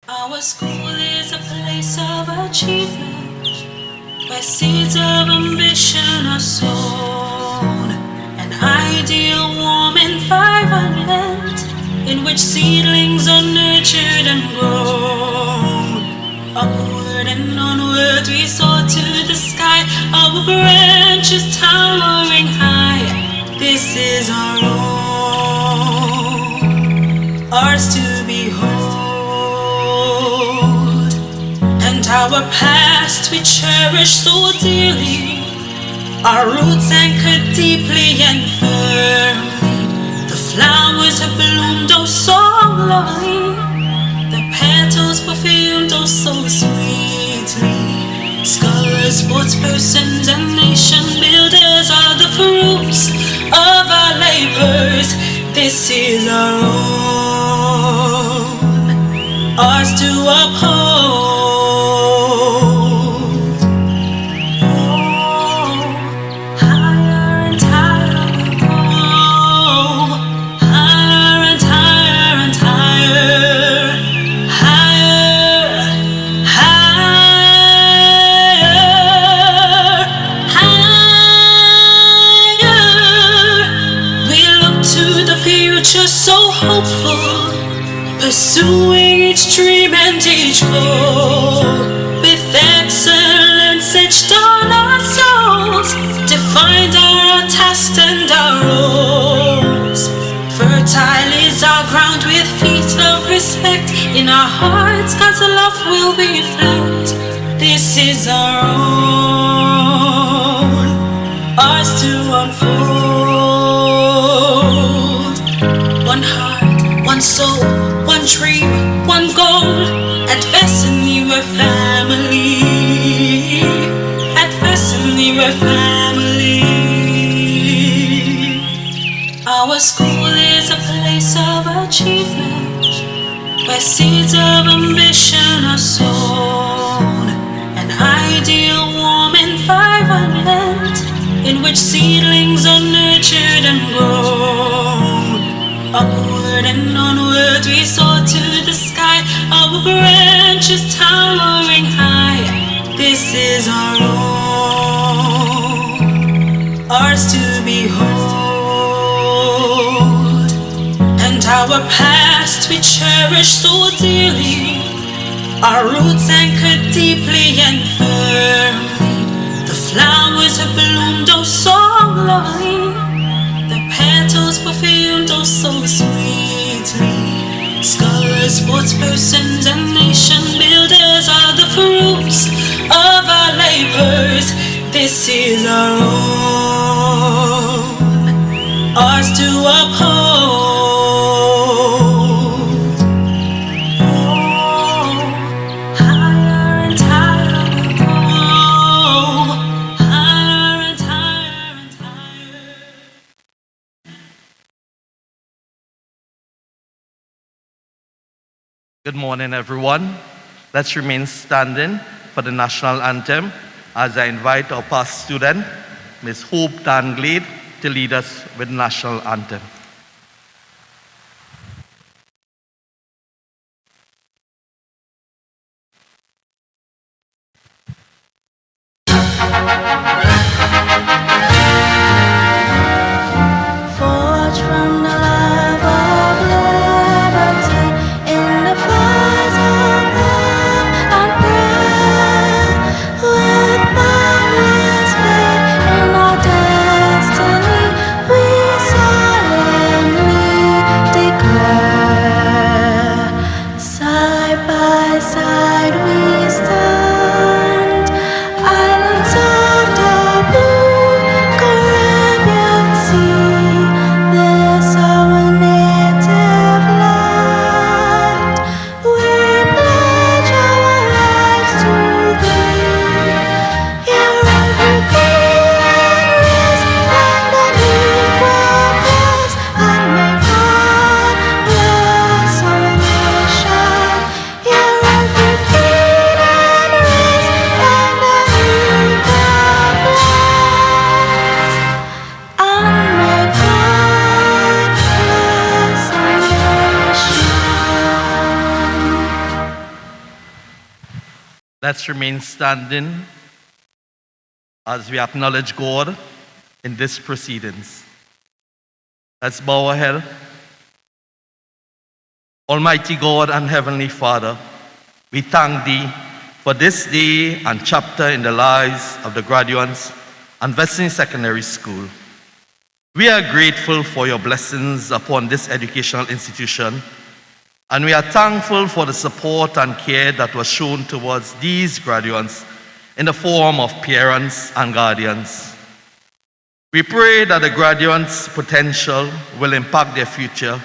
Our school is a place of achievement, where seeds of ambition are sown. An ideal warm environment in which seedlings are nurtured and grown. Upward and onward we soar to the sky, our branches towering high. This is our own, ours to behold. And our past we cherish so dearly, our roots anchored deeply and firmly. The flowers have bloomed oh so lovely, the petals perfumed oh so sweetly. Scholars, sportspersons, and nation builders are the fruits of our labors. This is our own, ours to uphold. So hopeful, pursuing each dream and each goal, with excellence etched on our souls, to find our task and our roles. Fertile is our ground with feet of respect, in our hearts God's love will be felt. This is our own, ours to unfold. One heart, one soul, one dream, one goal. At Vessigny we're family. At Vessigny we're family. Our school is a place of achievement, where seeds of ambition are sown. An ideal warm environment in which seedlings are nurtured and grown. Upward and onward we soar to the sky, our branches towering high. This is our own, ours to behold. And our past we cherish so dearly, our roots anchored deeply and firmly. The flowers have bloomed oh so lovely, petals perfumed oh so sweetly. Scholars, sportspersons, and nation builders to uphold. Oh, higher and higher we go, higher and higher and higher. Good morning, everyone. Let's remain standing for the national anthem as I invite our past student, Ms. Hope Danglade, to lead us with the national anthem. Forged from the love of liberty in the fires of love and prayer, with boundless faith in our destiny, we solemnly declare. Side by side we stand, islands of the blue Caribbean Sea. This our native land. We pledge our lives to thee. Hear every prayer raised and an equal praise, and may God bless our nation. Hear every prayer raised and an equal praise, and may God bless our nation. Let's remain standing as we acknowledge God in this proceedings. Let's bow our head. Almighty God and Heavenly Father, we thank Thee for this day and chapter in the lives of the graduates and Vessigny Secondary School. We are grateful for your blessings upon this educational institution, and we are thankful for the support and care that was shown towards these graduates in the form of parents and guardians. We pray that the graduates' potential will impact their future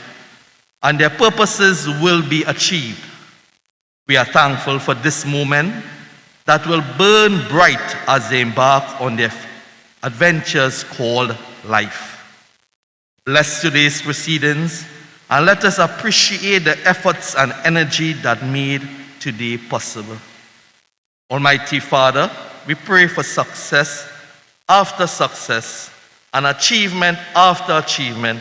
and their purposes will be achieved. We are thankful for this moment that will burn bright as they embark on their adventures called life. Bless today's proceedings and let us appreciate the efforts and energy that made today possible. Almighty Father, we pray for success after success and achievement after achievement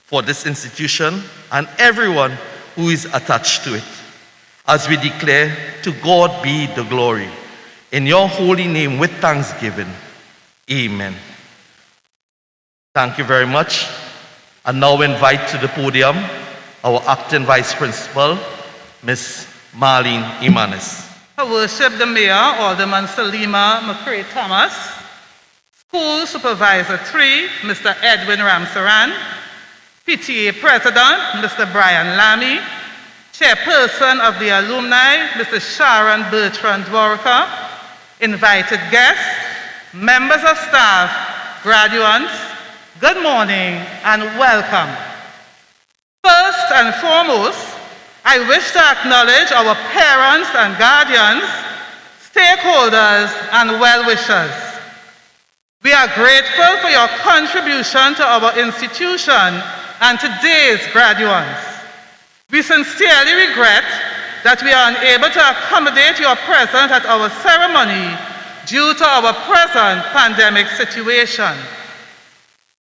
for this institution and everyone who is attached to it. As we declare, to God be the glory. In your holy name with thanksgiving, amen. Thank you very much. And now invite to the podium our acting Vice Principal, Ms. Marlene Imanes. I worship the Mayor, Alderman Salima McCray Thomas, School Supervisor 3, Mr. Edwin Ramsaran, PTA President, Mr. Brian Lamy, Chairperson of the Alumni, Mr. Sharon Bertrand Dwarka, invited guests, members of staff, graduates, good morning and welcome. First and foremost, I wish to acknowledge our parents and guardians, stakeholders, and well-wishers. We are grateful for your contribution to our institution and today's graduates. We sincerely regret that we are unable to accommodate your presence at our ceremony due to our present pandemic situation.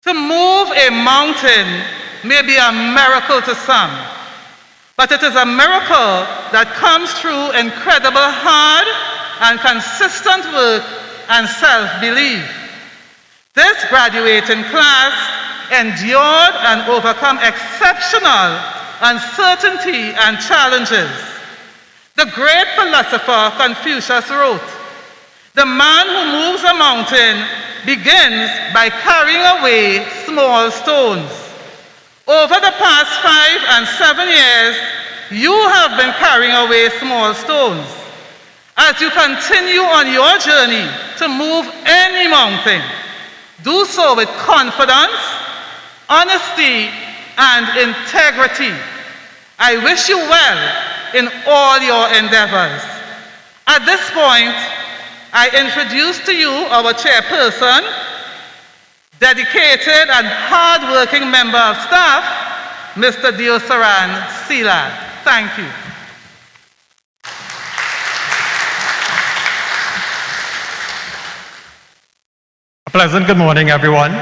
To move a mountain may be a miracle to some, but it is a miracle that comes through incredible hard and consistent work and self-belief. This graduating class endured and overcome exceptional uncertainty and challenges. The great philosopher Confucius wrote, "The man who moves a mountain begins by carrying away small stones." Over the past 5 and 7 years, you have been carrying away small stones. As you continue on your journey to move any mountain, do so with confidence, honesty, and integrity. I wish you well in all your endeavors. At this point, I introduce to you our chairperson, dedicated and hard-working member of staff, Mr. Diosaran Silad. Thank you. A pleasant good morning, everyone.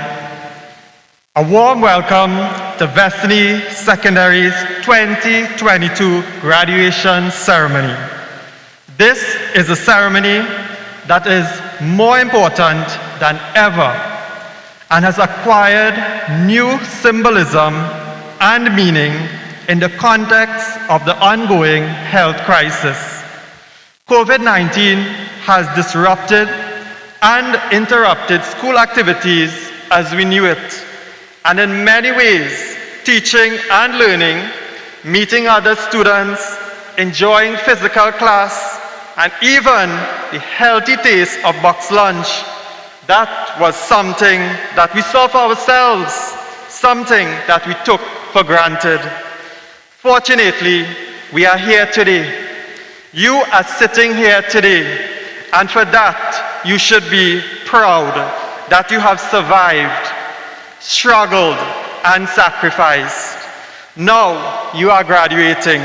A warm welcome to Vessigny Secondary's 2022 graduation ceremony. This is a ceremony that is more important than ever and has acquired new symbolism and meaning in the context of the ongoing health crisis. COVID-19 has disrupted and interrupted school activities as we knew it, and in many ways, teaching and learning, meeting other students, enjoying physical class, and even the healthy taste of box lunch, that was something that we saw for ourselves, something that we took for granted. Fortunately, we are here today. You are sitting here today, and for that, you should be proud that you have survived, struggled, and sacrificed. Now you are graduating.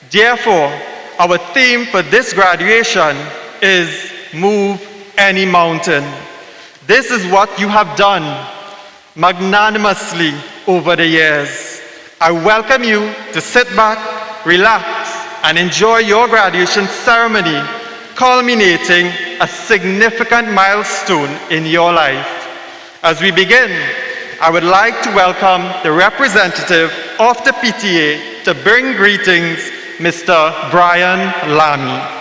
Therefore, our theme for this graduation is Move Any Mountain. This is what you have done magnanimously over the years. I welcome you to sit back, relax, and enjoy your graduation ceremony, culminating a significant milestone in your life. As we begin, I would like to welcome the representative of the PTA to bring greetings, Mr. Brian Lamy.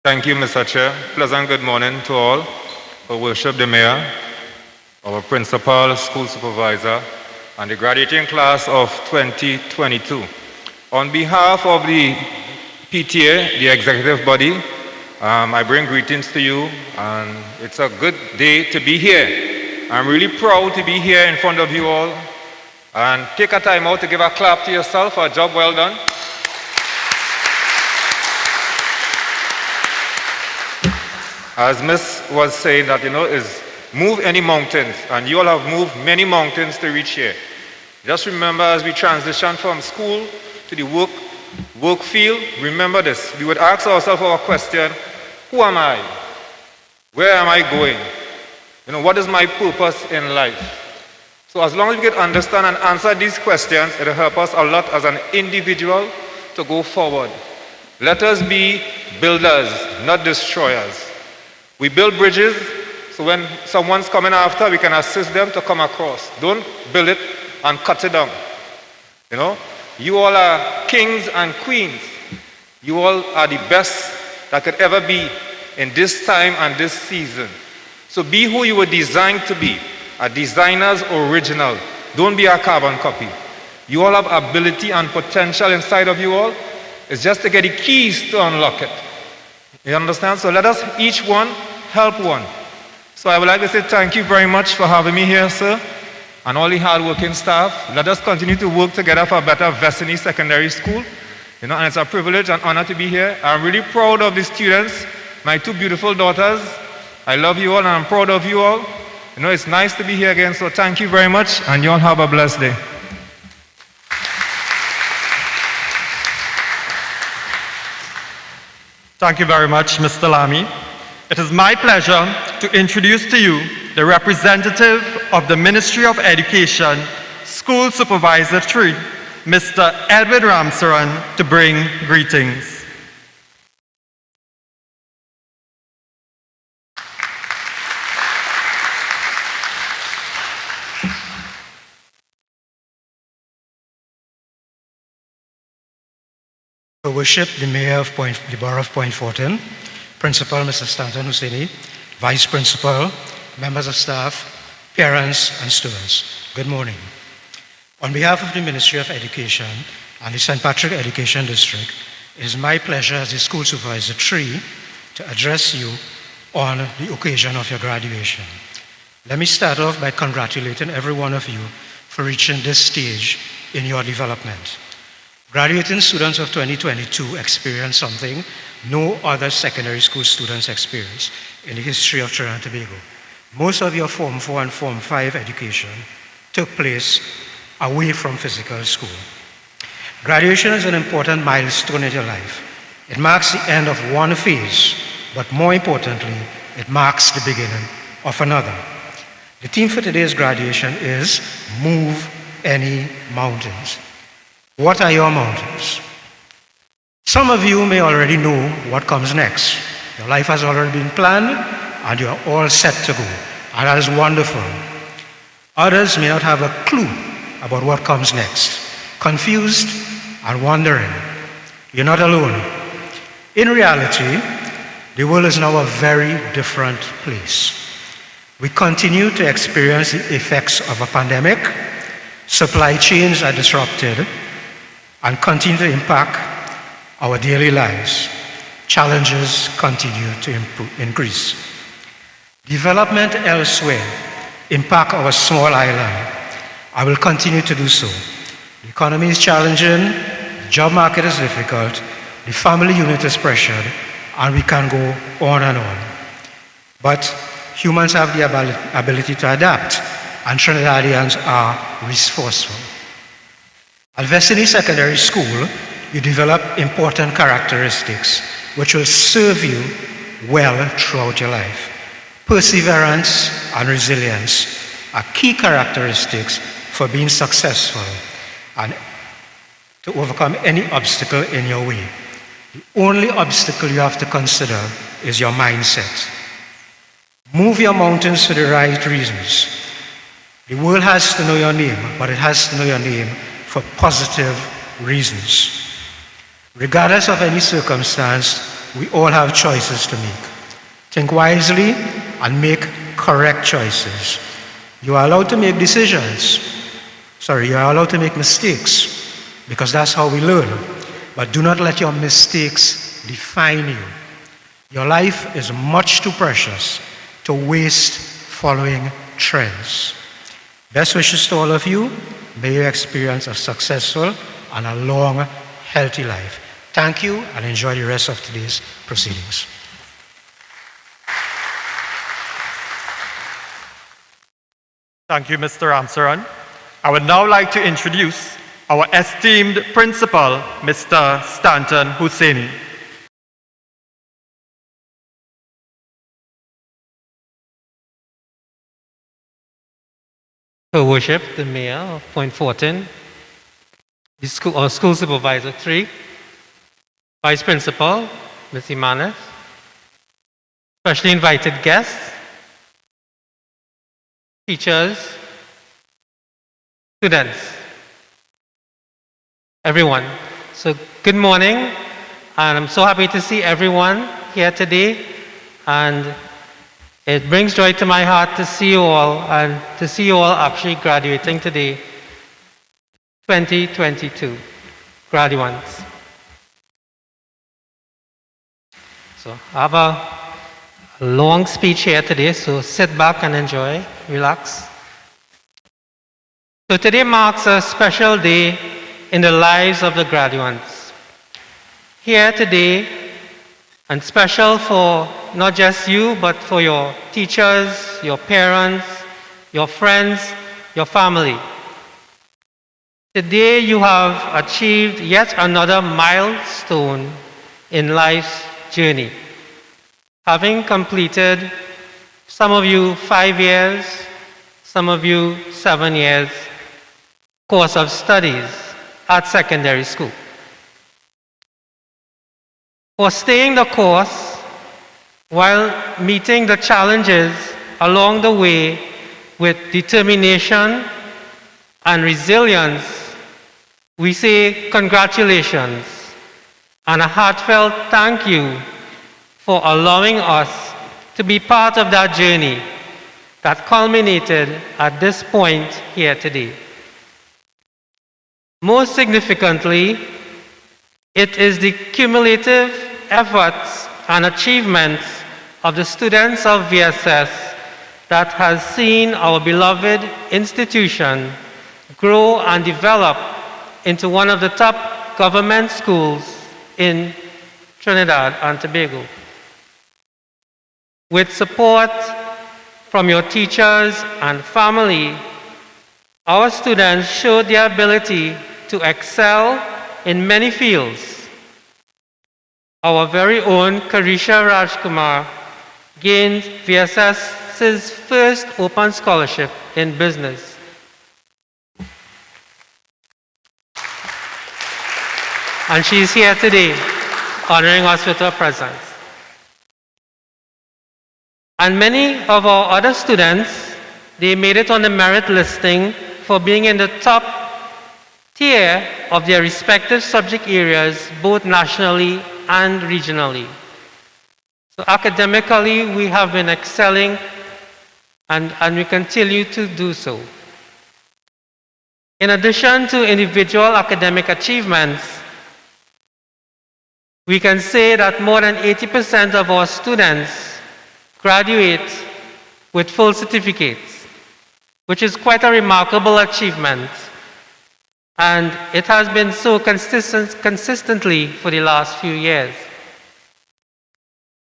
Thank you, Mr. Chair. Pleasant good morning to all. Our worship the mayor, our principal, school supervisor, and the graduating class of 2022. On behalf of the PTA, the executive body, I bring greetings to you, and it's a good day to be here. I'm really proud to be here in front of you all, and take a time out to give a clap to yourself for a job well done. As Miss was saying that, is move any mountains, and you all have moved many mountains to reach here. Just remember, as we transition from school to the work field, remember this. We would ask ourselves our question, who am I? Where am I going? What is my purpose in life? So as long as we can understand and answer these questions, it'll help us a lot as an individual to go forward. Let us be builders, not destroyers. We build bridges, so when someone's coming after, we can assist them to come across. Don't build it and cut it down. You all are kings and queens. You all are the best that could ever be in this time and this season. So be who you were designed to be, a designer's original. Don't be a carbon copy. You all have ability and potential inside of you all. It's just to get the keys to unlock it. You understand? So let us each one help one. So I would like to say thank you very much for having me here, sir, and all the hard-working staff. Let us continue to work together for a better Vessigny Secondary School. And it's a privilege and honor to be here. I'm really proud of the students, my two beautiful daughters. I love you all, and I'm proud of you all. It's nice to be here again, so thank you very much, and you all have a blessed day. Thank you very much, Mr. Lamy. It is my pleasure to introduce to you the representative of the Ministry of Education, School Supervisor 3, Mr. Edward Ramsaran, to bring greetings. Worship the Mayor of the Borough of Point Fortin, Principal Mr. Stanton Husseini, Vice Principal, members of staff, parents, and students. Good morning. On behalf of the Ministry of Education and the St. Patrick Education District, it is my pleasure as the School Supervisor 3 to address you on the occasion of your graduation. Let me start off by congratulating every one of you for reaching this stage in your development. Graduating students of 2022 experienced something no other secondary school students experience in the history of Trinidad and Tobago. Most of your Form 4 and Form 5 education took place away from physical school. Graduation is an important milestone in your life. It marks the end of one phase, but more importantly, it marks the beginning of another. The theme for today's graduation is Move Any Mountains. What are your mountains? Some of you may already know what comes next. Your life has already been planned and you are all set to go. And that is wonderful. Others may not have a clue about what comes next, confused and wondering. You're not alone. In reality, the world is now a very different place. We continue to experience the effects of a pandemic. Supply chains are disrupted and continue to impact our daily lives. Challenges continue to increase. Development elsewhere impact our small island. I will continue to do so. The economy is challenging, the job market is difficult, the family unit is pressured, and we can go on and on. But humans have the ability to adapt, and Trinidadians are resourceful. At Vessigny Secondary School, you develop important characteristics which will serve you well throughout your life. Perseverance and resilience are key characteristics for being successful and to overcome any obstacle in your way. The only obstacle you have to consider is your mindset. Move your mountains for the right reasons. The world has to know your name, but it has to know your name for positive reasons. Regardless of any circumstance, we all have choices to make. Think wisely and make correct choices. You are allowed to make decisions. You are allowed to make mistakes because that's how we learn. But do not let your mistakes define you. Your life is much too precious to waste following trends. Best wishes to all of you. May you experience a successful and a long, healthy life. Thank you and enjoy the rest of today's proceedings. Thank you, Mr. Ramsaran. I would now like to introduce our esteemed principal, Mr. Stanton Husseini. Her Worship, the Mayor of Point Fortin, our School Supervisor 3, Vice Principal, Ms. Imanes, specially invited guests, teachers, students, everyone. So good morning, and I'm so happy to see everyone here today, and it brings joy to my heart to see you all, and to see you all actually graduating today, 2022 graduates. So I have a long speech here today, so sit back and enjoy, relax. So today marks a special day in the lives of the graduates. Here today, and special for not just you, but for your teachers, your parents, your friends, your family. Today you have achieved yet another milestone in life's journey. Having completed, some of you 5 years, some of you 7 years, course of studies at secondary school. For staying the course while meeting the challenges along the way with determination and resilience, we say congratulations and a heartfelt thank you for allowing us to be part of that journey that culminated at this point here today. Most significantly, it is the cumulative efforts and achievements of the students of VSS that has seen our beloved institution grow and develop into one of the top government schools in Trinidad and Tobago. With support from your teachers and family, our students showed their ability to excel in many fields. Our very own Karisha Rajkumar gained VSS's first open scholarship in business. And she's here today, honoring us with her presence. And many of our other students, they made it on the merit listing for being in the top tier of their respective subject areas, both nationally and regionally. So academically, we have been excelling and we continue to do so. In addition to individual academic achievements, we can say that more than 80% of our students graduate with full certificates, which is quite a remarkable achievement. And it has been so consistently for the last few years.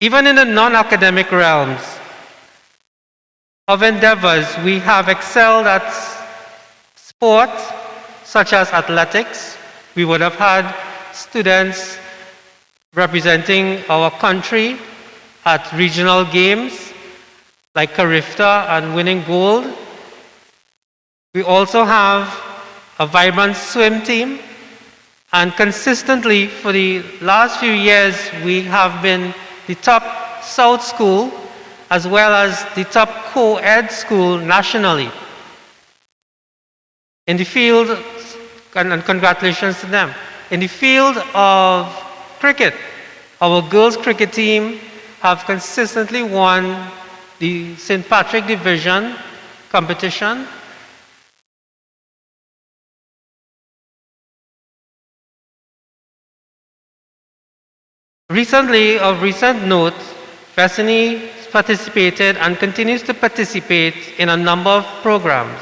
Even in the non-academic realms of endeavors, we have excelled at sport, such as athletics. We would have had students representing our country at regional games like Carifta and winning gold. We also have a vibrant swim team, and consistently for the last few years we have been the top South school as well as the top co-ed school nationally. In the field, and congratulations to them, in the field of cricket, our girls cricket team have consistently won the St. Patrick Division competition. Recently, of recent note, Vessigny participated and continues to participate in a number of programs.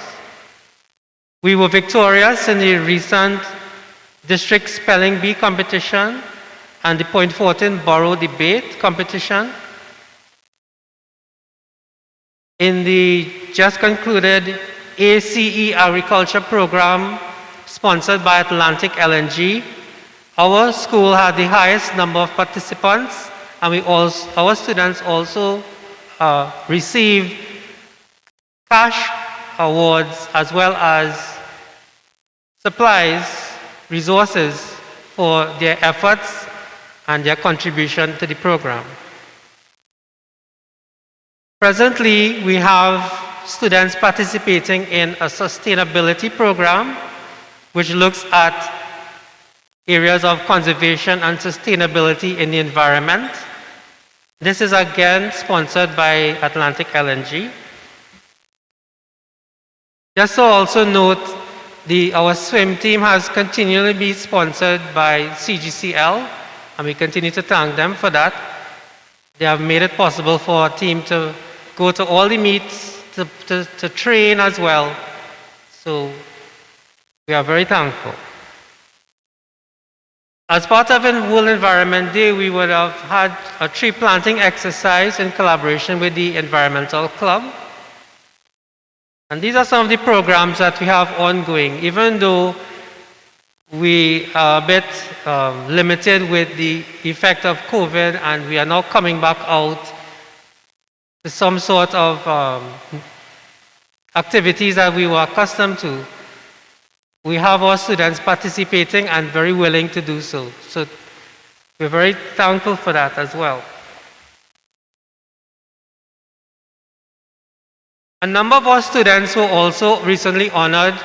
We were victorious in the recent district spelling bee competition and the Point 14 Borough debate competition. In the just concluded ACE agriculture program sponsored by Atlantic LNG, our school had the highest number of participants, and our students also received cash awards as well as supplies, resources for their efforts and their contribution to the program. Presently, we have students participating in a sustainability program which looks at areas of conservation and sustainability in the environment. This is again sponsored by Atlantic LNG. Just to also note, our swim team has continually been sponsored by CGCL, and we continue to thank them for that. They have made it possible for our team to go to all the meets, to train as well. So we are very thankful. As part of World Environment Day, we would have had a tree planting exercise in collaboration with the Environmental Club. And these are some of the programs that we have ongoing, even though we are a bit limited with the effect of COVID, and we are now coming back out to some sort of activities that we were accustomed to. We have our students participating and very willing to do so. So we're very thankful for that as well. A number of our students were also recently honored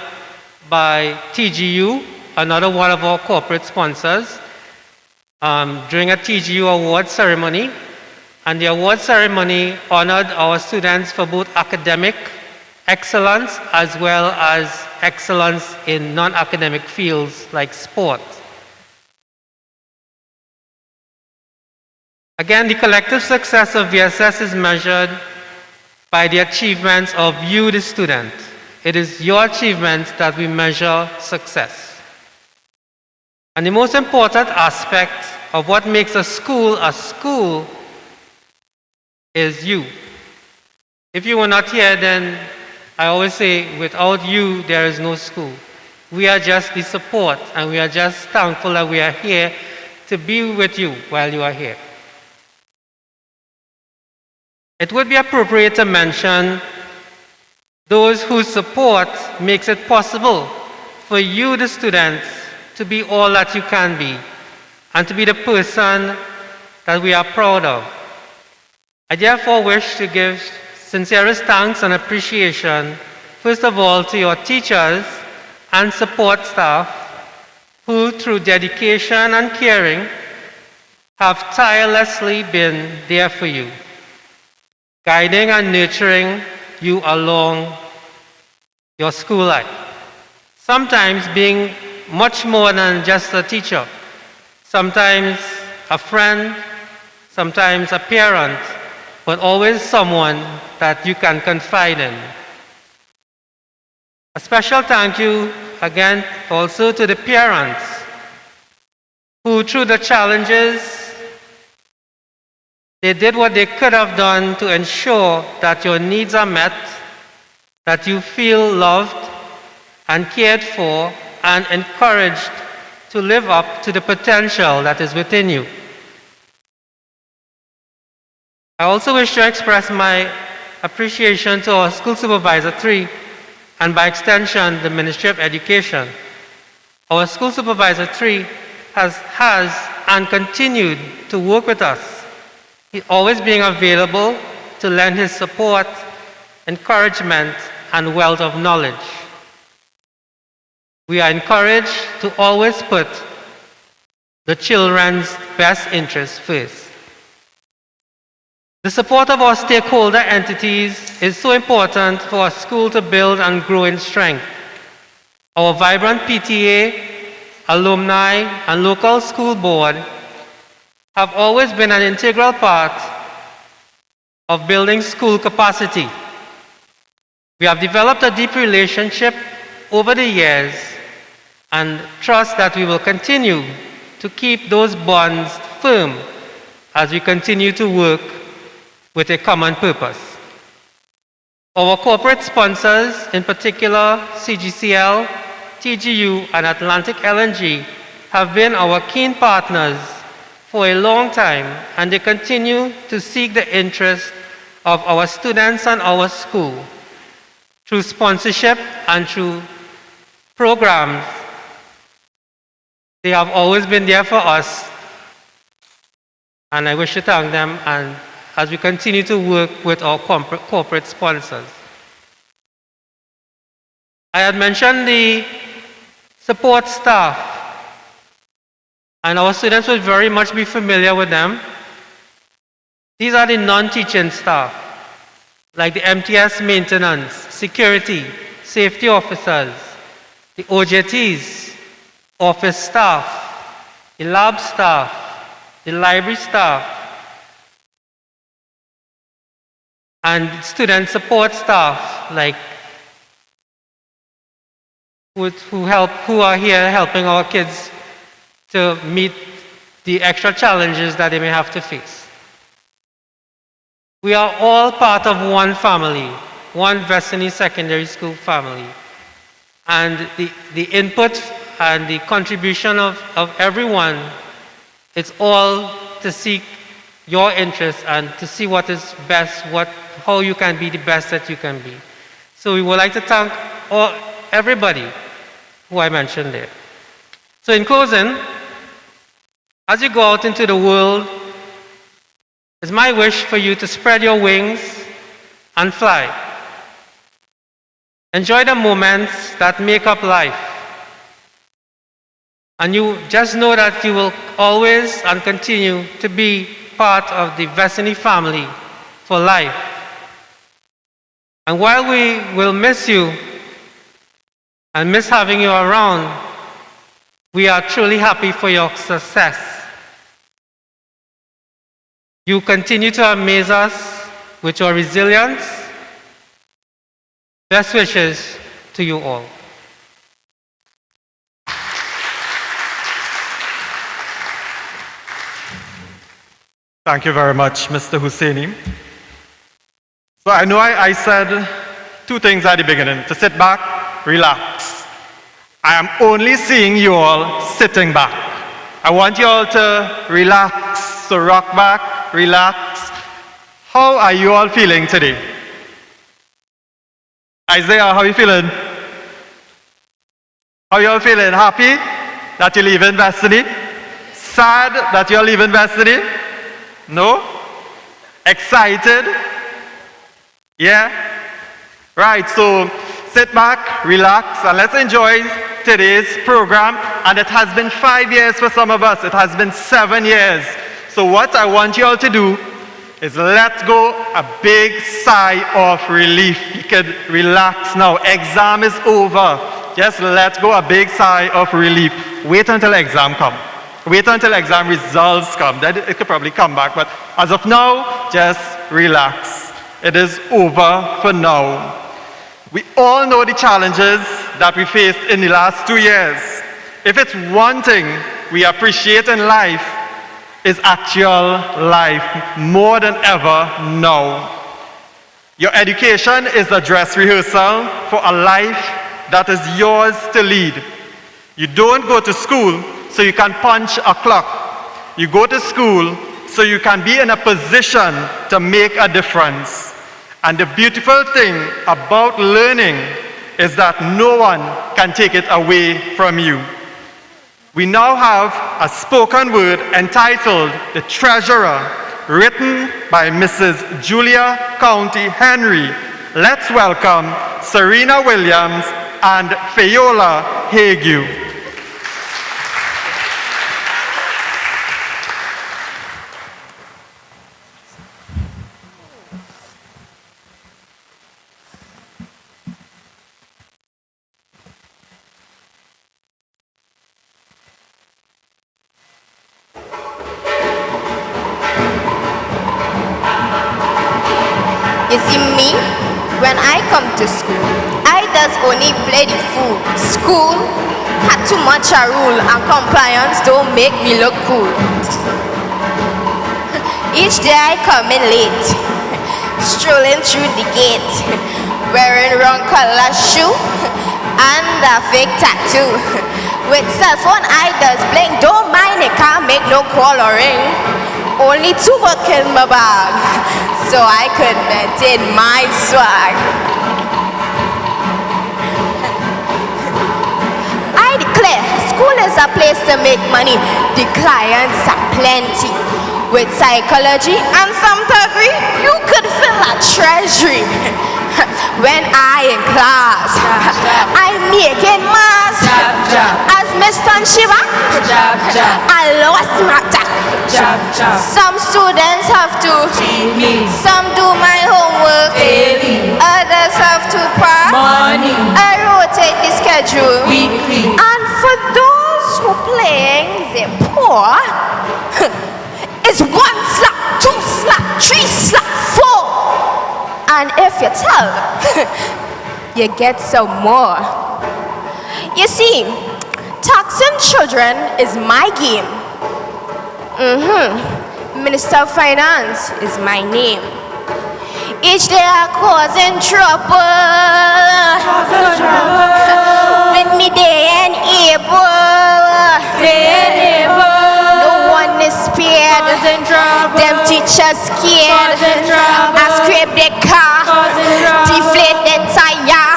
by TGU, another one of our corporate sponsors, during a TGU award ceremony. And the award ceremony honored our students for both academic excellence as well as excellence in non-academic fields like sport. Again, the collective success of VSS is measured by the achievements of you, the student. It is your achievements that we measure success. And the most important aspect of what makes a school is you. If you were not here, then I always say, without you, there is no school. We are just the support, and we are just thankful that we are here to be with you while you are here. It would be appropriate to mention those whose support makes it possible for you, the students, to be all that you can be and to be the person that we are proud of. I therefore wish to give sincerest thanks and appreciation, first of all, to your teachers and support staff who, through dedication and caring, have tirelessly been there for you, guiding and nurturing you along your school life. Sometimes being much more than just a teacher, sometimes a friend, sometimes a parent, but always someone that you can confide in. A special thank you again also to the parents who, through the challenges, they did what they could have done to ensure that your needs are met, that you feel loved and cared for and encouraged to live up to the potential that is within you. I also wish to express my appreciation to our School Supervisor 3 and by extension the Ministry of Education. Our School Supervisor 3 has and continued to work with us. He always being available to lend his support, encouragement, and wealth of knowledge. We are encouraged to always put the children's best interests first. The support of our stakeholder entities is so important for our school to build and grow in strength. Our vibrant PTA, alumni, and local school board have always been an integral part of building school capacity. We have developed a deep relationship over the years and trust that we will continue to keep those bonds firm as we continue to work with a common purpose. Our corporate sponsors, in particular CGCL, TGU, and Atlantic LNG, have been our keen partners for a long time, and they continue to seek the interest of our students and our school through sponsorship and through programs. They have always been there for us, and I wish to thank them and as we continue to work with our corporate sponsors. I had mentioned the support staff, and our students will very much be familiar with them. These are the non-teaching staff, like the MTS maintenance, security, safety officers, the OJTs, office staff, the lab staff, the library staff, and student support staff, like who are here helping our kids to meet the extra challenges that they may have to face. We are all part of one family, one Vessigny Secondary School family. And the input and the contribution of everyone, it's all to seek your interests and to see what is best, how you can be the best that you can be. So we would like to thank everybody who I mentioned there. So in closing, as you go out into the world, it's my wish for you to spread your wings and fly. Enjoy the moments that make up life. And you just know that you will always and continue to be part of the Vessigny family for life. And while we will miss you and miss having you around, we are truly happy for your success. You continue to amaze us with your resilience. Best wishes to you all. Thank you very much, Mr. Husseini. So I know I said two things at the beginning, to sit back, relax. I am only seeing you all sitting back. I want you all to relax, so rock back, relax. How are you all feeling today? Isaiah, how are you feeling? How are you all feeling? Happy that you're leaving Vessigny? Sad that you're leaving Vessigny? No? Excited? Yeah? Right, so sit back, relax, and let's enjoy today's program. And it has been 5 years for some of us. It has been 7 years. So what I want you all to do is let go a big sigh of relief. You can relax now. Exam is over. Just let go a big sigh of relief. Wait until exam comes. Wait until exam results come. Then it could probably come back. But as of now, just relax. It is over for now. We all know the challenges that we faced in the last 2 years. If it's one thing we appreciate in life, is actual life more than ever now. Your education is a dress rehearsal for a life that is yours to lead. You don't go to school so you can punch a clock. You go to school so you can be in a position to make a difference. And the beautiful thing about learning is that no one can take it away from you. We now have a spoken word entitled The Treasurer, written by Mrs. Julia County Henry. Let's welcome Serena Williams and Fayola Hague. You see me, when I come to school, I just only play the fool. School had too much a rule and compliance don't make me look cool. Each day I come in late, strolling through the gate, wearing wrong color shoe and a fake tattoo. With cell phone I does blink, don't mind it, can't make no call or ring. Only 2 bucks in my bag, so I could maintain my swag. I declare, school is a place to make money. The clients are plenty. With psychology and some degree, you could fill a treasury. When I in class, I'm making mass. As Mr. Shiva, I lost my tack. Some students have to cheat me. Some do my homework daily. Others have to pass money. I rotate the schedule weekly. And for those who playing the poor, it's 1 slap, 2 slap, 3 slap, 4. And if you tell, you get some more. You see, taxing children is my game. Minister of Finance is my name. Each day I causing trouble. With me day and able. No one is spared. Them teachers scared. I scrape the car. Deflate the tire.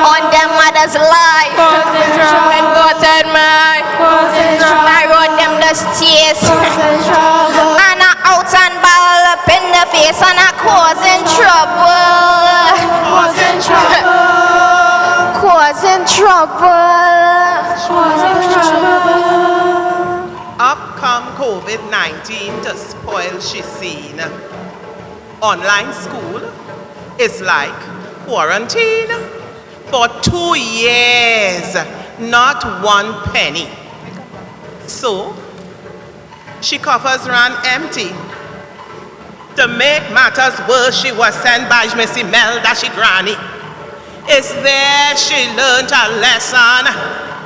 On their mother's life. When God and I rode them the stairs. And I out and ball up in the face and I causing trouble. Causing trouble. Up come COVID-19 to spoil she scene. Online school is like quarantine for 2 years, not 1 penny. So, she coffers ran empty. To make matters worse, she was sent by Miss Imelda, she granny. It's there she learned a lesson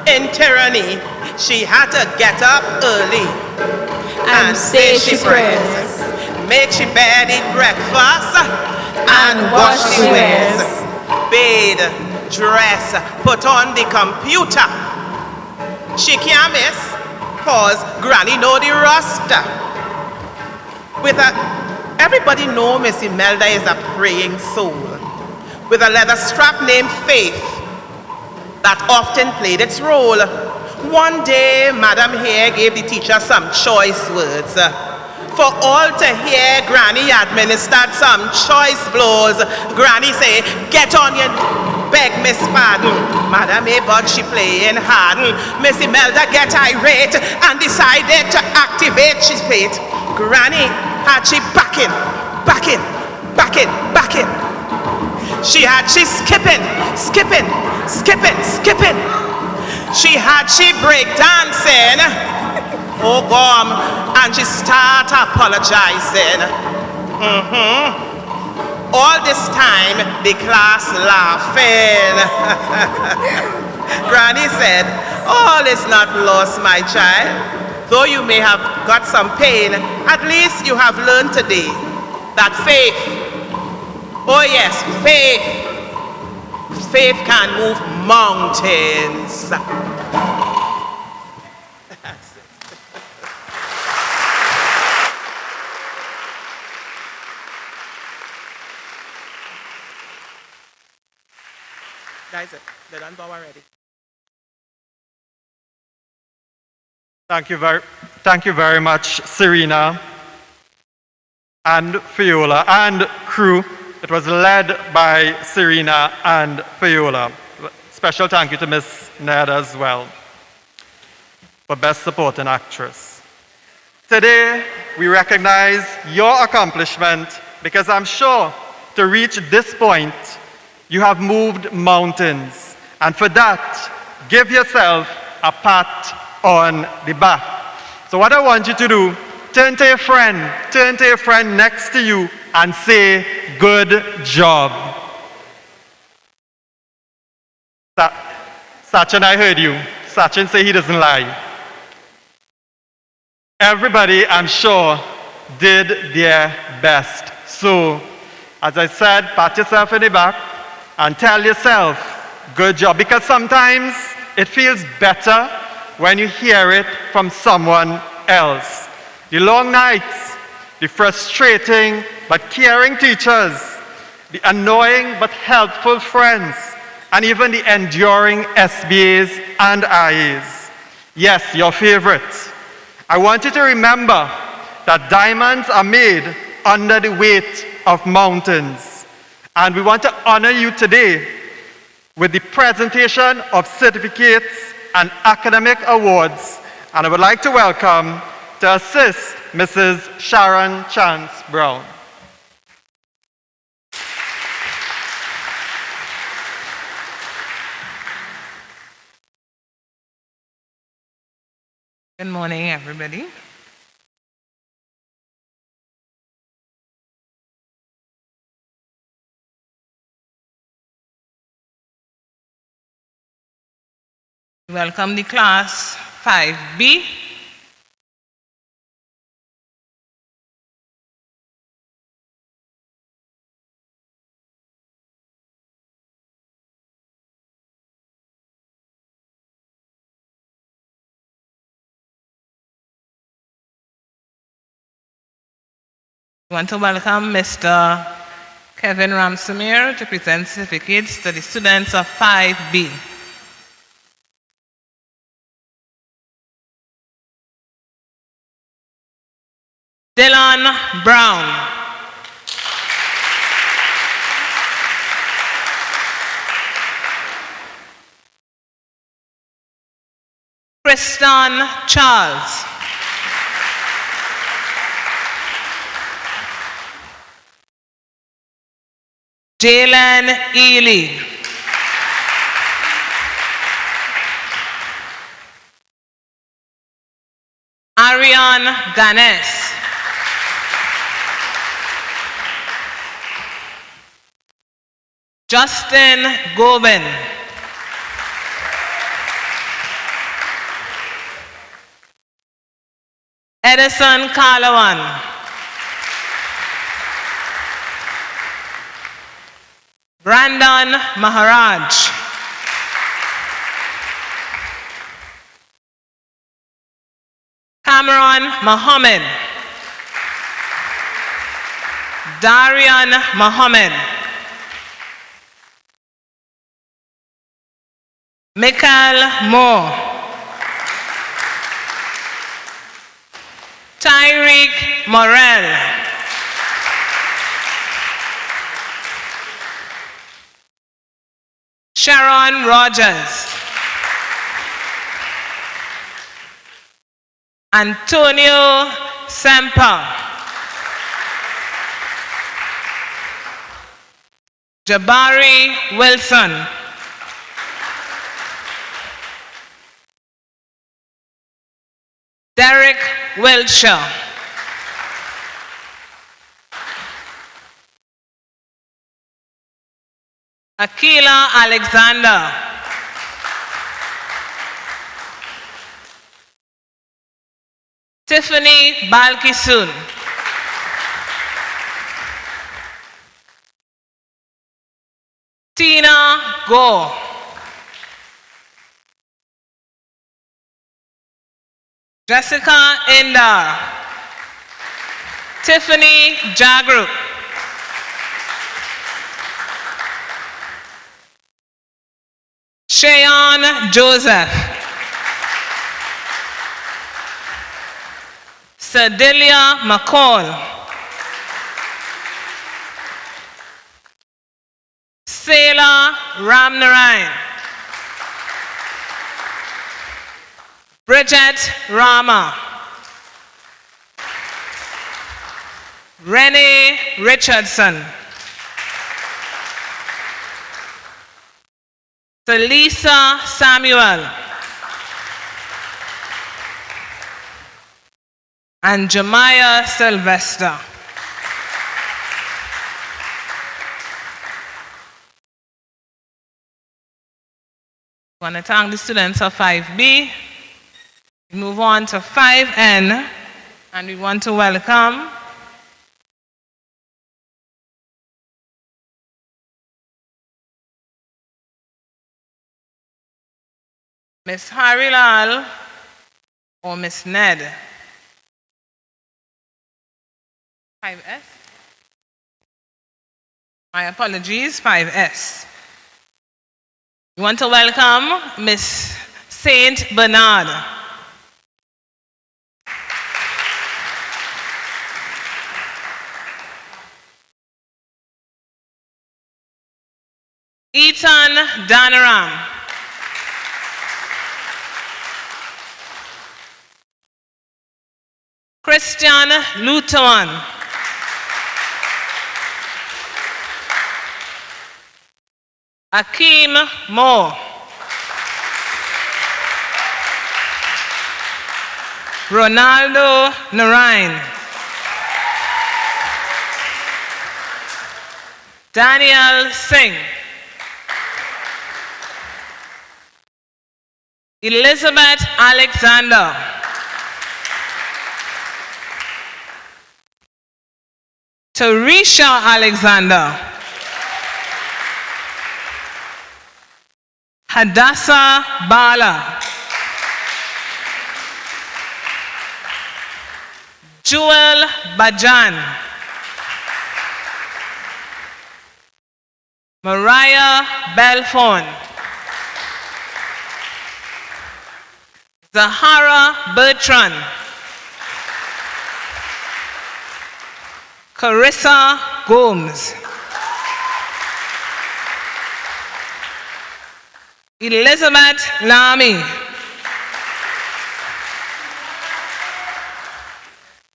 in tyranny. She had to get up early and say she prayers. Make she bed, eat breakfast, and wash she wears. Bathe, dress, put on the computer. She can't miss, cause granny know the roster. Everybody know Miss Imelda is a praying soul with a leather strap named Faith that often played its role. One day, Madam here gave the teacher some choice words. For all to hear, Granny administered some choice blows. Granny say, get on your beg Miss Pardon. Madam but she playing hard. Miss Imelda get irate and decided to activate she's plate. Granny had she backing. She had she skipping. She had she break dancing. Oh gum, and she start apologizing. All this time the class laughing. Granny said, all is not lost, my child. Though you may have got some pain, at least you have learned today that faith, oh yes, faith can move mountains. That's it. That's it. They're done already. Thank you very much, Serena and Fiola and crew. It was led by Serena and Fiola. Special thank you to Miss Ned as well for Best Supporting Actress. Today, we recognize your accomplishment because I'm sure to reach this point, you have moved mountains. And for that, give yourself a pat on the back. So what I want you to do, turn to your friend next to you and say, good job. Sachin, I heard you. Sachin say he doesn't lie. Everybody, I'm sure, did their best. So, as I said, pat yourself in the back and tell yourself, good job. Because sometimes it feels better when you hear it from someone else. The long nights, the frustrating but caring teachers, the annoying but helpful friends, and even the enduring SBAs and IAs. Yes, your favorites. I want you to remember that diamonds are made under the weight of mountains. And we want to honor you today with the presentation of certificates and academic awards. And I would like to welcome, to assist, Mrs. Sharon Chance Brown. Good morning, everybody. Welcome the class 5B. I want to welcome Mr. Kevin Ramsamir to present certificates to the students of 5B. Dylan Brown. Kristen Charles. Jalen Ely. Ariane Ganes. Justin Gobin. Edison Kalawan. Brandon Maharaj. Cameron Mohammed. Darian Mohammed. Michael Moore. Tyreek Morel. Sharon Rogers. Antonio Semper. Jabari Wilson. Derek Wilshire. Akila Alexander. Tiffany Balkisun. Tina Go. Jessica Indar. Tiffany Jagru. Shayon Joseph. Sadilia McCall. Selah Ramnarayan. Bridget Rama. Renee Richardson. Felisa Samuel. And Jemiah Sylvester. I want to thank the students of 5B. We move on to 5N, and we want to welcome Miss Harilal or Miss Ned. 5S? My apologies, 5S. We want to welcome Miss Saint Bernard. Ethan Danaram. Christian Luton. Akeem Moore. Ronaldo Narain. Daniel Singh. Elizabeth Alexander. Tarisha Alexander. Hadassah Bala. Jewel Bajan. Mariah Belfon. Zahara Bertrand. Carissa Gomes. Elizabeth Lamy.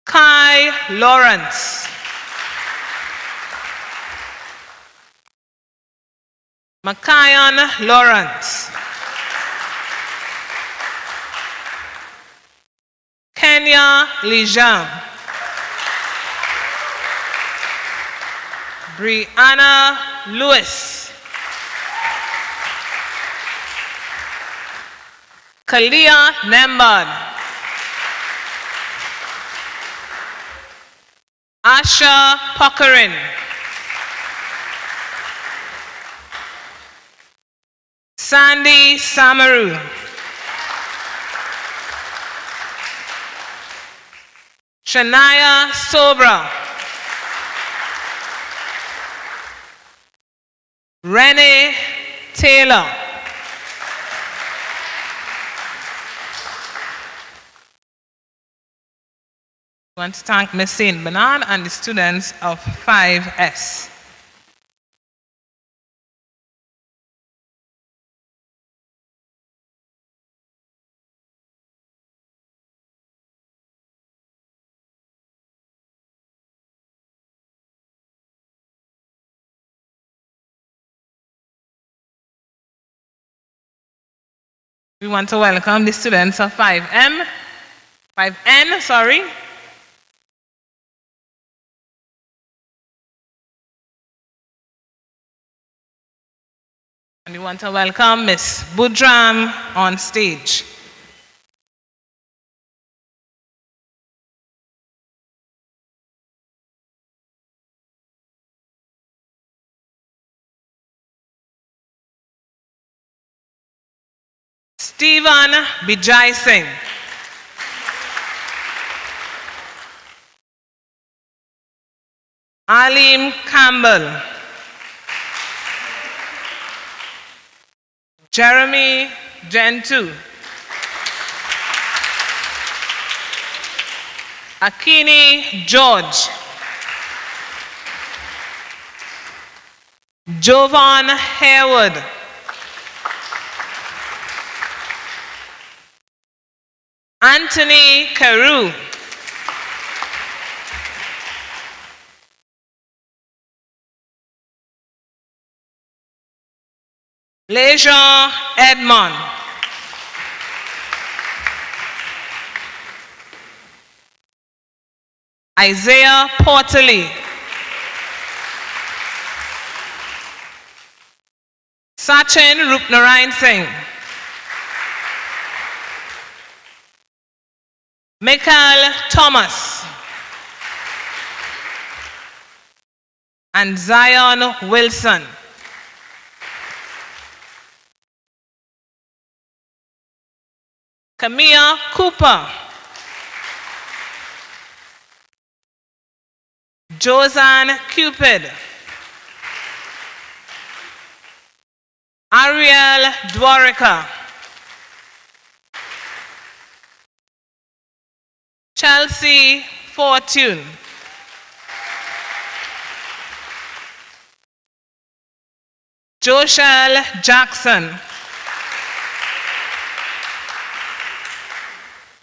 Kai Lawrence. Makayan Lawrence. Kenya Lijam. Brianna Lewis. Kalia Nembad. Asha Puckerin. Sandy Samaru. Shania Sobra. Renee Taylor. I want to thank Ms. St. Bernard and the students of 5S. We want to welcome the students of 5N. And we want to welcome Ms. Budram on stage. Stephen Bijay Singh. Alim Campbell. Jeremy Gentoo. Akini George. Jovan Harewood. Anthony Carew. Lejean Edmond. Isaiah Portley. Sachin Rupnarayan Singh. Michael Thomas. And Zion Wilson. Camilla Cooper. Josanne Cupid. Ariel Dwarika. Chelsea Fortune. Joshel Jackson.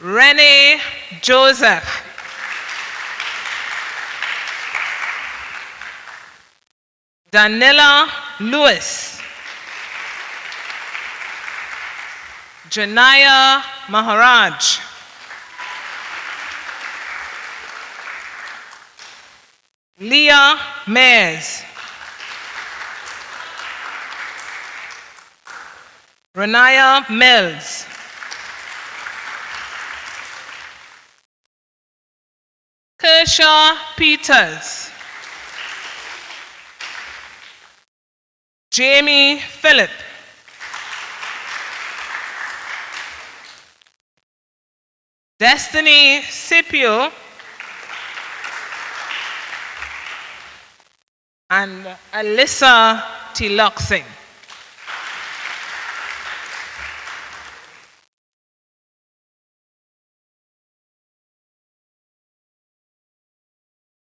Renee Joseph. Danila Lewis. Janaya Maharaj. Leah Mayers. Renaya Mills. Kershaw Peters. Jamie Phillip. Destiny Scipio. And Alyssa Tiloxing.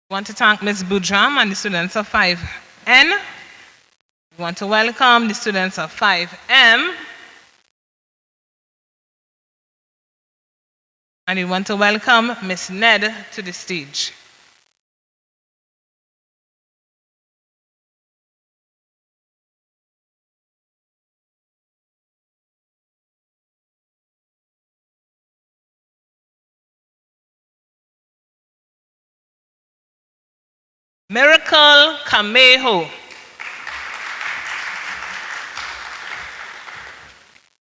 I want to thank Ms. Budram and the students of 5N. We want to welcome the students of 5M. And we want to welcome Ms. Ned to the stage. Miracle Camejo.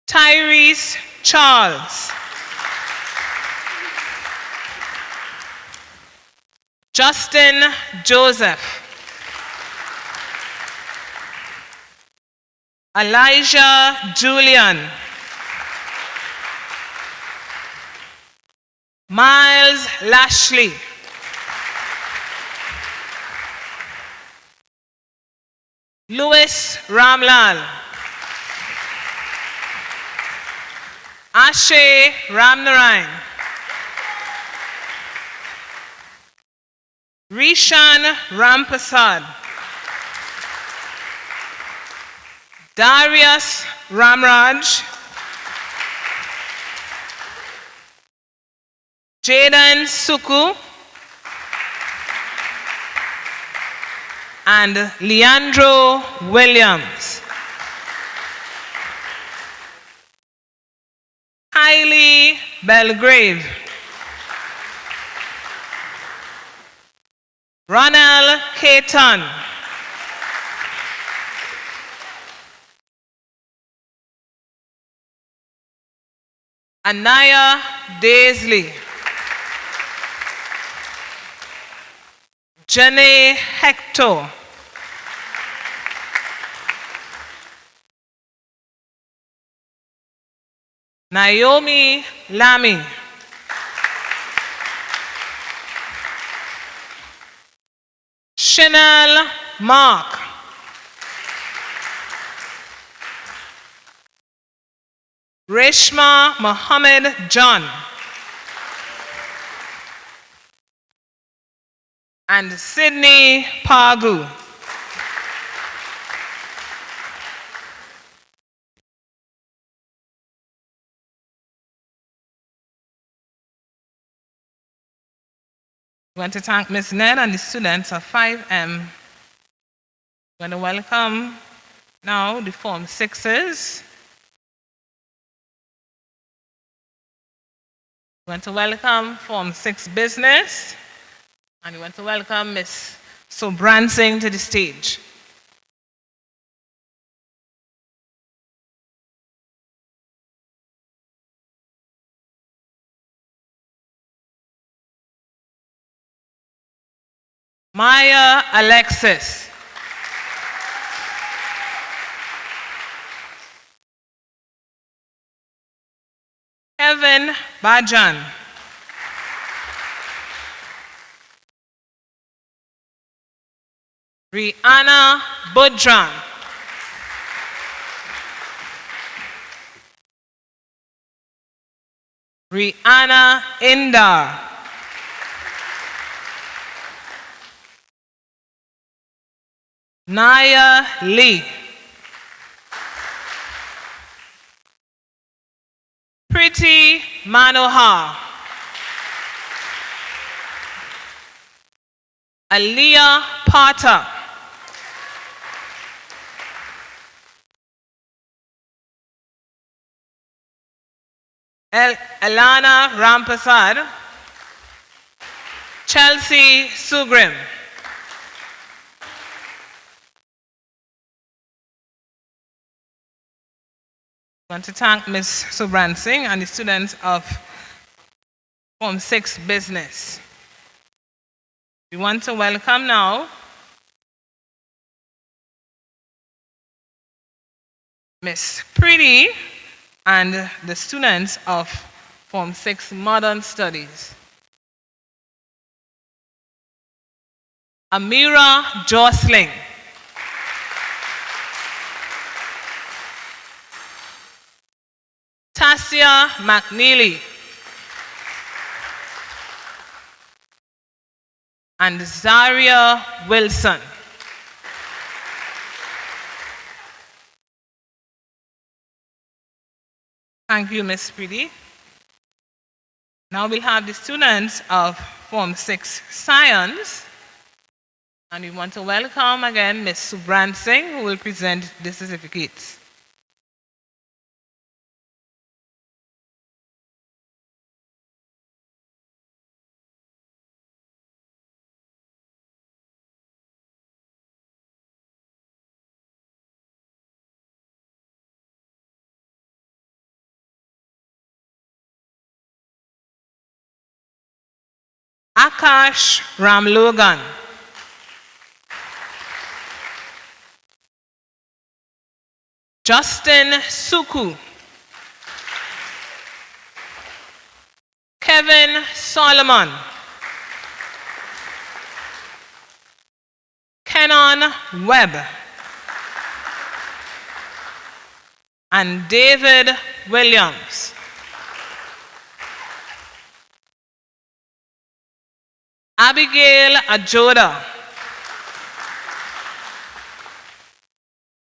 Tyrese Charles. Justin Joseph. Elijah Julian. Miles Lashley. Louis Ramlal. Ashe Ramnarain. Rishan Rampasad. Darius Ramraj. Jaden Suku. And Leandro Williams. Kylie Belgrave. Ronald Caton. Anaya Daisley. Janae Hector. Naomi Lamy. Chanel Mark. Reshma Mohammed John. And Sydney Pagu. I want to thank Ms. Ned and the students of 5M. I want to welcome now the Form 6s. I want to welcome Form 6 Business. And we want to welcome Ms. Sobransing to the stage. Maya Alexis. Kevin Bajan. Rihanna Budran. Rihanna Indar. Naya Lee. Pretty Manohar. Aliyah Potter. Elana Rampasad. Chelsea Sugrim. I want to thank Ms. Subransing and the students of Form 6 Business. We want to welcome now Ms. Pretty and the students of Form 6 Modern Studies. Amira Josling. Tassia McNeely. And Zaria Wilson. Thank you, Ms. Pretty. Now we'll have the students of Form 6 Science. And we want to welcome again Ms. Subransing, who will present the certificates. Akash Ramlogan. Justin Suku. Kevin Solomon. Kenon Webb. And David Williams. Abigail Ajoda.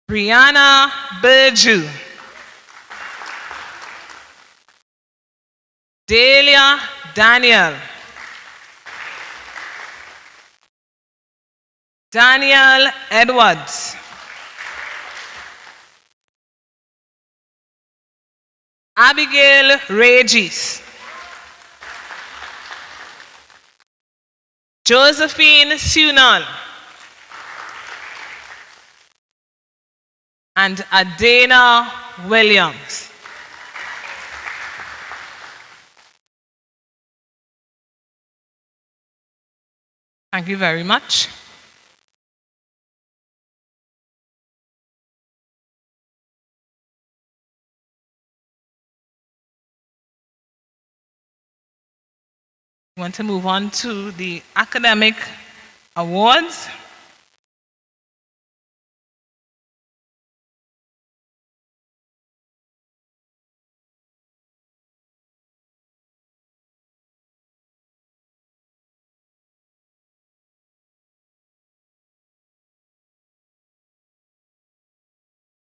Brianna Burju. Delia Daniel. Daniel Edwards. Abigail Regis. Josephine Sunal. And Adana Williams. Thank you very much. We want to move on to the academic awards.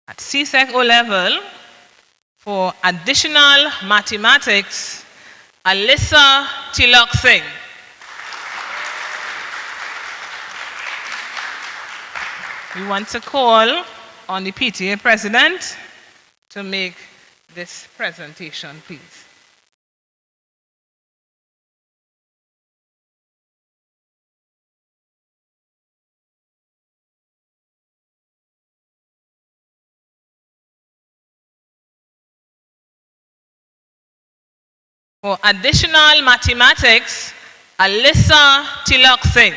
At CSEC O level, for additional mathematics, Alyssa Tilok Singh. We want to call on the PTA president to make this presentation, please. For additional mathematics, Alyssa Tilok Singh.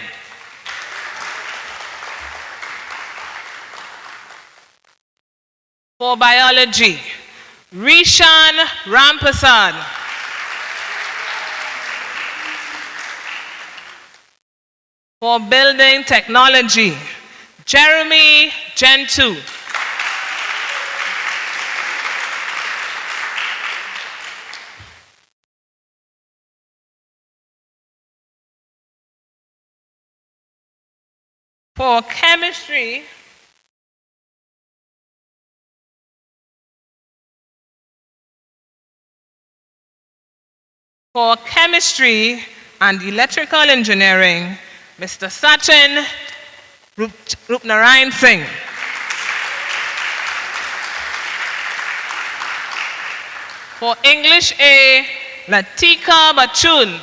For biology, Rishan Rampasad. For building technology, Jeremy Gentoo. For chemistry, and electrical engineering, Mr. Sachin Rupnarayan Singh. For English A, Latika Bachun.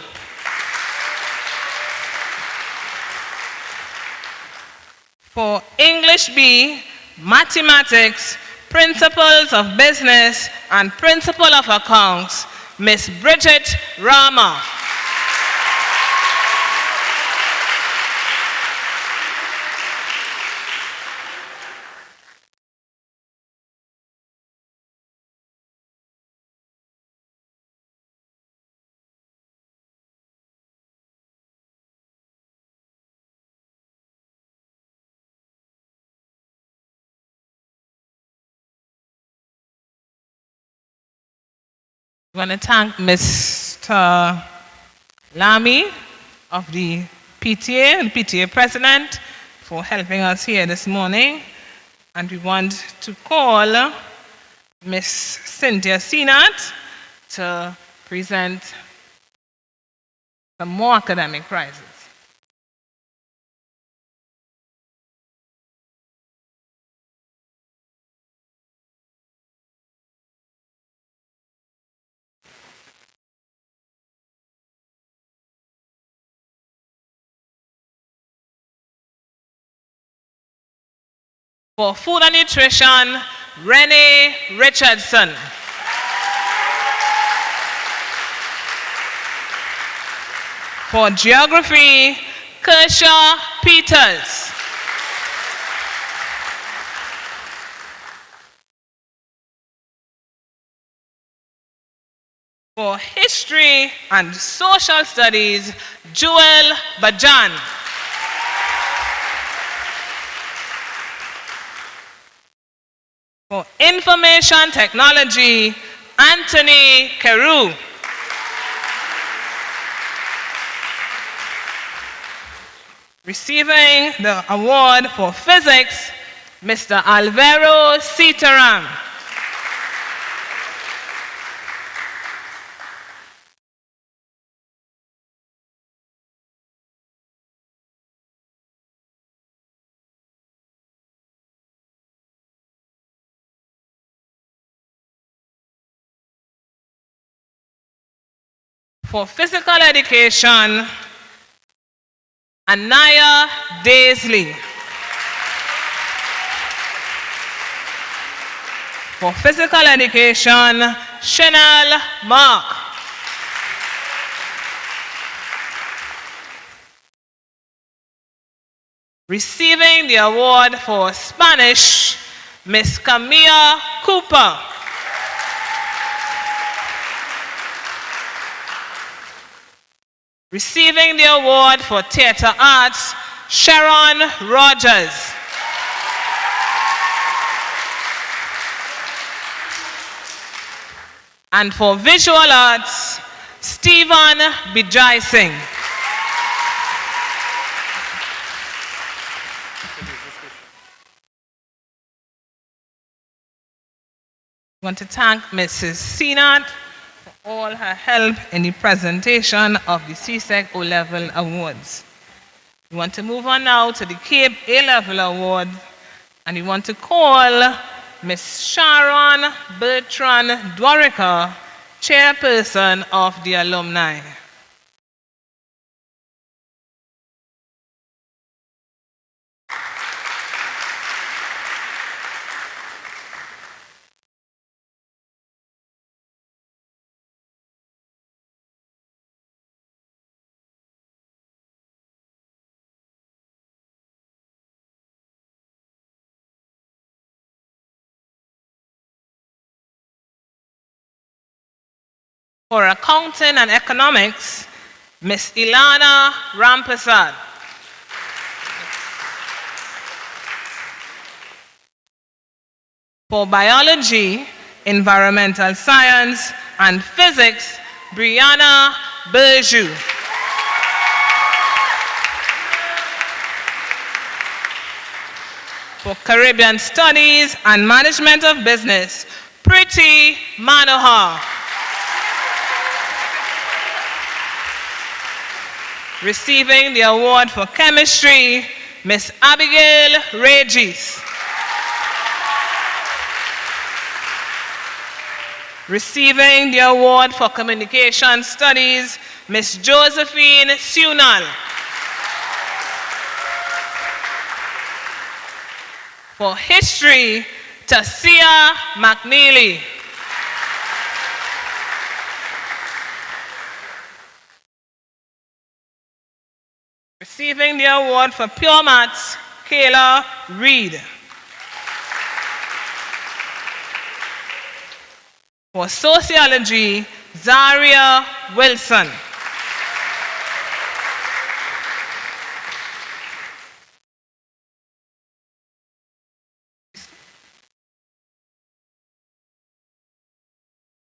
For English B, Mathematics, Principles of Business and Principle of Accounts, Miss Bridget Rama. I want to thank Mr. Lamy of the PTA and PTA President for helping us here this morning. And we want to call Miss Cynthia Senat to present some more academic prizes. For food and nutrition, Renee Richardson. For geography, Kershaw Peters. For history and social studies, Joel Bajan. For information technology, Anthony Carew. Receiving the award for physics, Mr. Alvaro Sitaram. For physical education, Anaya Daisley. For physical education, Chanel Mark. Receiving the award for Spanish, Miss Camilla Cooper. Receiving the award for theater arts, Sharon Rogers. And for visual arts, Stephen Bijay Singh. I want to thank Mrs. Sinat for all her help in the presentation of the CSEC O-Level Awards. We want to move on now to the Cape A-Level Award, and we want to call Ms. Sharon Bertrand Dwarika, chairperson of the alumni. For accounting and economics, Ms. Ilana Rampasad. For biology, environmental science, and physics, Brianna Berjou. For Caribbean studies and management of business, Priti Manohar. Receiving the award for chemistry, Miss Abigail Regis. Receiving the award for communication studies, Miss Josephine Sunal. For history, Tasia McNeely. Receiving the award for pure maths, Kayla Reed. For sociology, Zaria Wilson.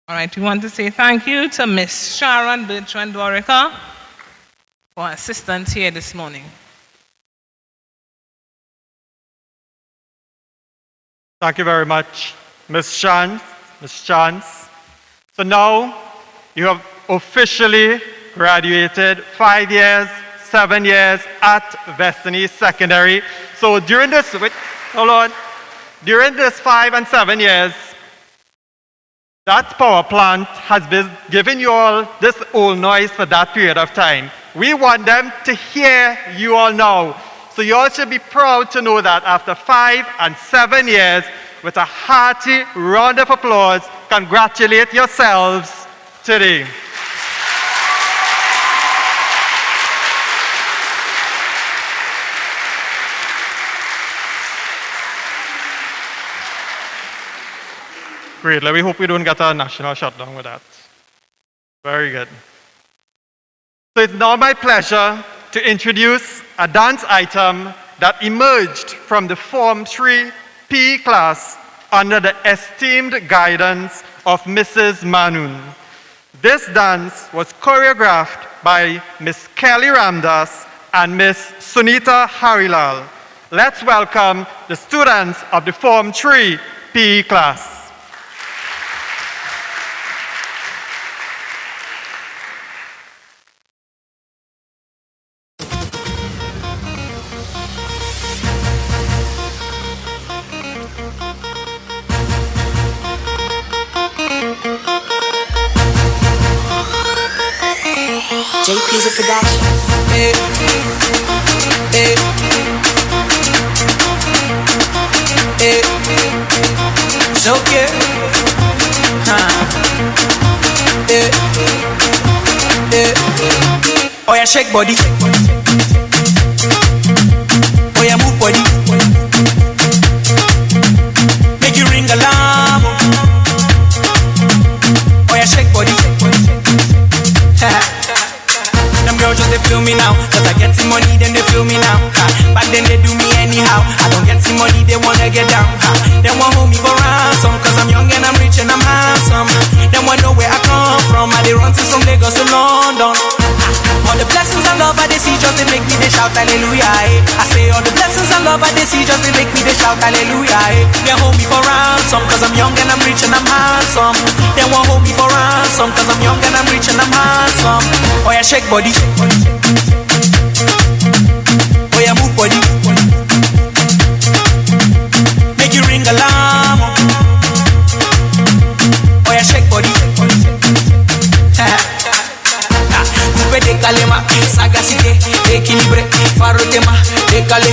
All right, we want to say thank you to Miss Sharon Bertrand Dwarika for assistance here this morning. Thank you very much, Ms. Chance. So now you have officially graduated 5 years, 7 years at Vessigny Secondary. So during this, during this 5 and 7 years, that power plant has been giving you all this old noise for that period of time. We want them to hear you all now. So you all should be proud to know that after 5 and 7 years, with a hearty round of applause, congratulate yourselves today. Great. Let me hope we don't get a national shutdown with that. Very good. So it's now my pleasure to introduce a dance item that emerged from the Form 3 PE class under the esteemed guidance of Mrs. Manoon. This dance was choreographed by Miss Kelly Ramdas and Miss Sunita Harilal. Let's welcome the students of the Form 3 PE class. JP's a production. Hey, hey, hey, so good. Hey, hey. Oh yeah, shake body. Oh yeah, move body. Make you ring alarm. Oh yeah, shake body. Them girls just they feel me now, cause I get some money, then they feel me now. Back then they do me anyhow. I don't get some money, they wanna get down. They want hold me for ransom, cause I'm young and I'm rich and I'm handsome. They want know where I come from. I they run since from Lagos to London. All the blessings and love I they see just they make me they shout hallelujah. I say all the blessings and love I they see just they make me they shout hallelujah. They hold me for ransom, cause I'm young and I'm rich and I'm handsome. They want hold me for ransom, cause I'm young and I'm rich and I'm handsome. Oh yeah, shake body. Oh yeah, move body. Make you ring alarm. Oh yeah, shake body. Coupe de calema, sagacité, équilibré, farotema, décalé,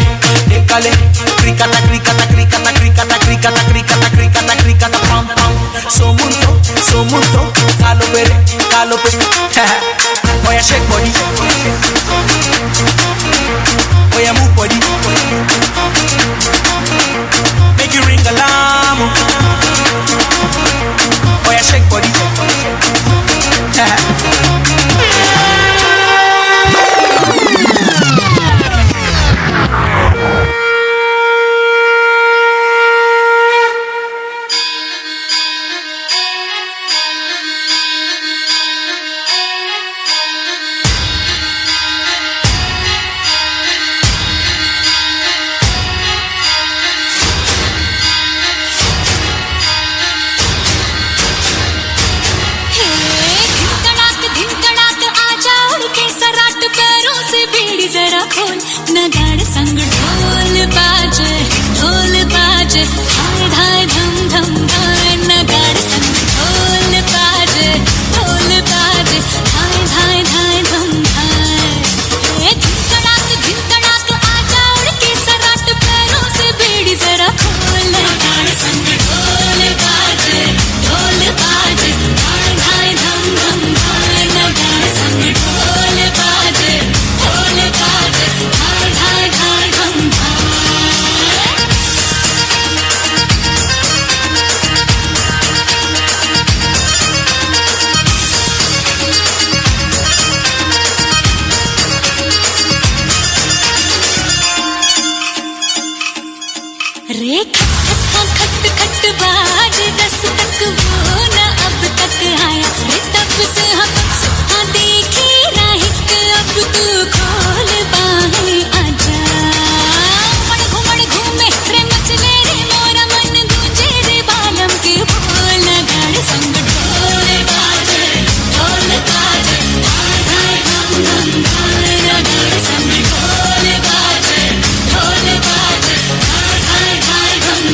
décalé, cricata, cricata, cricata, cricata, cricata, cricata, cricata, cricata, pam pam. So mucho, calopere, calope. Oh yeah, shake body. Oh yeah, move body. Make you ring alarm. Oh yeah, shake body. नगाड़ संग ढोल बाजे धाय धाय धम धम धाय नगाड़ संग ढोल बाजे धाय धाय धाय धम धाय धिन तड़ाक आजा उड़ के सराट पैरों से बेड़ी जरा खोल नगाड़ संग ढोल बाजे धाय धाय धम धम धाय नगाड़ संग ढोल बाजे धाय धाय धाय धम रे खट खट बाज 10 तक वो न अब तक आया रे तब से हम हाँ देखी राहिक अब तू खोल बाहें आजा घुमड़ घूमे रे मचले रे मोरा मन गूंजे रे बालम के बोल नगाड़ संग ढोल बाजे धाय धाय धम धम धाय नगाड़ संग ढोल बाजे धाय धाय धाय धम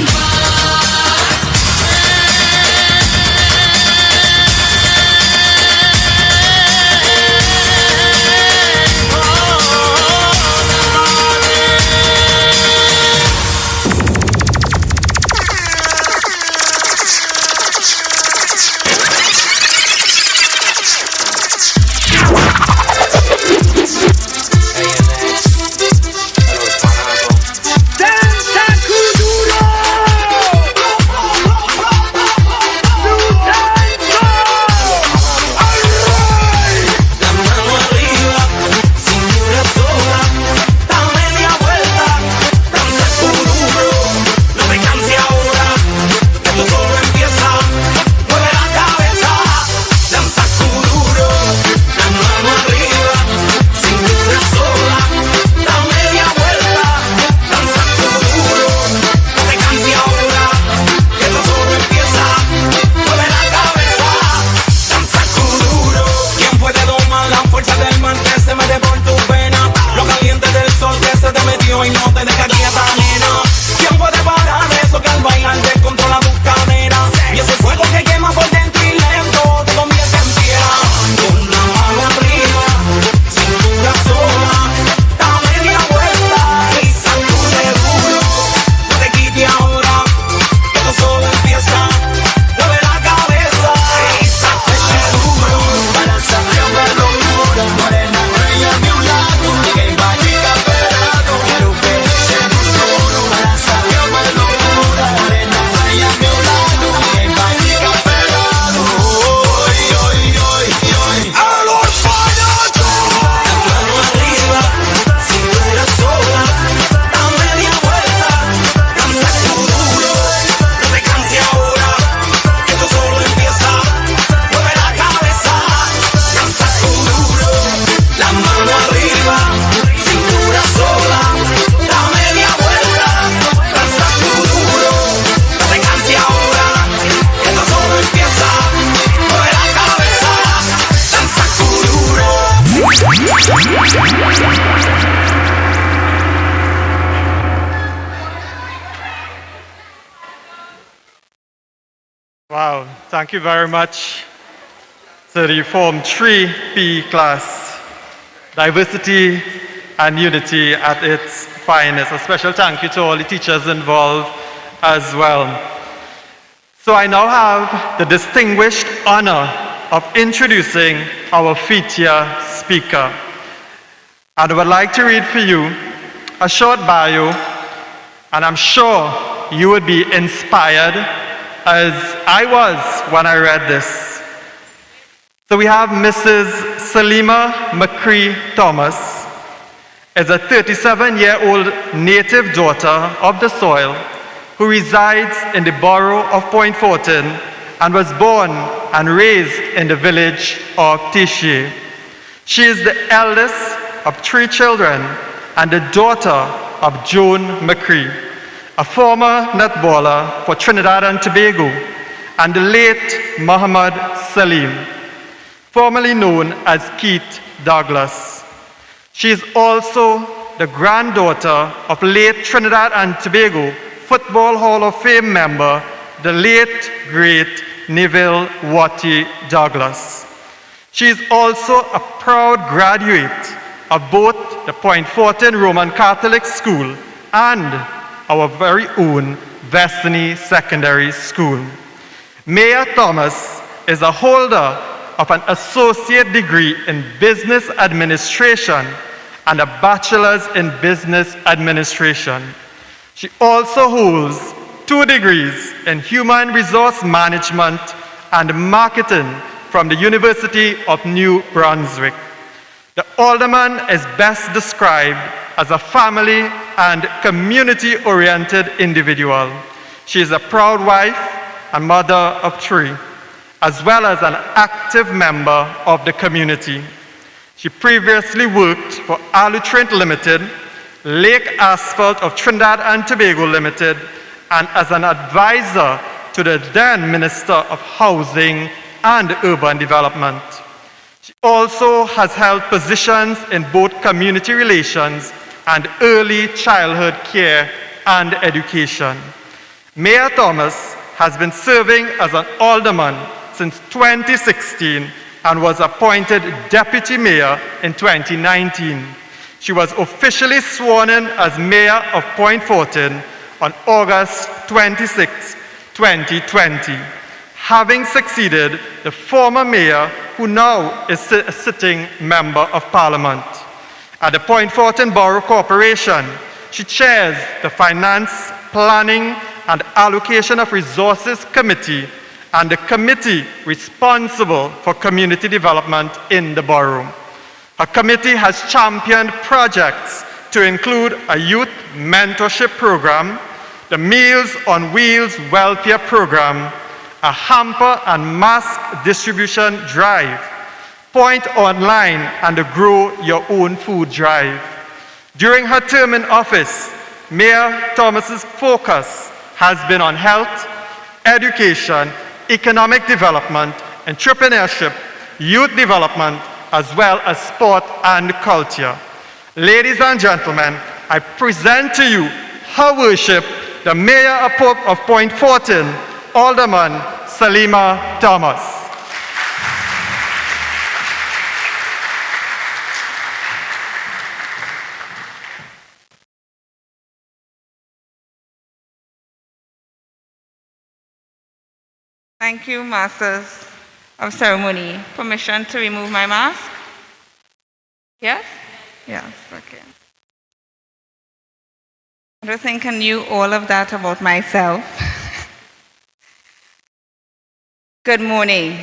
Wow, thank you very much to the Form 3P class. Diversity and unity at its finest. A special thank you to all the teachers involved as well. So I now have the distinguished honor of introducing our fifth-year speaker. And I would like to read for you a short bio, and I'm sure you would be inspired as I was when I read this. So we have Mrs. Salima McCree Thomas, is a 37-year-old native daughter of the soil who resides in the borough of Point Fortin and was born and raised in the village of Tichier. She is the eldest of 3 children and the daughter of Joan McCree, a former netballer for Trinidad and Tobago, and the late Muhammad Salim, formerly known as Keith Douglas. She is also the granddaughter of late Trinidad and Tobago Football Hall of Fame member, the late, great Neville Watty Douglas. She is also a proud graduate of both the Point Fortin Roman Catholic School and our very own Vessigny Secondary School. Mayor Thomas is a holder of an associate degree in business administration and a bachelor's in business administration. She also holds 2 degrees in human resource management and marketing from the University of New Brunswick. The alderman is best described as a family and community-oriented individual. She is a proud wife and mother of 3, as well as an active member of the community. She previously worked for Alutrint Limited, Lake Asphalt of Trinidad and Tobago Limited, and as an advisor to the then Minister of Housing and Urban Development. She also has held positions in both community relations and early childhood care and education. Mayor Thomas has been serving as an alderman since 2016 and was appointed deputy mayor in 2019. She was officially sworn in as mayor of Point Fortin on August 26, 2020, having succeeded the former mayor who now is a sitting member of parliament. At the Point Fortin Borough Corporation, she chairs the Finance, Planning and Allocation of Resources Committee and the committee responsible for community development in the borough. Her committee has championed projects to include a youth mentorship program, the Meals on Wheels welfare program, a hamper and mask distribution drive, Point Online, and the Grow Your Own Food drive. During her term in office, Mayor Thomas's focus has been on health, education, economic development, entrepreneurship, youth development, as well as sport and culture. Ladies and gentlemen, I present to you her worship, the Mayor of Point Fortin, Alderman Salima Thomas. Thank you, Masters of Ceremony. Permission to remove my mask? Yes? Yes, okay. I don't think I knew all of that about myself. Good morning.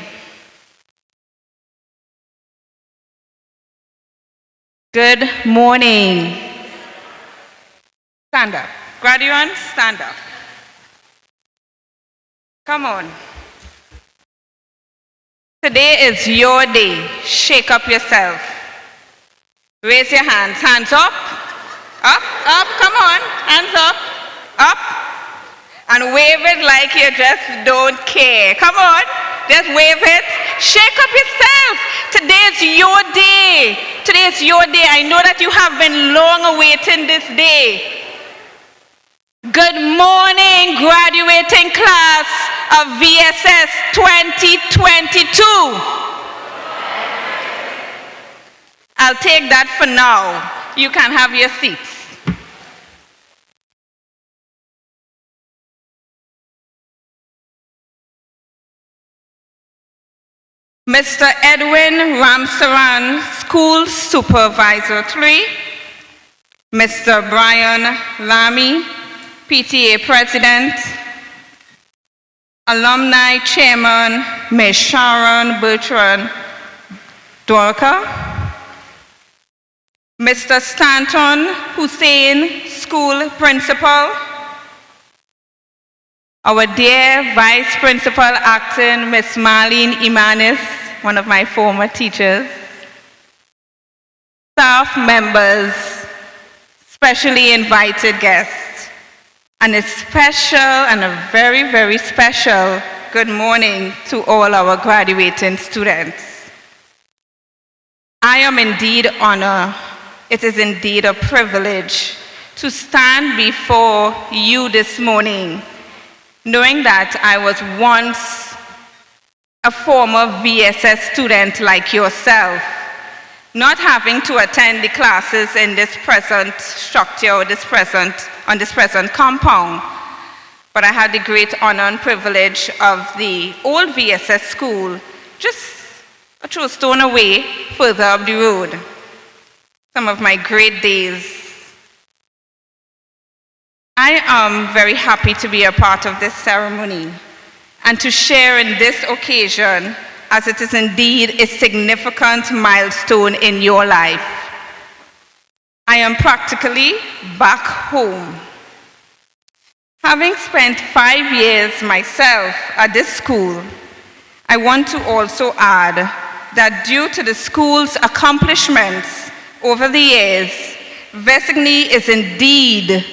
Good morning. Stand up. Graduates, stand up. Come on. Today is your day. Shake up yourself. Raise your hands. Hands up. Up, up. Come on. Hands up. Up. And wave it like you just don't care. Come on. Just wave it. Shake up yourself. Today is your day. Today is your day. I know that you have been long awaiting this day. Good morning, graduating class of VSS 2022. I'll take that for now. You can have your seats. Mr. Edwin Ramsaran, School Supervisor 3. Mr. Brian Lamy, PTA President. Alumni Chairman, Ms. Sharon Bertrand Dorka. Mr. Stanton Hussein, School Principal. Our dear Vice Principal Acting, Ms. Marlene Imanis, one of my former teachers. Staff members, specially invited guests, and a special and a very, very special good morning to all our graduating students. I am indeed honored. It is indeed a privilege to stand before you this morning, knowing that I was once a former VSS student like yourself, not having to attend the classes in this present structure or on this present compound, but I had the great honor and privilege of the old VSS school, just a true stone away further up the road. Some of my great days. I am very happy to be a part of this ceremony and to share in this occasion, as it is indeed a significant milestone in your life. I am practically back home. Having spent 5 years myself at this school, I want to also add that due to the school's accomplishments over the years, Vessigny is indeed,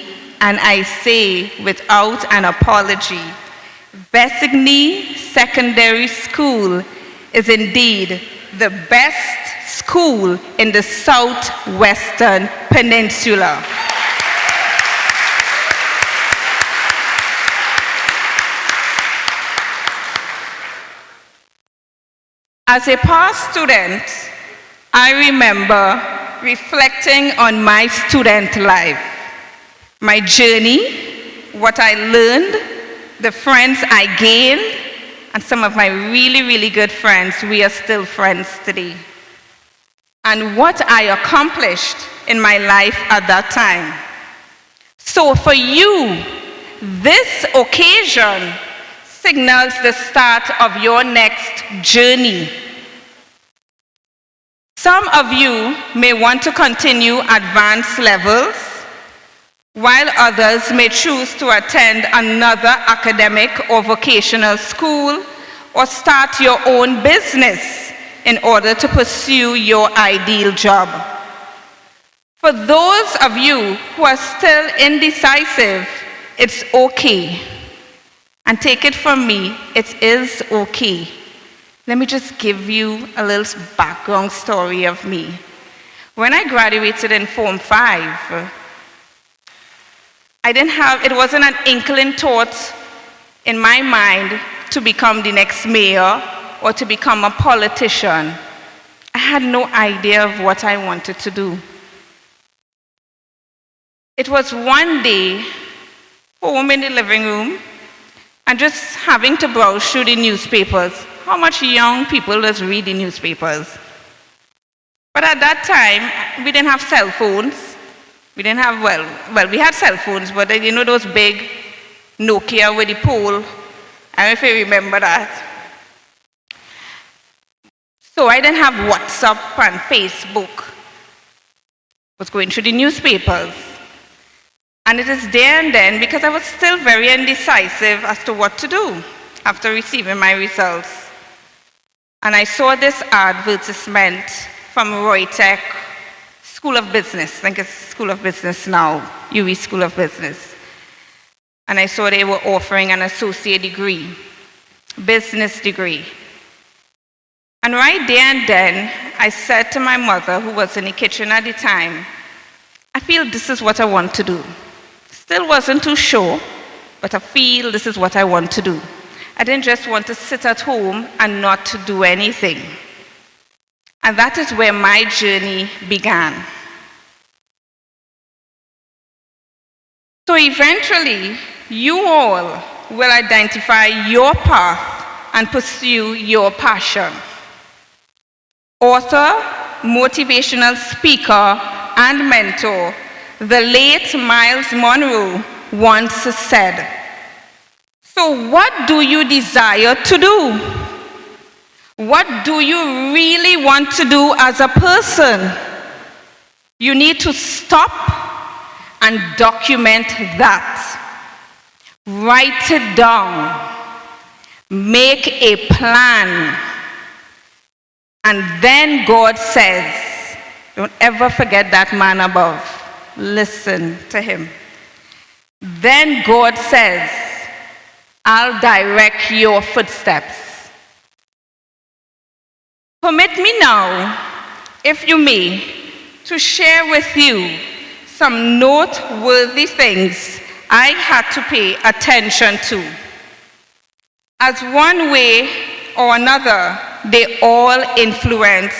and I say without an apology, Vessigny Secondary School is indeed the best school in the Southwestern Peninsula. As a past student, I remember reflecting on my student life, my journey, what I learned, the friends I gained, and some of my really, really good friends, we are still friends today. And what I accomplished in my life at that time. So for you, this occasion signals the start of your next journey. Some of you may want to continue advanced levels, while others may choose to attend another academic or vocational school or start your own business in order to pursue your ideal job. For those of you who are still indecisive, it's okay. And take it from me, it is okay. Let me just give you a little background story of me. When I graduated in Form 5, it wasn't an inkling thought in my mind to become the next mayor or to become a politician. I had no idea of what I wanted to do. It was one day, home in the living room, and just having to browse through the newspapers. How much young people just read the newspapers? But at that time, we didn't have cell phones. We didn't have, well, we had cell phones, but you know those big Nokia with the pole? I don't know if you remember that. So I didn't have WhatsApp and Facebook. I was going through the newspapers. And it is there and then, because I was still very indecisive as to what to do after receiving my results. And I saw this advertisement from Roytech School of Business. I think it's School of Business now, UE School of Business. And I saw they were offering an associate degree, business degree. And right there and then, I said to my mother, who was in the kitchen at the time, I feel this is what I want to do. Still wasn't too sure, but I feel this is what I want to do. I didn't just want to sit at home and not to do anything. And that is where my journey began. So eventually, you all will identify your path and pursue your passion. Author, motivational speaker, and mentor, the late Miles Monroe once said, "So what do you desire to do? What do you really want to do as a person? You need to stop and document that. Write it down. Make a plan." And then God says, don't ever forget that man above. Listen to him. Then God says, "I'll direct your footsteps." Permit me now, if you may, to share with you some noteworthy things I had to pay attention to. As one way or another, they all influence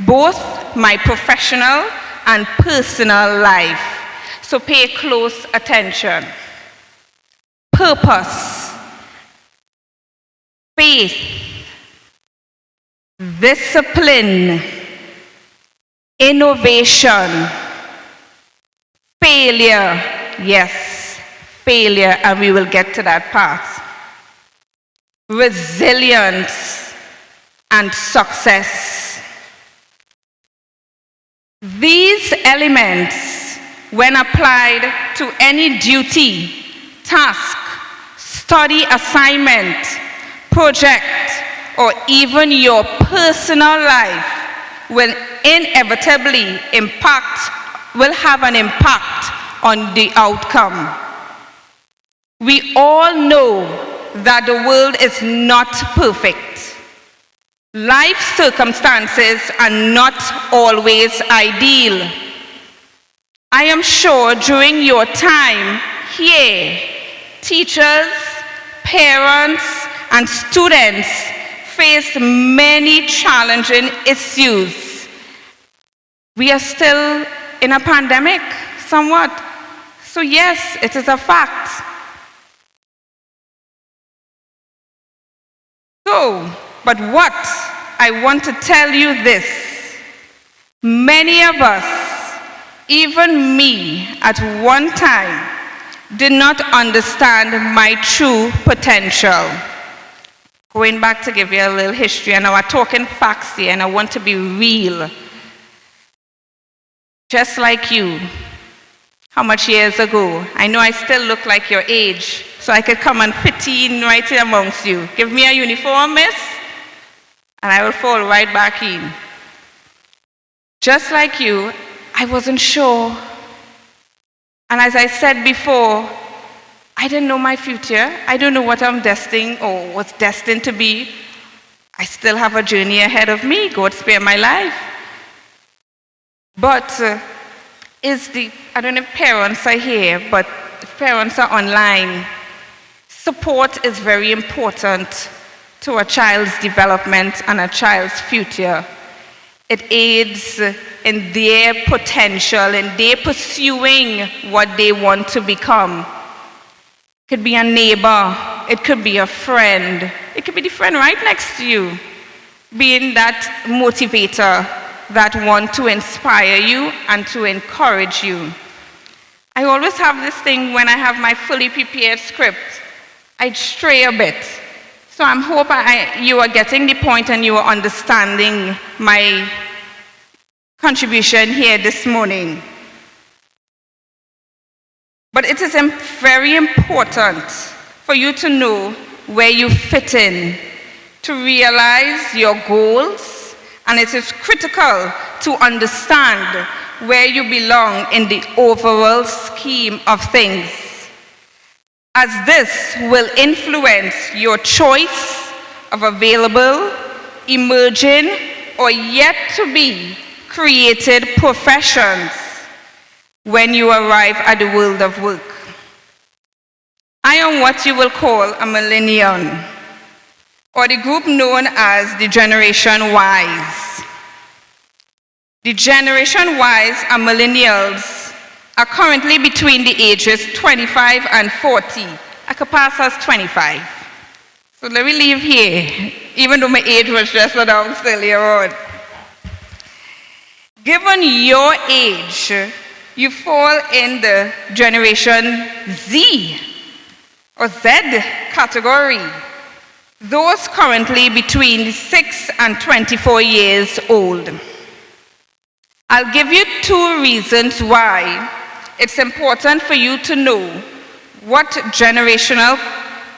both my professional and personal life. So pay close attention. Purpose, faith, discipline, innovation, failure, yes, failure, and we will get to that part. Resilience and success. These elements, when applied to any duty, task, study assignment, project, or even your personal life, will inevitably have an impact on the outcome. We all know that the world is not perfect. Life circumstances are not always ideal. I am sure during your time here, teachers, parents, and students faced many challenging issues. We are still in a pandemic, somewhat. So yes, it is a fact. So, but what I want to tell you this, many of us, even me at one time, did not understand my true potential. Going back to give you a little history, and we're talking facts here, and I want to be real. Just like you, how much years ago? I know I still look like your age, so I could come and fit in right here amongst you. Give me a uniform, miss, and I will fall right back in. Just like you, I wasn't sure. And as I said before, I didn't know my future. I don't know what I'm destined or what's destined to be. I still have a journey ahead of me. God spare my life. But I don't know if parents are here, but if parents are online, support is very important to a child's development and a child's future. It aids in their potential, in their pursuing what they want to become. It could be a neighbor, it could be a friend, it could be the friend right next to you, being that motivator that want to inspire you and to encourage you. I always have this thing when I have my fully prepared script, I stray a bit. So I'm hoping you are getting the point and you are understanding my contribution here this morning. But it is very important for you to know where you fit in, to realize your goals, and it is critical to understand where you belong in the overall scheme of things, as this will influence your choice of available, emerging, or yet to be created professions when you arrive at the world of work. I am what you will call a millennial. or the group known as the Generation Ys. The Generation Ys are millennials, are currently between the ages 25 and 40. I could pass as 25. So let me leave here, even though my age was just announced earlier on. Given your age, you fall in the Generation Z or Z category. Those currently between 6 and 24 years old. I'll give you 2 reasons why it's important for you to know what generational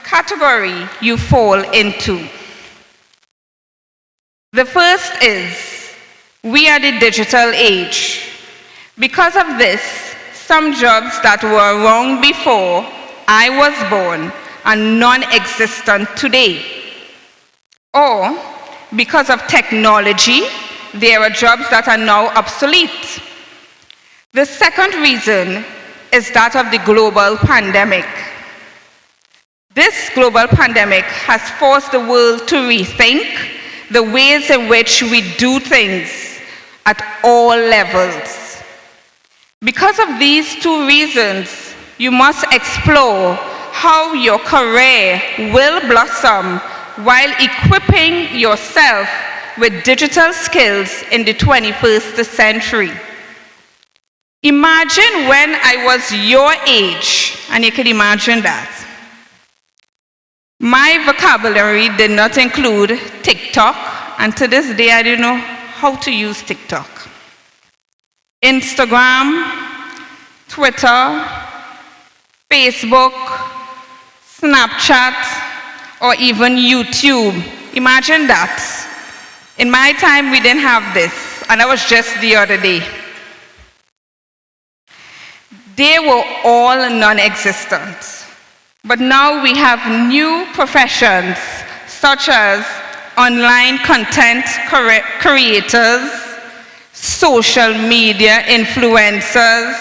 category you fall into. The first is, we are the digital age. Because of this, some jobs that were around before I was born are non-existent today. Or, because of technology, there are jobs that are now obsolete. The second reason is that of the global pandemic. This global pandemic has forced the world to rethink the ways in which we do things at all levels. Because of these 2 reasons, you must explore how your career will blossom while equipping yourself with digital skills in the 21st century. Imagine when I was your age, and you can imagine that. My vocabulary did not include TikTok, and to this day I don't know how to use TikTok. Instagram, Twitter, Facebook, Snapchat, or even YouTube. Imagine that. In my time, we didn't have this, and that was just the other day. They were all non-existent. But now we have new professions, such as online content creators, social media influencers,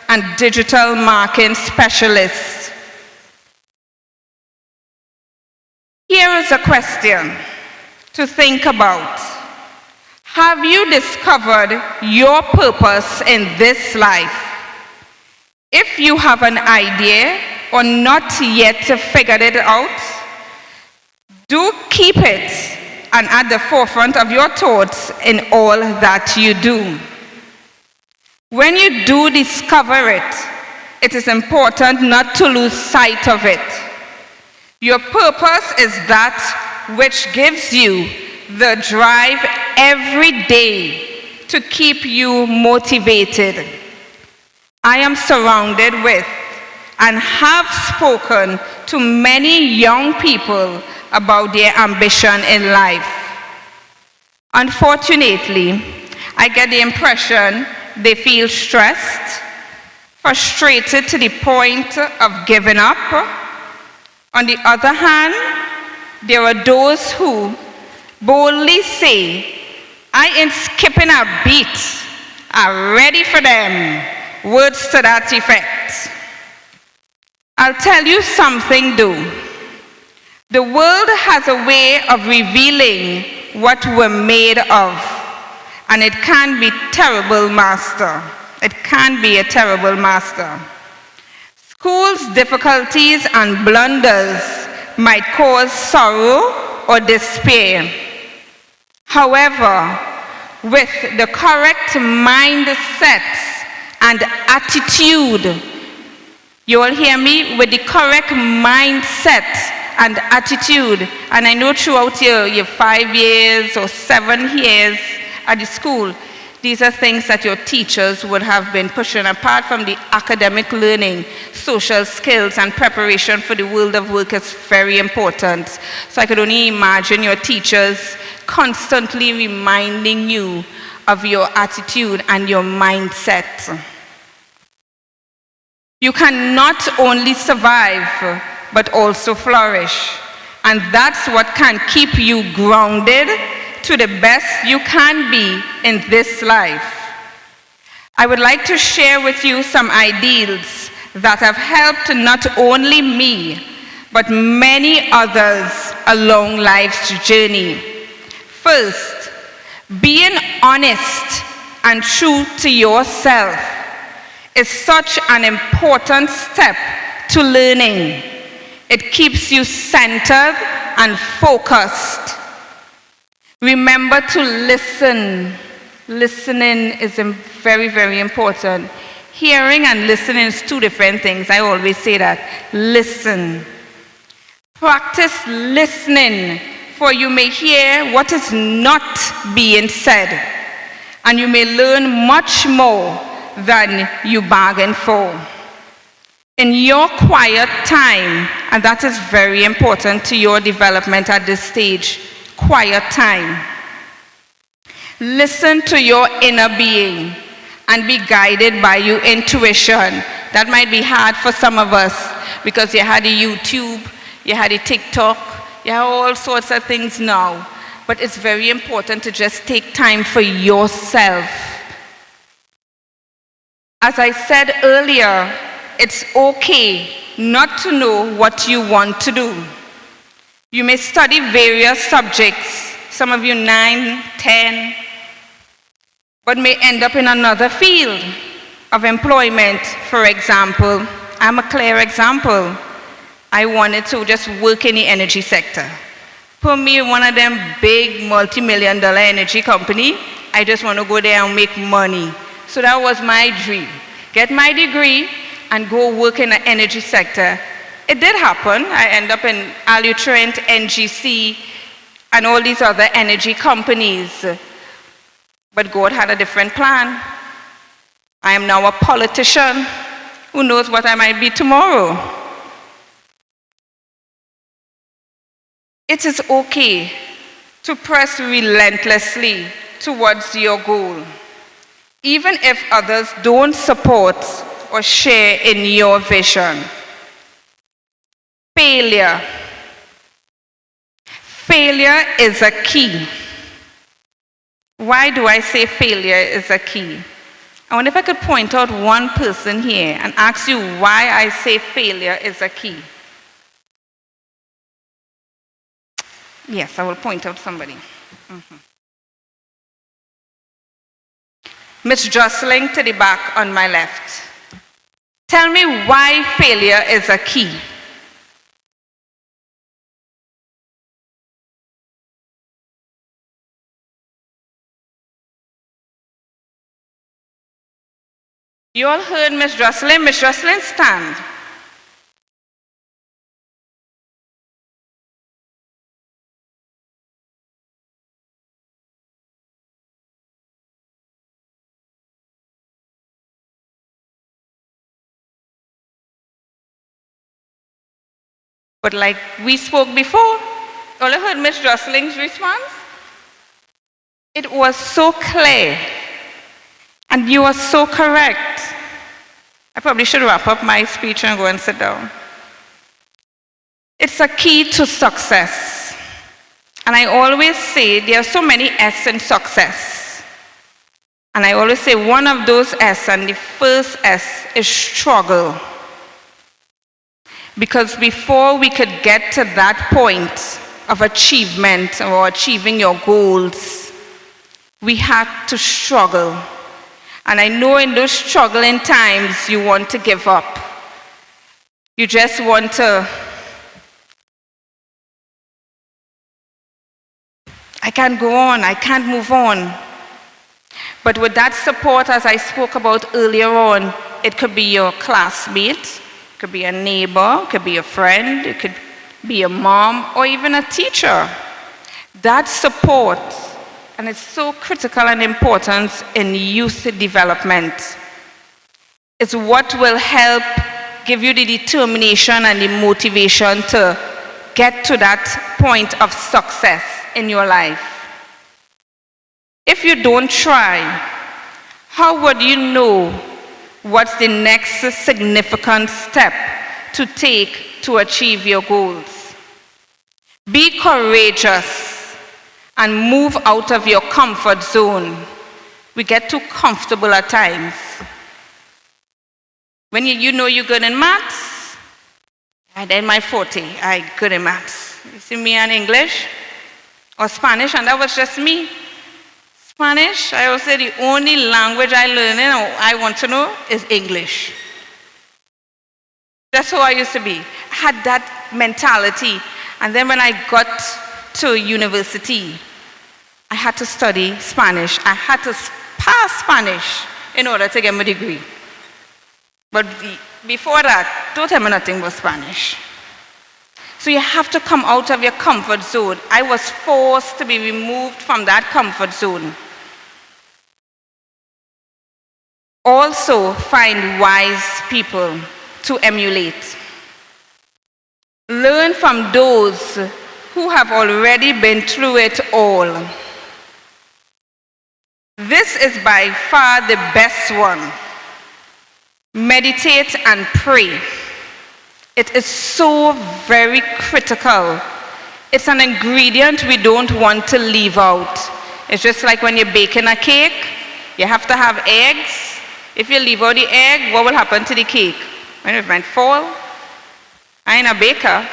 and digital marketing specialists. Here is a question to think about. Have you discovered your purpose in this life? If you have an idea or not yet figured it out, do keep it and at the forefront of your thoughts in all that you do. When you do discover it, it is important not to lose sight of it. Your purpose is that which gives you the drive every day to keep you motivated. I am surrounded with and have spoken to many young people about their ambition in life. Unfortunately, I get the impression they feel stressed, frustrated to the point of giving up. On the other hand, there are those who boldly say, I ain't skipping a beat, I'm ready for them. Words to that effect. I'll tell you something though. The world has a way of revealing what we're made of, and it can be terrible master. It can be a terrible master. School's difficulties and blunders might cause sorrow or despair. However, with the correct mindset and attitude, you will hear me, with the correct mindset and attitude, and I know throughout your 5 years or 7 years at the school, these are things that your teachers would have been pushing. Apart from the academic learning, social skills and preparation for the world of work is very important. So I could only imagine your teachers constantly reminding you of your attitude and your mindset. You can not only survive, but also flourish. And that's what can keep you grounded to the best you can be in this life. I would like to share with you some ideals that have helped not only me, but many others along life's journey. First, being honest and true to yourself is such an important step to learning. It keeps you centered and focused. Remember to listen. Listening is very, very important. Hearing and listening is two different things. I always say that. Listen. Practice listening, for you may hear what is not being said, and you may learn much more than you bargained for. In your quiet time, and that is very important to your development at this stage, quiet time. Listen to your inner being and be guided by your intuition. That might be hard for some of us because you had a YouTube, you had a TikTok, you have all sorts of things now. But it's very important to just take time for yourself. As I said earlier, it's okay not to know what you want to do. You may study various subjects, some of you 9, 10, but may end up in another field of employment. For example, I'm a clear example. I wanted to just work in the energy sector. Put me in one of them big multi-million-dollar energy company. I just want to go there and make money. So that was my dream. Get my degree and go work in the energy sector. It did happen. I ended up in Alutrent, NGC, and all these other energy companies. But God had a different plan. I am now a politician. Who knows what I might be tomorrow? It is okay to press relentlessly towards your goal, even if others don't support or share in your vision. Failure. Failure is a key. Why do I say failure is a key? I wonder if I could point out one person here and ask you why I say failure is a key. Yes, I will point out somebody. Miss Jocelyn to the back on my left. Tell me why failure is a key. You all heard Miss Jocelyn? Miss Jocelyn, stand. But like we spoke before, all I heard Miss Jocelyn's response, it was so clear. And you are so correct. I probably should wrap up my speech and go and sit down. It's a key to success. And I always say there are so many S in success. And I always say one of those S, and the first S is struggle. Because before we could get to that point of achievement or achieving your goals, we had to struggle. And I know in those struggling times, you want to give up. You just want to, I can't go on, I can't move on. But with that support, as I spoke about earlier on, it could be your classmate, it could be a neighbor, it could be a friend, it could be a mom, or even a teacher. That support, and it's so critical and important in youth development. It's what will help give you the determination and the motivation to get to that point of success in your life. If you don't try, how would you know what's the next significant step to take to achieve your goals? Be courageous and move out of your comfort zone. We get too comfortable at times. When you know you're good in maths, I did my 40. I good in maths. You see me in English or Spanish, and that was just me. Spanish, I always say the only language I learn and I want to know is English. That's who I used to be. I had that mentality. And then when I got to university, I had to study Spanish. I had to pass Spanish in order to get my degree. But before that, don't tell me nothing about Spanish. So you have to come out of your comfort zone. I was forced to be removed from that comfort zone. Also, find wise people to emulate. Learn from those who have already been through it all. This is by far the best one. Meditate and pray. It is so very critical. It's an ingredient we don't want to leave out. It's just like when you're baking a cake, you have to have eggs. If you leave out the egg, what will happen to the cake? When it might fall. I ain't a baker.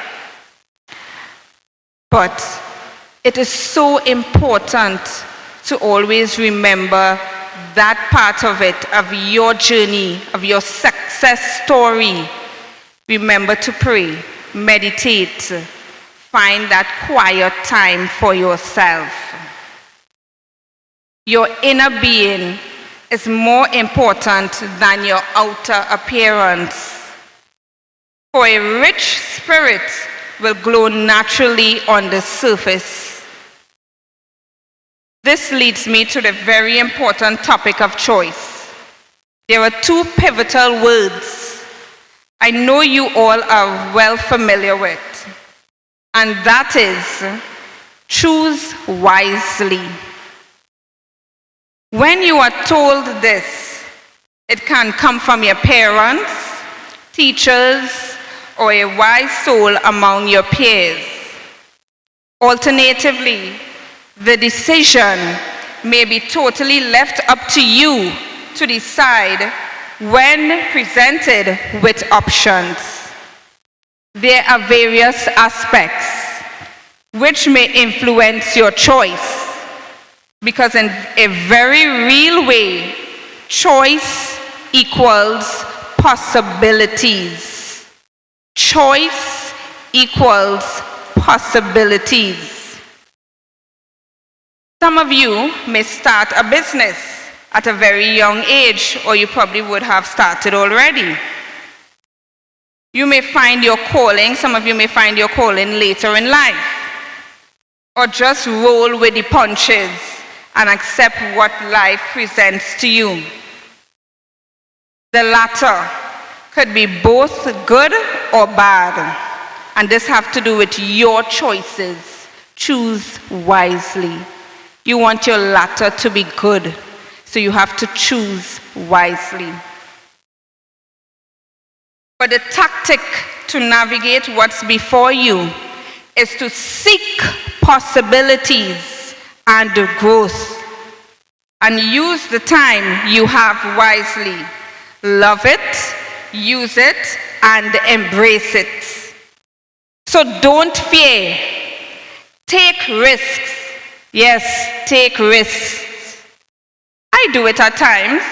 But it is so important to always remember that part of it, of your journey, of your success story. Remember to pray, meditate, find that quiet time for yourself. Your inner being is more important than your outer appearance. For a rich spirit will glow naturally on the surface. This leads me to the very important topic of choice. There are two pivotal words I know you all are well familiar with, and that is choose wisely. When you are told this, it can come from your parents, teachers, or a wise soul among your peers. Alternatively, the decision may be totally left up to you to decide when presented with options. There are various aspects which may influence your choice, because in a very real way, choice equals possibilities. Choice equals possibilities. Some of you may start a business at a very young age, or you probably would have started already. You may find your calling, some of you may find your calling later in life, or just roll with the punches and accept what life presents to you. The latter could be both good or bad, and this has to do with your choices. Choose wisely. You want your latter to be good, so you have to choose wisely. But the tactic to navigate what's before you is to seek possibilities and growth, and use the time you have wisely. Love it, use it, and embrace it. So don't fear. Take risks. Yes, take risks. I do it at times.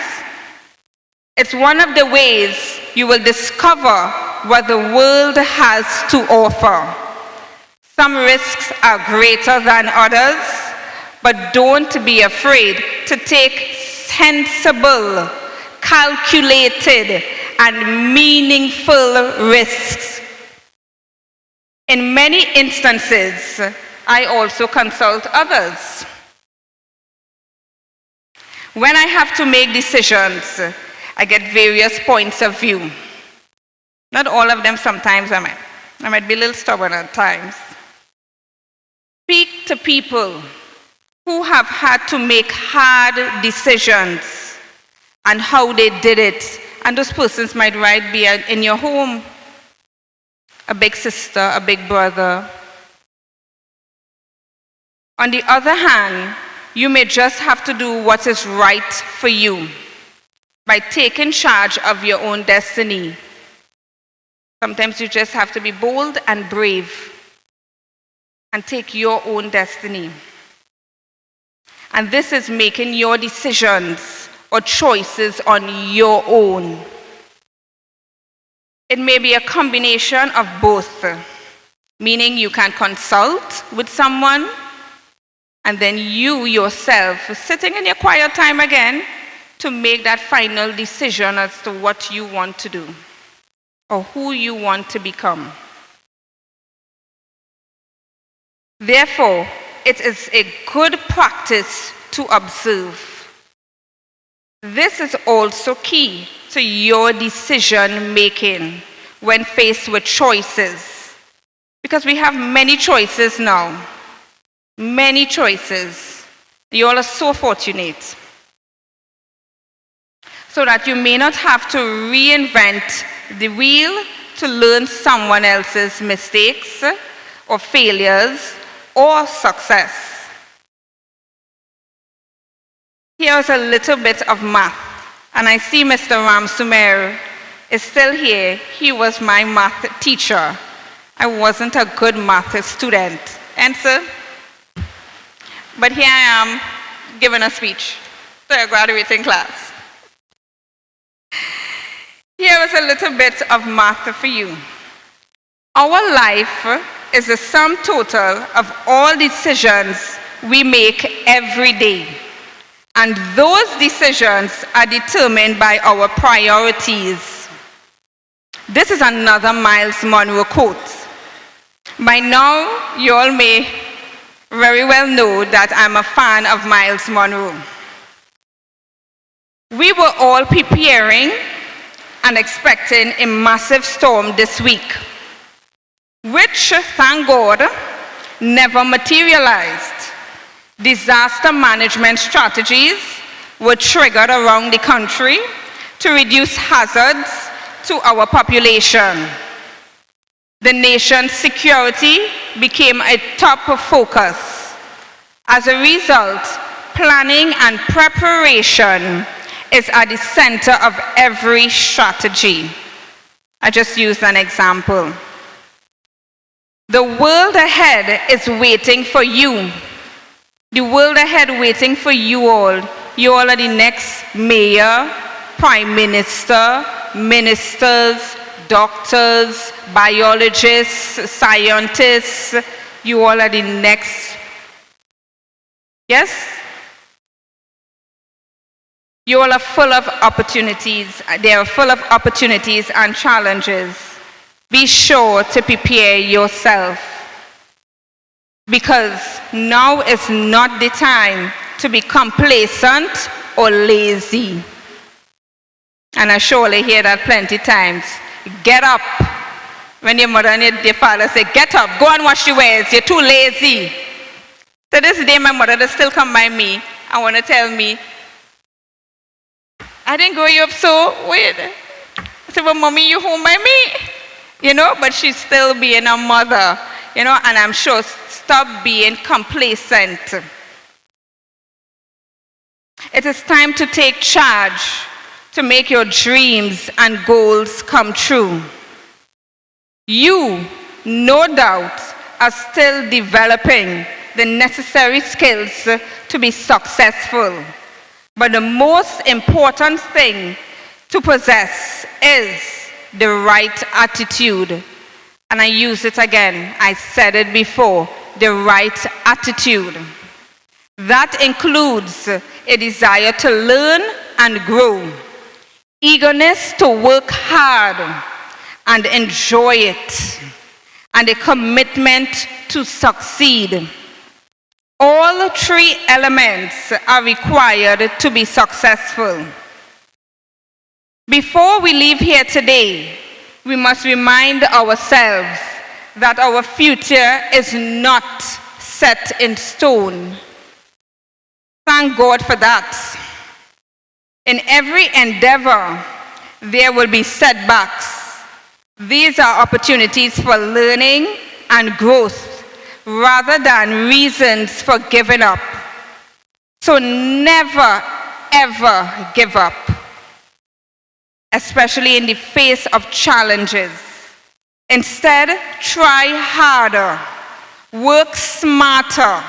It's one of the ways you will discover what the world has to offer. Some risks are greater than others, but don't be afraid to take sensible, calculated, and meaningful risks. In many instances, I also consult others. When I have to make decisions, I get various points of view. Not all of them, sometimes I might be a little stubborn at times. Speak to people who have had to make hard decisions and how they did it. And those persons might be in your home, a big sister, a big brother. On the other hand, you may just have to do what is right for you by taking charge of your own destiny. Sometimes you just have to be bold and brave and take your own destiny. And this is making your decisions or choices on your own. It may be a combination of both, meaning you can consult with someone and then you yourself sitting in your quiet time again to make that final decision as to what you want to do or who you want to become. Therefore, it is a good practice to observe. This is also key to your decision making when faced with choices. Because we have many choices now. Many choices. You all are so fortunate. So that you may not have to reinvent the wheel to learn someone else's mistakes or failures or success. Here's a little bit of math. And I see Mr. Ramsumer is still here. He was my math teacher. I wasn't a good math student. Answer? But here I am giving a speech to a graduating class. Here is a little bit of math for you. Our life is the sum total of all decisions we make every day. And those decisions are determined by our priorities. This is another Miles Monroe quote. By now, you all may very well know that I'm a fan of Miles Monroe. We were all preparing and expecting a massive storm this week, which, thank God, never materialized. Disaster management strategies were triggered around the country to reduce hazards to our population. The nation's security became a top focus. As a result, planning and preparation is at the center of every strategy. I just used an example. The world ahead is waiting for you. The world ahead waiting for you all. You all are the next mayor, prime minister, ministers, doctors, biologists, scientists. You all are the next. Yes? You all are full of opportunities. They are full of opportunities and challenges. Be sure to prepare yourself. Because now is not the time to be complacent or lazy. And I surely hear that plenty times. Get up. When your mother and your father say, get up, go and wash your wares, you're too lazy. To this day, my mother does still come by me and want to tell me, I didn't grow you up so weird. I said, well, mommy, you home by me. You know, but she's still being a mother. You know, and I'm sure, stop being complacent. It is time to take charge to make your dreams and goals come true. You, no doubt, are still developing the necessary skills to be successful. But the most important thing to possess is the right attitude. And I use it again. I said it before. The right attitude. That includes a desire to learn and grow, eagerness to work hard and enjoy it, and a commitment to succeed. All three elements are required to be successful. Before we leave here today, we must remind ourselves that our future is not set in stone. Thank God for that. In every endeavor, there will be setbacks. These are opportunities for learning and growth rather than reasons for giving up. So never, ever give up, especially in the face of challenges. Instead, try harder, work smarter,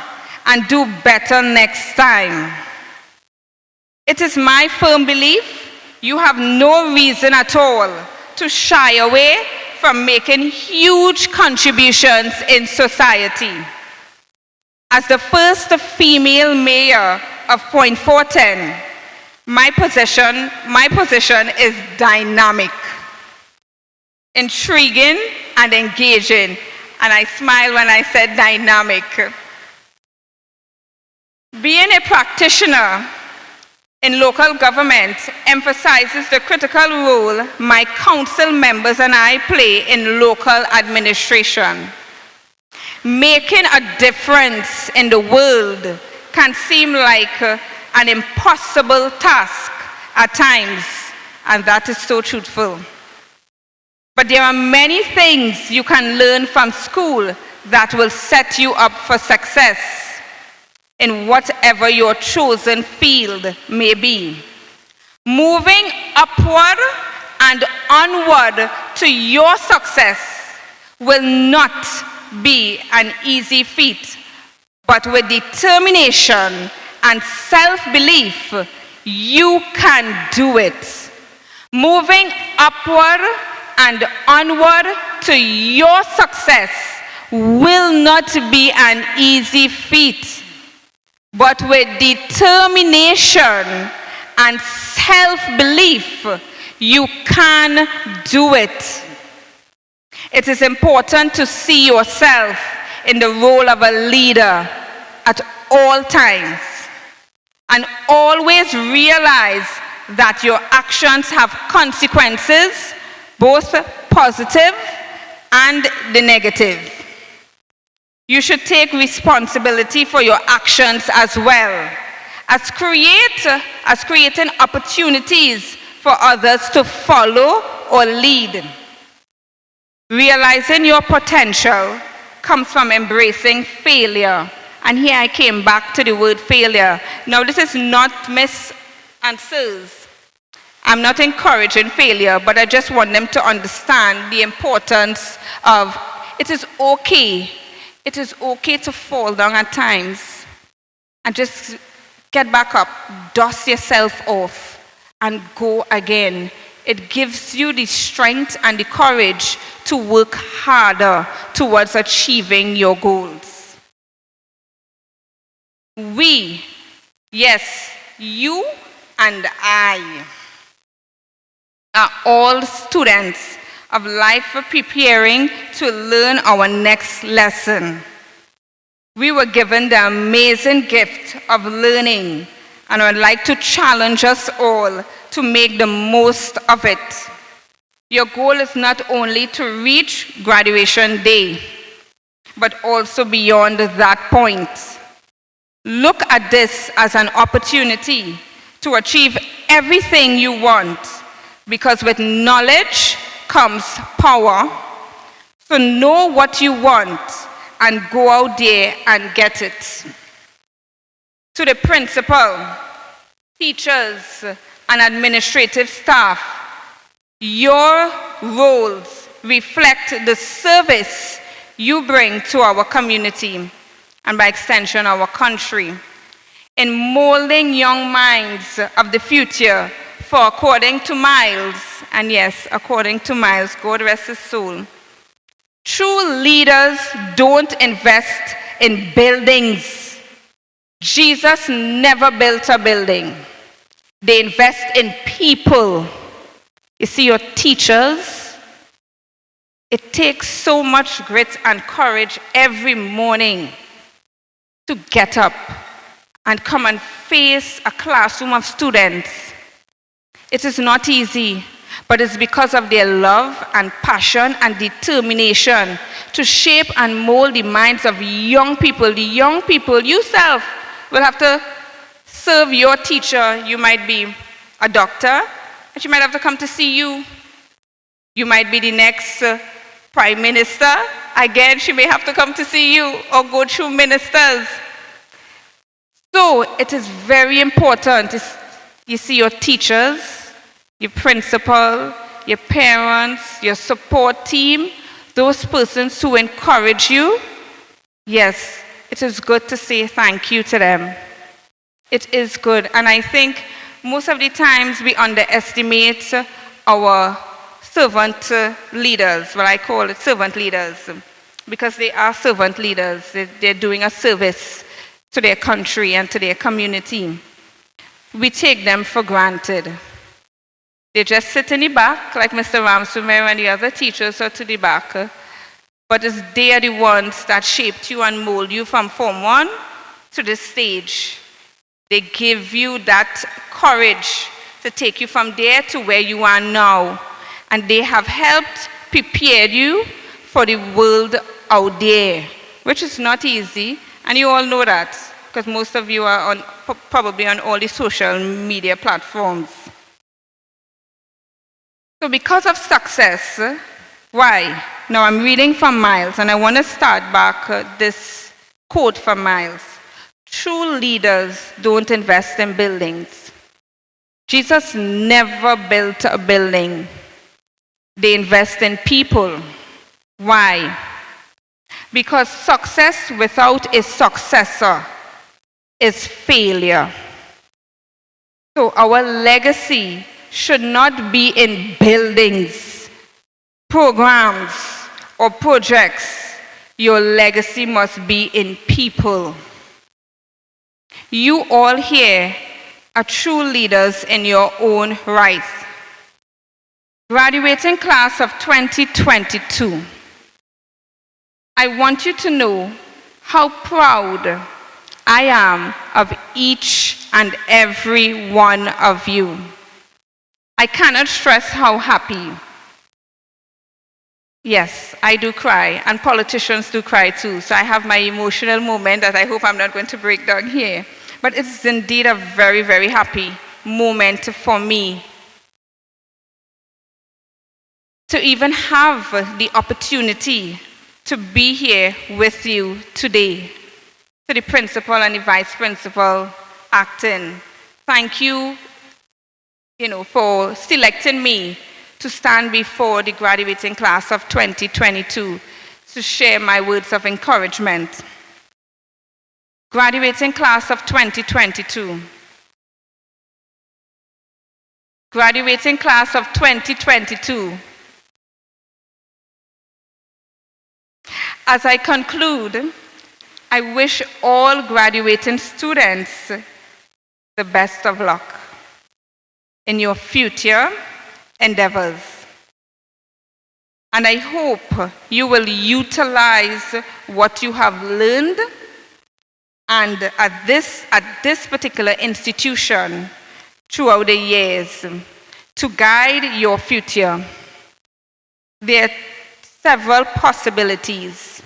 and do better next time. It is my firm belief you have no reason at all to shy away from making huge contributions in society. As the first female mayor of Point Fortin, my position is dynamic, intriguing, and engaging. And I smile when I said dynamic. Being a practitioner in local government emphasizes the critical role my council members and I play in local administration. Making a difference in the world can seem like an impossible task at times, and that is so truthful. But there are many things you can learn from school that will set you up for success in whatever your chosen field may be. Moving upward and onward to your success will not be an easy feat, but with determination and self-belief, you can do it. Moving upward and onward to your success will not be an easy feat, but with determination and self-belief, you can do it. It is important to see yourself in the role of a leader at all times, and always realize that your actions have consequences, both positive and the negative. You should take responsibility for your actions as well, as creating opportunities for others to follow or lead. Realizing your potential comes from embracing failure. And here I came back to the word failure. Now, this is not Miss and Sirs. I'm not encouraging failure, but I just want them to understand the importance of it is okay. It is okay to fall down at times and just get back up, dust yourself off, and go again. It gives you the strength and the courage to work harder towards achieving your goals. We, yes, you and I, are all students of life preparing to learn our next lesson. We were given the amazing gift of learning, and I would like to challenge us all to make the most of it. Your goal is not only to reach graduation day, but also beyond that point. Look at this as an opportunity to achieve everything you want, because with knowledge comes power. So know what you want and go out there and get it. To the principal, teachers, and administrative staff, your roles reflect the service you bring to our community, and by extension, our country, in molding young minds of the future. For according to Miles, and yes, according to Miles, God rest his soul, true leaders don't invest in buildings. Jesus never built a building. They invest in people. You see, your teachers, it takes so much grit and courage every morning to get up and come and face a classroom of students. It is not easy, but it's because of their love and passion and determination to shape and mold the minds of young people. The young people yourself will have to serve your teacher. You might be a doctor, and she might have to come to see you. You might be the next prime minister. Again, she may have to come to see you or go through ministers. So it is very important. You see your teachers, your principal, your parents, your support team, those persons who encourage you, yes, it is good to say thank you to them. It is good. And I think most of the times we underestimate our servant leaders. Well, I call it servant leaders because they are servant leaders. They're doing a service to their country and to their community. We take them for granted. They just sit in the back, like Mr. Ramsumer and the other teachers are to the back. But they are the ones that shaped you and mold you from Form 1 to this stage. They give you that courage to take you from there to where you are now. And they have helped prepare you for the world out there, which is not easy. And you all know that, because most of you are probably on all the social media platforms. So because of success, why? Now I'm reading from Miles, and I want to start back this quote from Miles. True leaders don't invest in buildings. Jesus never built a building. They invest in people. Why? Because success without a successor is failure. So our legacy should not be in buildings, programs, or projects. Your legacy must be in people. You all here are true leaders in your own right. Graduating class of 2022, I want you to know how proud I am of each and every one of you. I cannot stress how happy. Yes, I do cry, and politicians do cry too, so I have my emotional moment that I hope I'm not going to break down here. But it's indeed a very, very happy moment for me to even have the opportunity to be here with you today. To the principal and the vice principal acting, thank you, for selecting me to stand before the graduating class of 2022 to share my words of encouragement. Graduating class of 2022. Graduating class of 2022. As I conclude, I wish all graduating students the best of luck in your future endeavors. And I hope you will utilize what you have learned and at this particular institution throughout the years to guide your future. There are several possibilities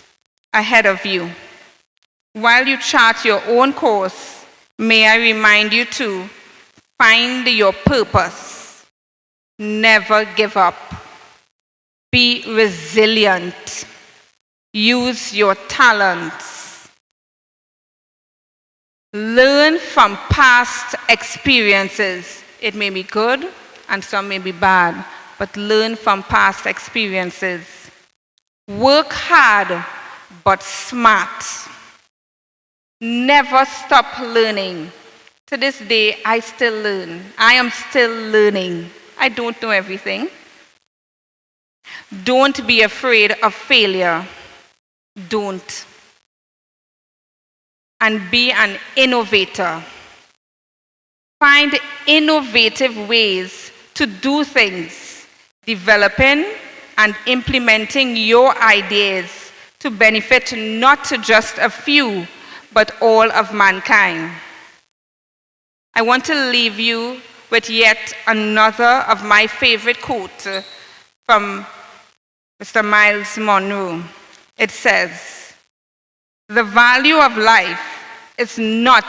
ahead of you. While you chart your own course, may I remind you to find your purpose. Never give up. Be resilient. Use your talents. Learn from past experiences. It may be good and some may be bad, but learn from past experiences. Work hard, but smart. Never stop learning. To this day, I still learn. I am still learning. I don't know everything. Don't be afraid of failure. Don't. And be an innovator. Find innovative ways to do things, developing and implementing your ideas to benefit not just a few, but all of mankind. I want to leave you with yet another of my favorite quotes from Mr. Miles Monroe. It says, "The value of life is not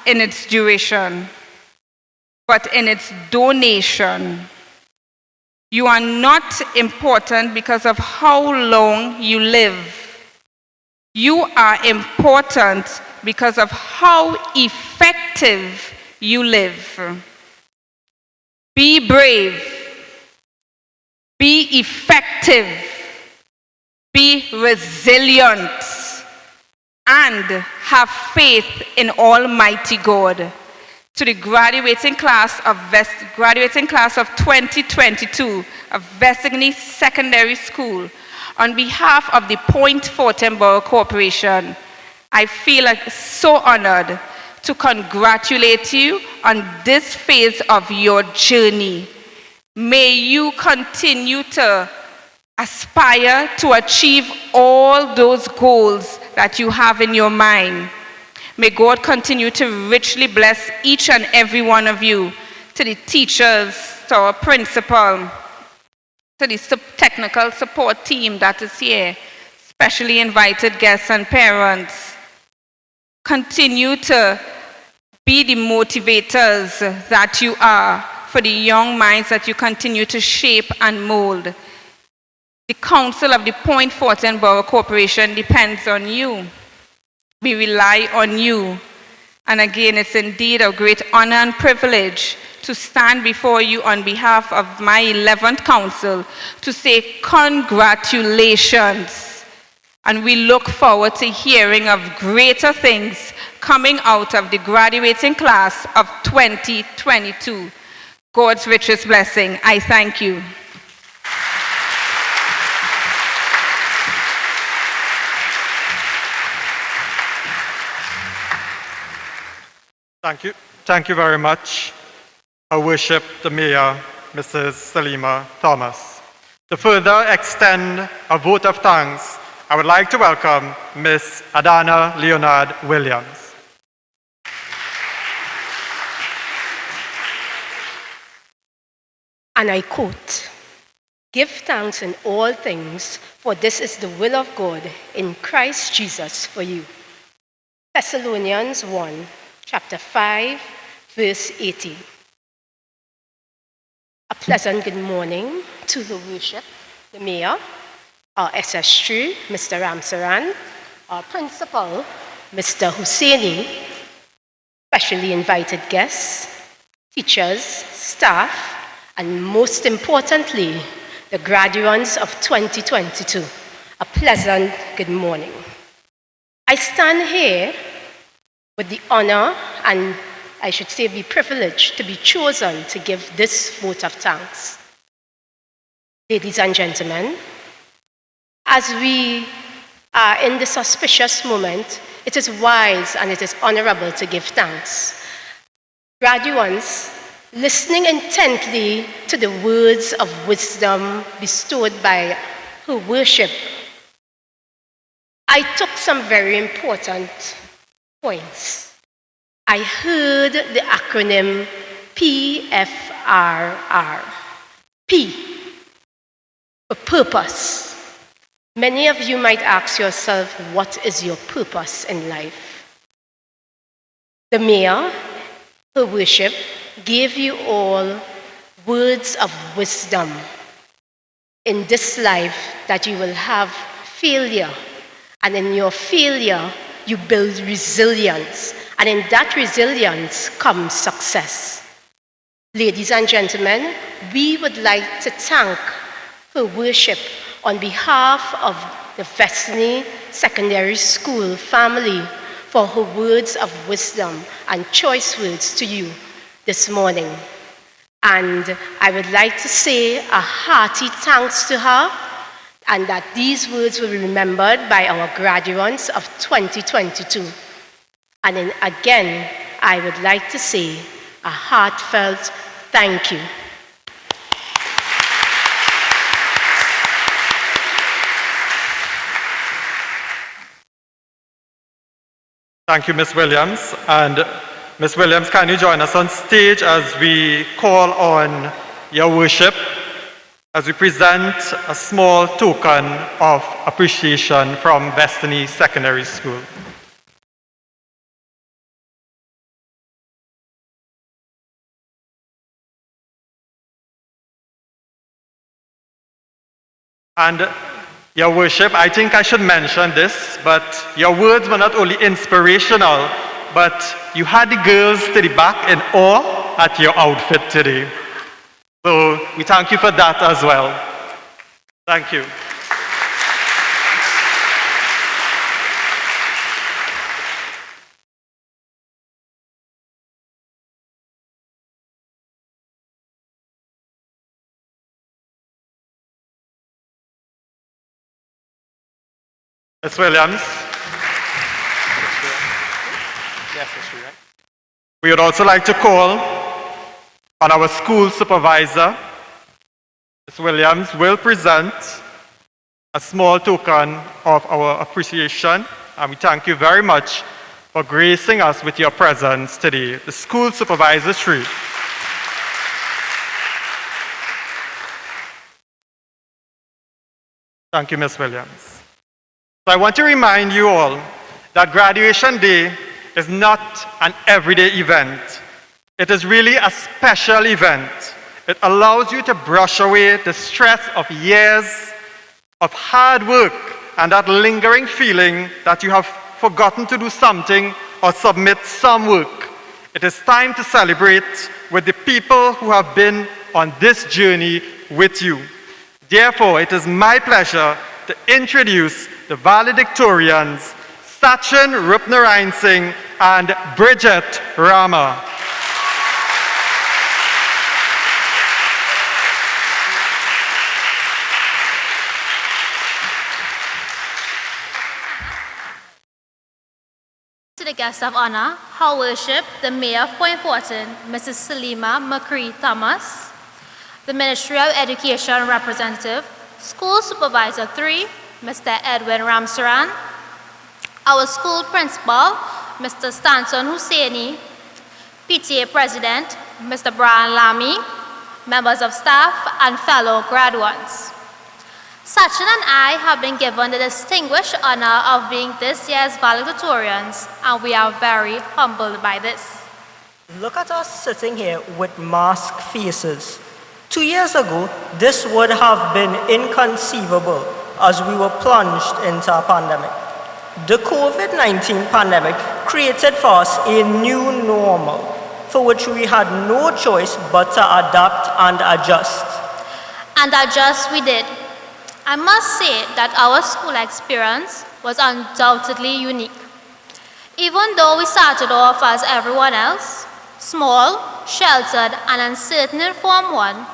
in its duration, but in its donation. You are not important because of how long you live. You are important because of how effective you live. Be brave. Be effective. Be resilient and have faith in Almighty God. To the graduating class of 2022 of Vessigny Secondary School, on behalf of the Point Fortin Borough Corporation, I feel so honored to congratulate you on this phase of your journey. May you continue to aspire to achieve all those goals that you have in your mind. May God continue to richly bless each and every one of you, to the teachers, to our principal, to the technical support team that is here, specially invited guests and parents. Continue to be the motivators that you are for the young minds that you continue to shape and mold. The Council of the Point Fortin Borough Corporation depends on you. We rely on you. And again, it's indeed a great honor and privilege to stand before you on behalf of my 11th council to say congratulations. And we look forward to hearing of greater things coming out of the graduating class of 2022. God's richest blessing. I thank you. Thank you. Thank you very much, Her Worship the Mayor, Mrs. Salima Thomas. To further extend a vote of thanks, I would like to welcome Ms. Adana Leonard Williams. And I quote, "Give thanks in all things, for this is the will of God in Christ Jesus for you." Thessalonians 1, chapter 5, verse 18. A pleasant good morning to the worship, the mayor, our SS3, Mr. Ramsaran, our principal, Mr. Husseini, specially invited guests, teachers, staff, and most importantly, the graduates of 2022. A pleasant good morning. I stand here with the honor and I should say be privileged to be chosen to give this vote of thanks. Ladies and gentlemen, as we are in this auspicious moment, it is wise and it is honorable to give thanks. Graduates, listening intently to the words of wisdom bestowed by Her Worship, I took some very important points. I heard the acronym PFRR. P, for purpose. Many of you might ask yourself, what is your purpose in life? The Mayor, Her Worship, gave you all words of wisdom in this life that you will have failure. And in your failure, you build resilience. And in that resilience comes success. Ladies and gentlemen, we would like to thank Her Worship on behalf of the Vessigny Secondary School family for her words of wisdom and choice words to you this morning. And I would like to say a hearty thanks to her, and that these words will be remembered by our graduates of 2022. And then again, I would like to say a heartfelt thank you. Thank you, Ms. Williams. And Ms. Williams, can you join us on stage as we call on Your Worship, as we present a small token of appreciation from Vessigny Secondary School. And Your Worship, I think I should mention this, but your words were not only inspirational, but you had the girls to the back in awe at your outfit today. So we thank you for that as well. Thank you. Ms. Williams. We would also like to call on our school supervisor. Ms. Williams will present a small token of our appreciation, and we thank you very much for gracing us with your presence today. The school supervisor tree. Thank you, Ms. Williams. So I want to remind you all that graduation day is not an everyday event. It is really a special event. It allows you to brush away the stress of years of hard work and that lingering feeling that you have forgotten to do something or submit some work. It is time to celebrate with the people who have been on this journey with you. Therefore, it is my pleasure to introduce the valedictorians, Sachin Rupnarayan Singh and Bridget Rama. To the guests of honor, Her Worship, the Mayor of Point Fortin, Mrs. Salima McCree Thomas, the Ministry of Education Representative, School Supervisor 3, Mr. Edwin Ramsaran, our school principal, Mr. Stanton Husseini, PTA President, Mr. Brian Lamy, members of staff, and fellow graduates. Sachin and I have been given the distinguished honor of being this year's valedictorians, and we are very humbled by this. Look at us sitting here with masked faces. 2 years ago, this would have been inconceivable as we were plunged into a pandemic. The COVID-19 pandemic created for us a new normal, for which we had no choice but to adapt and adjust. And adjust we did. I must say that our school experience was undoubtedly unique. Even though we started off as everyone else, small, sheltered, and uncertain in Form 1,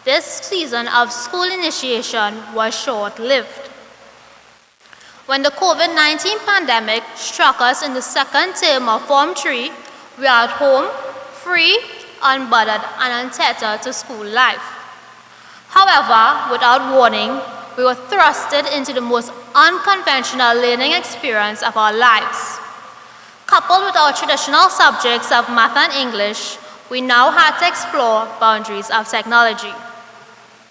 this season of school initiation was short-lived. When the COVID-19 pandemic struck us in the second term of Form 3, we were at home, free, unbothered, and untethered to school life. However, without warning, we were thrusted into the most unconventional learning experience of our lives. Coupled with our traditional subjects of math and English, we now had to explore boundaries of technology.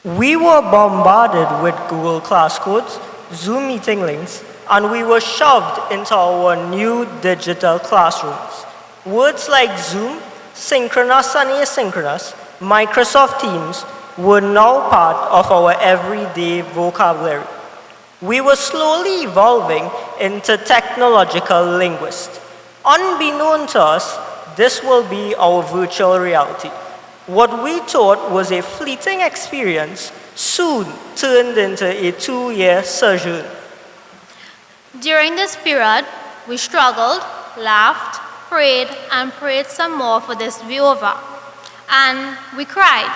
We were bombarded with Google Class codes, Zoom meeting links, and we were shoved into our new digital classrooms. Words like Zoom, synchronous and asynchronous, Microsoft Teams were now part of our everyday vocabulary. We were slowly evolving into technological linguists. Unbeknown to us, this will be our virtual reality. What we thought was a fleeting experience soon turned into a 2-year sojourn. During this period, we struggled, laughed, prayed, and prayed some more for this to be over. And we cried.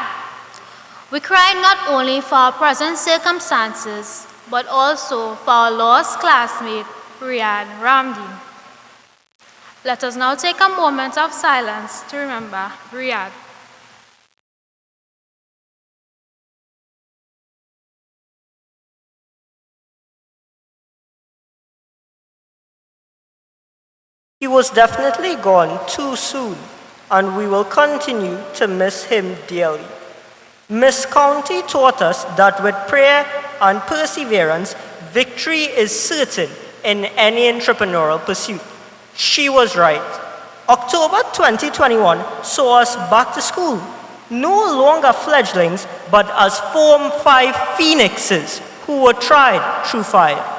We cried not only for our present circumstances, but also for our lost classmate, Riyad Ramdi. Let us now take a moment of silence to remember Riyad. He was definitely gone too soon, and we will continue to miss him dearly. Miss County taught us that with prayer and perseverance, victory is certain in any entrepreneurial pursuit. She was right. October 2021 saw us back to school, no longer fledglings, but as Form 5 phoenixes who were tried through fire.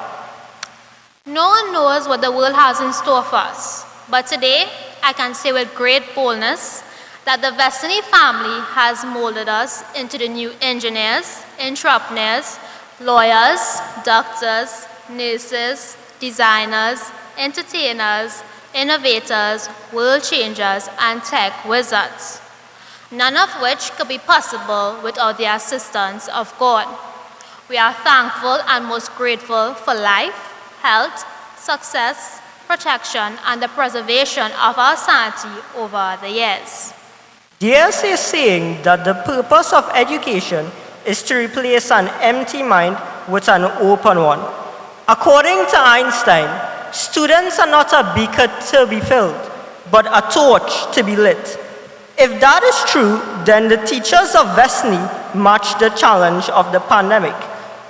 No one knows what the world has in store for us, but today I can say with great boldness that the Vessigny family has molded us into the new engineers, entrepreneurs, lawyers, doctors, nurses, designers, entertainers, innovators, world changers, and tech wizards, none of which could be possible without the assistance of God. We are thankful and most grateful for life, health, success, protection, and the preservation of our sanity over the years. There's a saying that the purpose of education is to replace an empty mind with an open one. According to Einstein, students are not a beaker to be filled, but a torch to be lit. If that is true, then the teachers of Vessigny matched the challenge of the pandemic.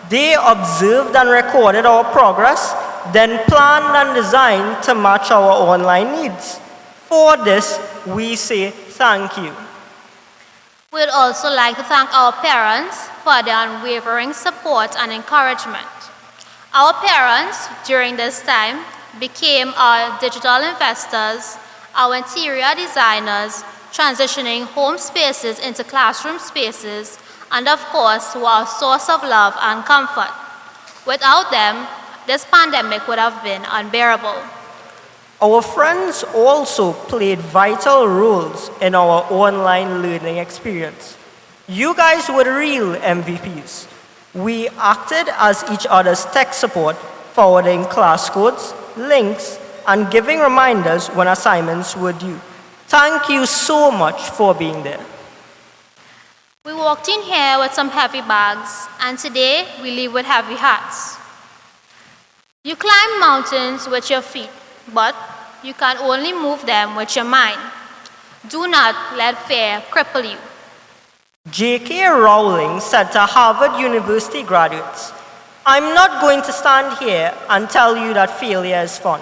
They observed and recorded our progress, then planned and designed to match our online needs. For this, we say thank you. We'd also like to thank our parents for their unwavering support and encouragement. Our parents, during this time, became our digital investors, our interior designers, transitioning home spaces into classroom spaces, and of course, were our source of love and comfort. Without them, this pandemic would have been unbearable. Our friends also played vital roles in our online learning experience. You guys were real MVPs. We acted as each other's tech support, forwarding class codes, links, and giving reminders when assignments were due. Thank you so much for being there. We walked in here with some heavy bags, and today we leave with heavy hearts. You climb mountains with your feet, but you can only move them with your mind. Do not let fear cripple you. J.K. Rowling said to Harvard University graduates, "I'm not going to stand here and tell you that failure is fun,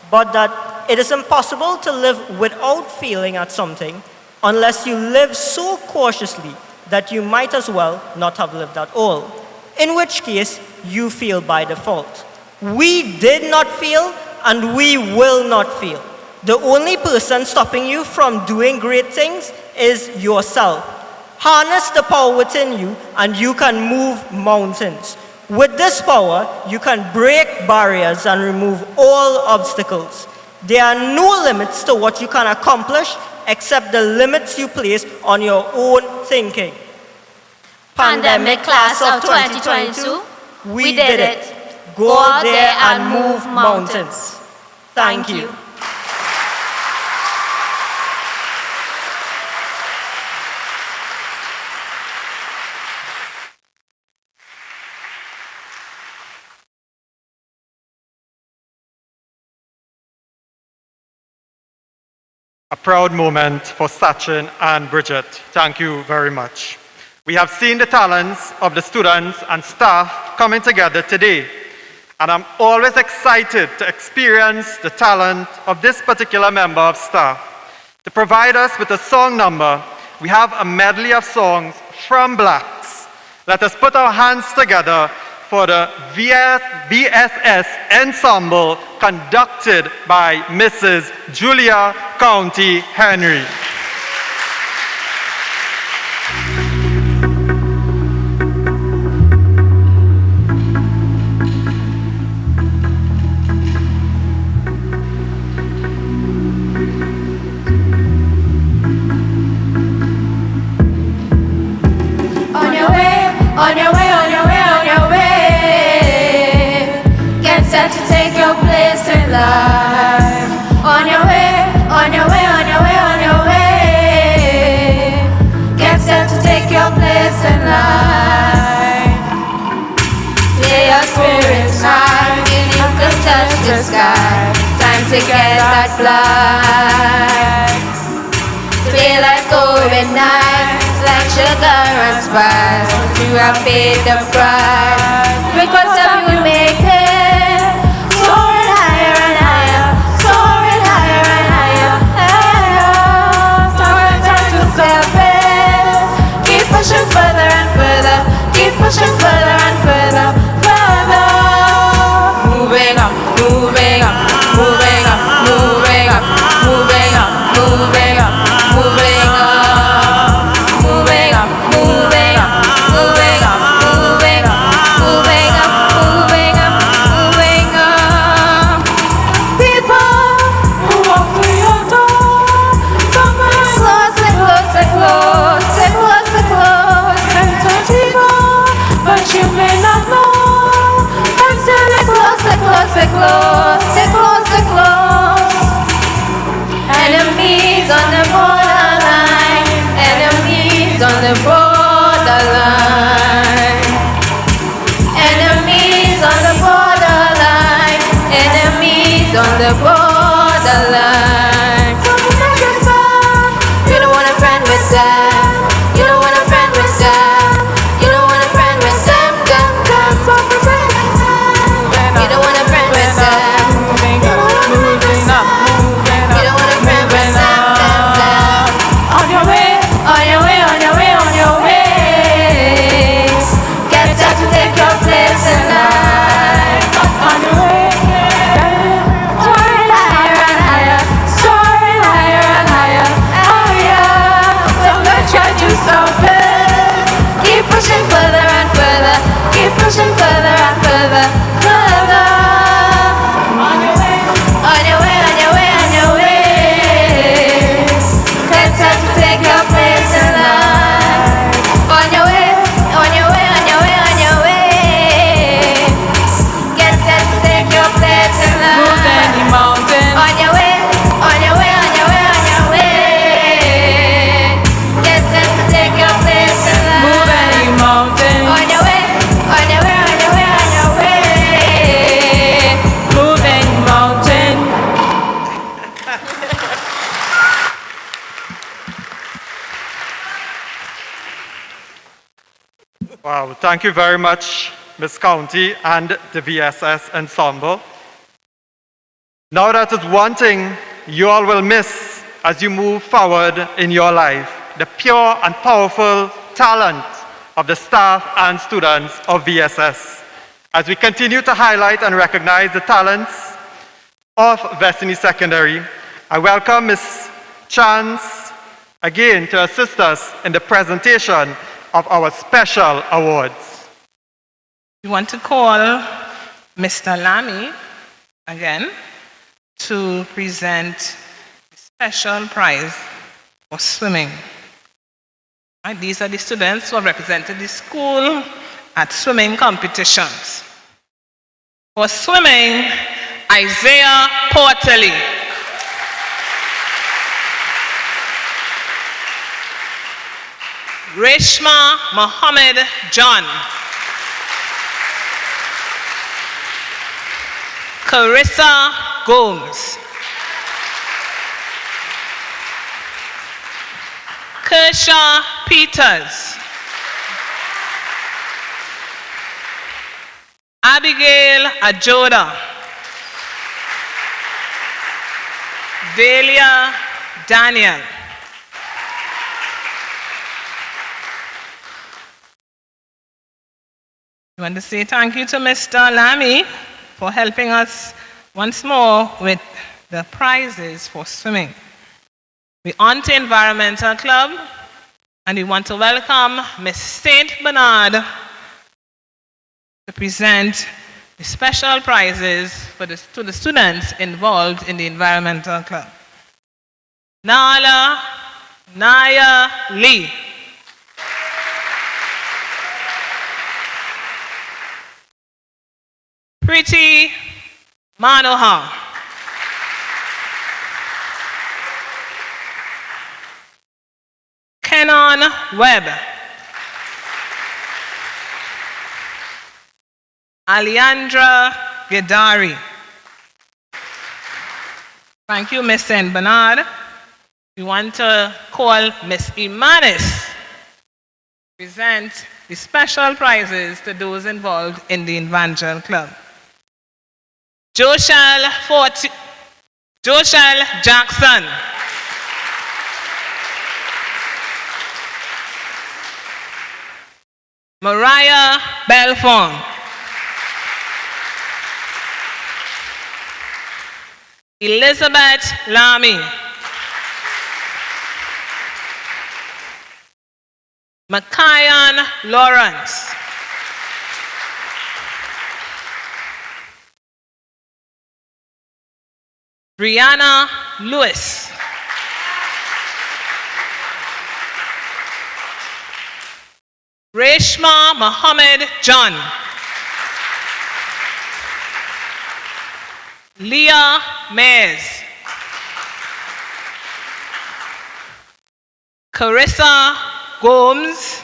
but that it is impossible to live without failing at something unless you live so cautiously that you might as well not have lived at all, in which case you fail by default." We did not fail, and we will not fail. The only person stopping you from doing great things is yourself. Harness the power within you, and you can move mountains. With this power, you can break barriers and remove all obstacles. There are no limits to what you can accomplish except the limits you place on your own thinking. Pandemic class of 2022, we did it. Go out there and move mountains. Thank you. A proud moment for Sachin and Bridget. Thank you very much. We have seen the talents of the students and staff coming together today, and I'm always excited to experience the talent of this particular member of staff. To provide us with a song number, we have a medley of songs from Blacks. Let us put our hands together for the VSS ensemble conducted by Mrs. Julia County Henry. On your way, on your way, on your way, on your way. Get set to take your place in life. On your way, on your way, on your way, on your way. Get set to take your place in life. Lay your spirits high, and you can touch the sky. Time to get that flight. Feel like going nights, like sugar and spice. You have paid the price. Because of you make it. Soaring higher and higher, soaring higher and higher, higher. Soaring time to step in. Keep pushing further and further. Keep pushing further and further, further. Moving up, moving up, moving up, moving up, moving up, moving up. Moving up, moving up, moving up, moving up, moving up, moving up, borderline. So protect yourself. You don't want a friend with them. You don't want a friend with them. You don't want a friend with them. So protect yourself. You don't want a friend with them. You don't want a friend with them. You don't want a friend with them. On your way, on your way, on your way, on your way. Get set to take your place in life. On your way, soaring higher and higher, soaring higher and higher, higher. Don't go try to stop it. Keep pushing further and further. Keep pushing further and further, further. On your way, on your way, on your way, on your way. Get set to take your place in life. On your way, on your way, on your way, on your way. Get set to take your place in life. Move any mountain. On your way, on your way, on your way, on your way. Get set to take your place in life. Move any mountain. On your way, on your way, on your way, on your way. Move any mountain. Wow, thank you very much, Ms. County and the VSS ensemble. Now that is one thing you all will miss as you move forward in your life, the pure and powerful talent of the staff and students of VSS. As we continue to highlight and recognize the talents of Vessigny Secondary, I welcome Ms. Chance again to assist us in the presentation of our special awards. We want to call Mr. Lamy again to present the special prize for swimming. And these are the students who have represented the school at swimming competitions. For swimming, Isaiah Portley. Reshma Mohammed John. Carissa Gomes. Kershaw Peters. Abigail Ajoda. Delia Daniel. I want to say thank you to Mr. Lamy for helping us once more with the prizes for swimming. We're on to Environmental Club, and we want to welcome Ms. St. Bernard to present the special prizes to the students involved in the Environmental Club. Naya Lee. Pretty Manohar. Kenon Webb. Aliandra Gedari. Thank you, Ms. St. Bernard. We want to call Ms. Imanis to present the special prizes to those involved in the Evangel Club. Joshal Jackson. Mariah Belfont. Elizabeth Lamy. Makayan Lawrence. Brianna Lewis. Reshma Mohammed John. Leah Mays. Carissa Gomes.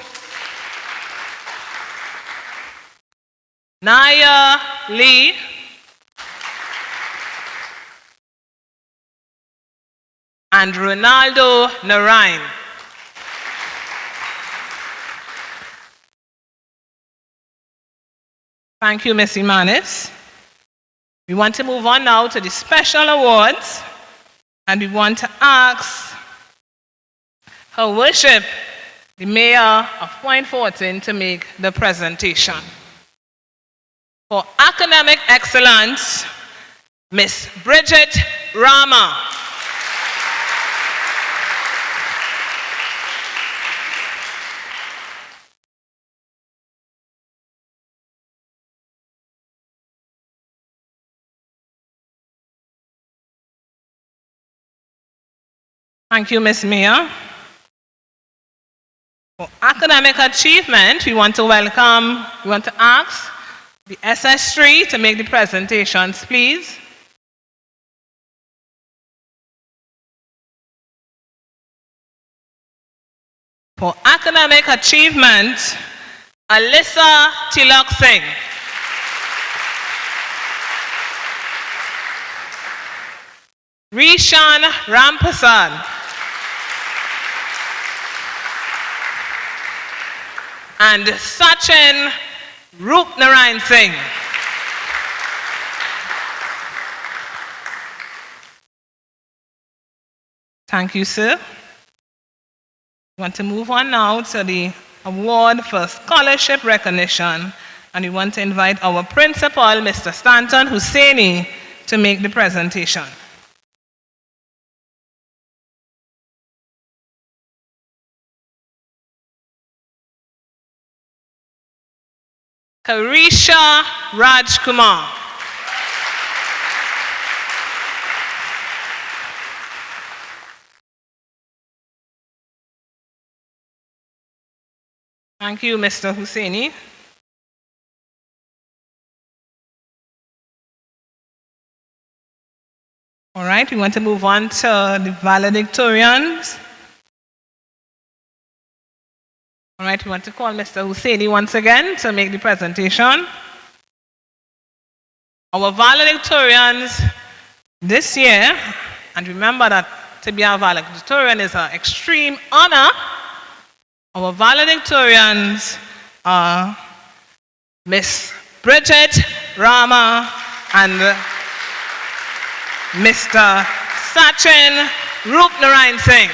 Naya Lee. and Ronaldo Narain. Thank you, Ms. Imanis. We want to move on now to the special awards, and we want to ask Her Worship, the Mayor of Point Fortin, to make the presentation. For academic excellence, Ms. Bridget Rama. Thank you, Ms. Mayor. For academic achievement, we want to ask the SS3 to make the presentations, please. For academic achievement, Alyssa Tilak Singh. Rishan Rampasad. And Sachin Rupnarayan Singh. Thank you, sir. We want to move on now to the award for scholarship recognition, and we want to invite our principal, Mr. Stanton Hussaini, to make the presentation. Karisha Rajkumar. Thank you, Mr. Hussaini. All right, we want to move on to the valedictorians. All right, we want to call Mr. Hussaini once again to make the presentation. Our valedictorians this year, and remember that to be a valedictorian is an extreme honor. Our valedictorians are Miss Bridget Rama and Mr. Sachin Rupnarayan Singh.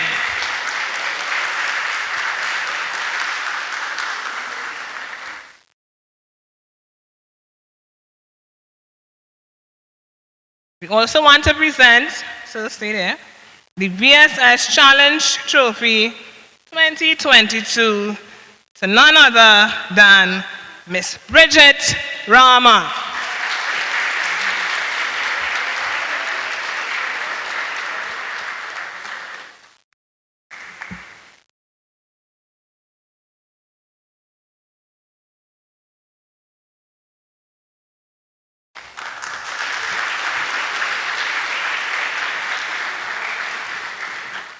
We also want to present, so stay there, the VSS Challenge Trophy 2022 to none other than Miss Bridget Rama.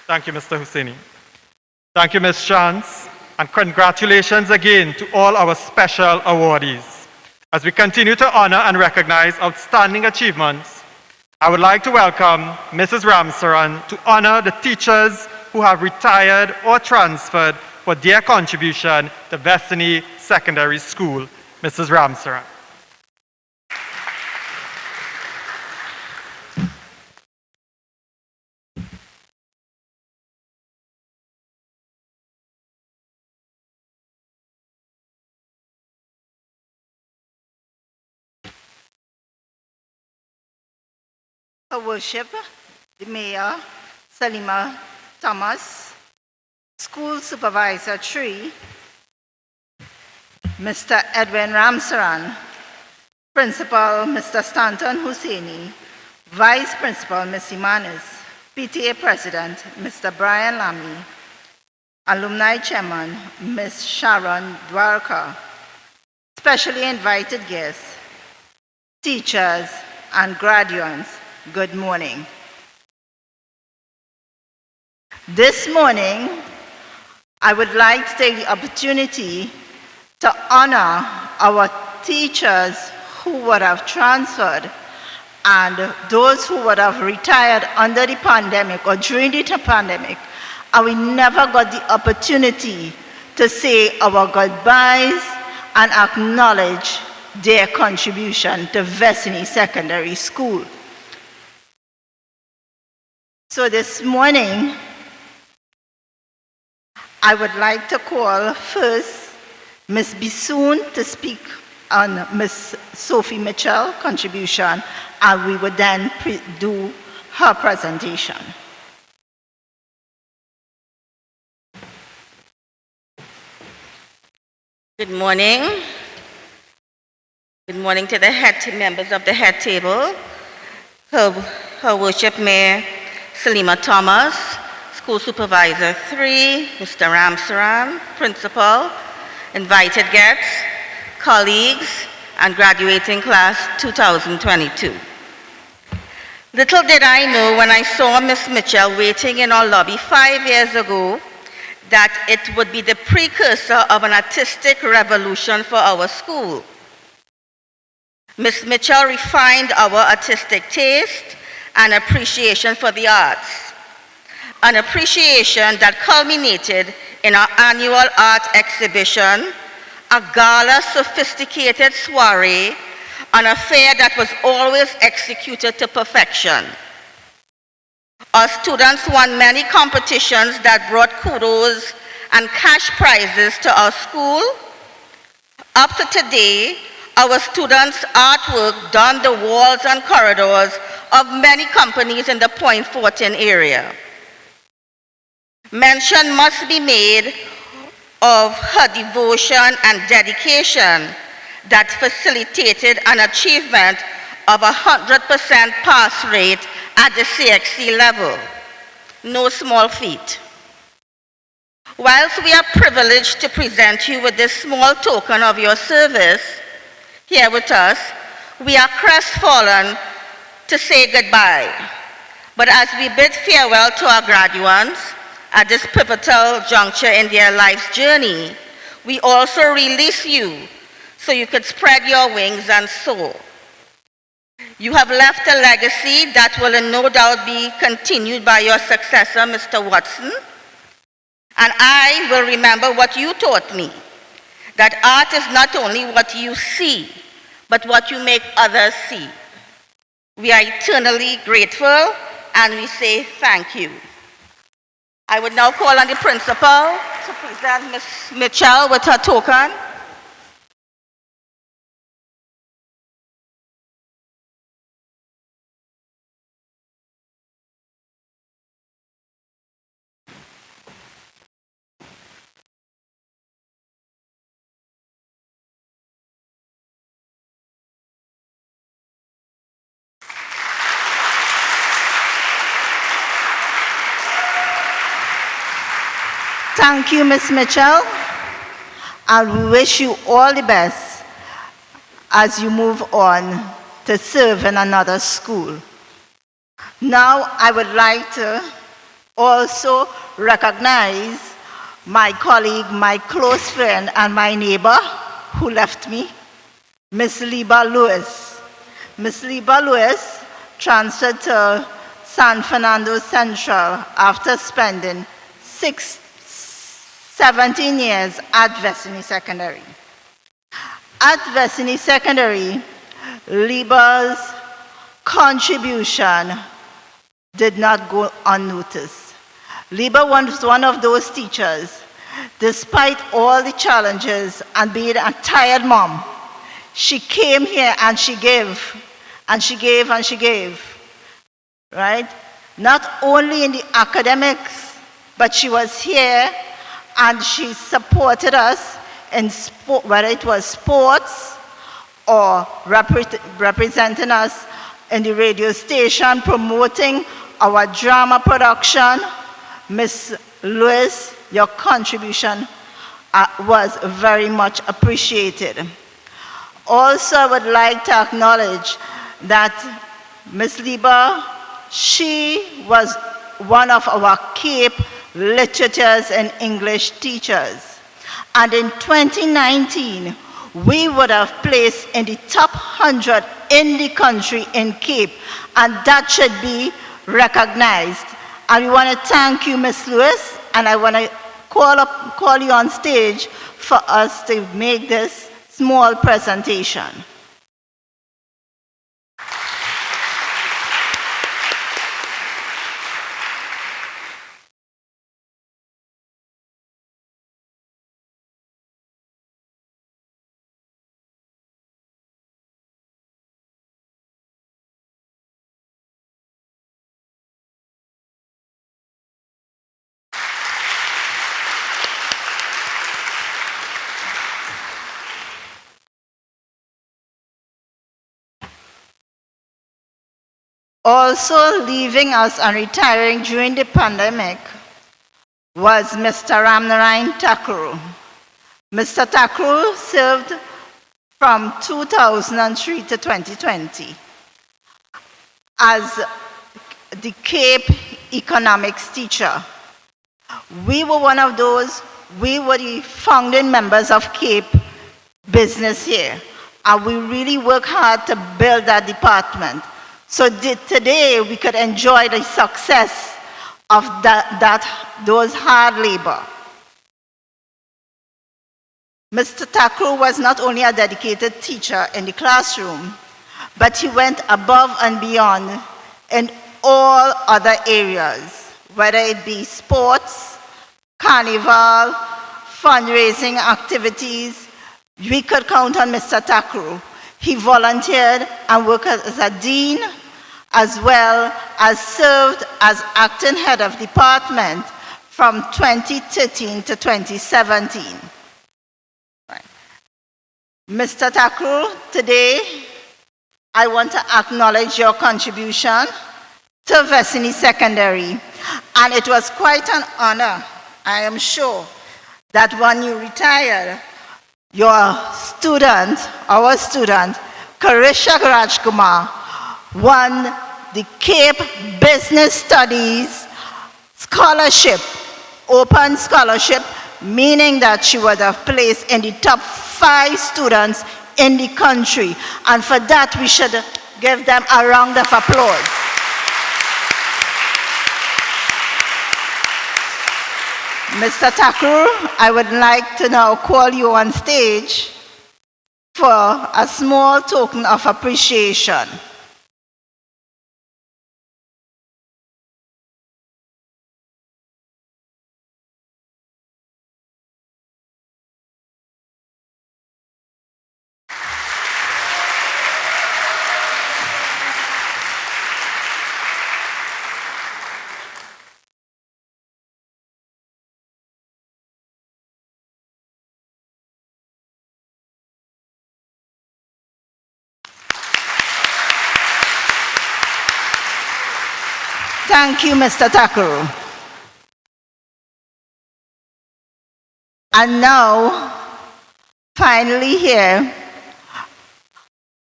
Thank you, Mr. Hussaini. Thank you, Ms. Chance, and congratulations again to all our special awardees. As we continue to honor and recognize outstanding achievements, I would like to welcome Mrs. Ramsaran to honor the teachers who have retired or transferred for their contribution to Vessigny Secondary School. Mrs. Ramsaran. Her Worship, the Mayor, Salima Thomas, School Supervisor 3, Mr. Edwin Ramsaran, Principal Mr. Stanton Hussaini, Vice Principal Ms. Imanis, PTA President Mr. Brian Lamy, Alumni Chairman Ms. Sharon Dwarka, specially invited guests, teachers, and graduates, good morning. This morning, I would like to take the opportunity to honor our teachers who would have transferred and those who would have retired under the pandemic or during the pandemic, and we never got the opportunity to say our goodbyes and acknowledge their contribution to Vessigny Secondary School. So this morning, I would like to call first Ms. Bissoon to speak on Ms. Sophie Mitchell's contribution, and we would then do her presentation. Good morning. Good morning to the members of the head table, Her Worship Mayor Salima Thomas, School Supervisor 3, Mr. Ramsaran, Principal, invited guests, colleagues, and graduating class 2022. Little did I know when I saw Miss Mitchell waiting in our lobby 5 years ago that it would be the precursor of an artistic revolution for our school. Miss Mitchell refined our artistic taste and appreciation for the arts, an appreciation that culminated in our annual art exhibition, a gala sophisticated soiree, an affair that was always executed to perfection. Our students won many competitions that brought kudos and cash prizes to our school. Up to today, our students' artwork donned the walls and corridors of many companies in the Point Fortin area. Mention must be made of her devotion and dedication that facilitated an achievement of 100% pass rate at the CXC level. No small feat. Whilst we are privileged to present you with this small token of your service here with us, we are crestfallen to say goodbye. But as we bid farewell to our graduates at this pivotal juncture in their life's journey, we also release you so you could spread your wings and soar. You have left a legacy that will no doubt be continued by your successor, Mr. Watson. And I will remember what you taught me, that art is not only what you see, but what you make others see. We are eternally grateful, and we say thank you. I would now call on the principal to present Ms. Mitchell with her token. Thank you, Ms. Mitchell, and we wish you all the best as you move on to serve in another school. Now, I would like to also recognize my colleague, my close friend, and my neighbor who left me, Ms. Liba Lewis. Ms. Liba Lewis transferred to San Fernando Central after spending 17 years at Vessigny Secondary. At Vessigny Secondary, Liba's contribution did not go unnoticed. Liba was one of those teachers, despite all the challenges and being a tired mom, she came here and she gave, and she gave, and she gave, right? Not only in the academics, but she was here and she supported us in sport, whether it was sports or representing us in the radio station, promoting our drama production. Ms. Lewis, your contribution was very much appreciated. Also, I would like to acknowledge that Ms. Liba, she was one of our CAPE literatures and English teachers. And in 2019, we would have placed in the top 100 in the country, in Cape, and that should be recognized. And we want to thank you, Ms. Lewis, and I want to call you on stage for us to make this small presentation. Also leaving us and retiring during the pandemic was Mr. Ramnarayan Thakru. Mr. Thakru served from 2003 to 2020 as the Cape economics teacher. We were one of those, we were the founding members of Cape business here, and we really work hard to build that department. So today we could enjoy the success of those hard labor. Mr. Thakru was not only a dedicated teacher in the classroom, but he went above and beyond in all other areas, whether it be sports, carnival, fundraising activities. We could count on Mr. Thakru. He volunteered and worked as a dean, as well as served as acting head of department from 2013 to 2017. Right. Mr. Thakru, today I want to acknowledge your contribution to Vessigny Secondary, and it was quite an honor, I am sure, that when you retired, your student, our student, Karisha Rajkumar, won the Cape Business Studies scholarship, open scholarship, meaning that she would have placed in the top 5 students in the country. And for that, we should give them a round of applause. Mr. Thakru, I would like to now call you on stage for a small token of appreciation. Thank you, Mr. Thakru. And now, finally here,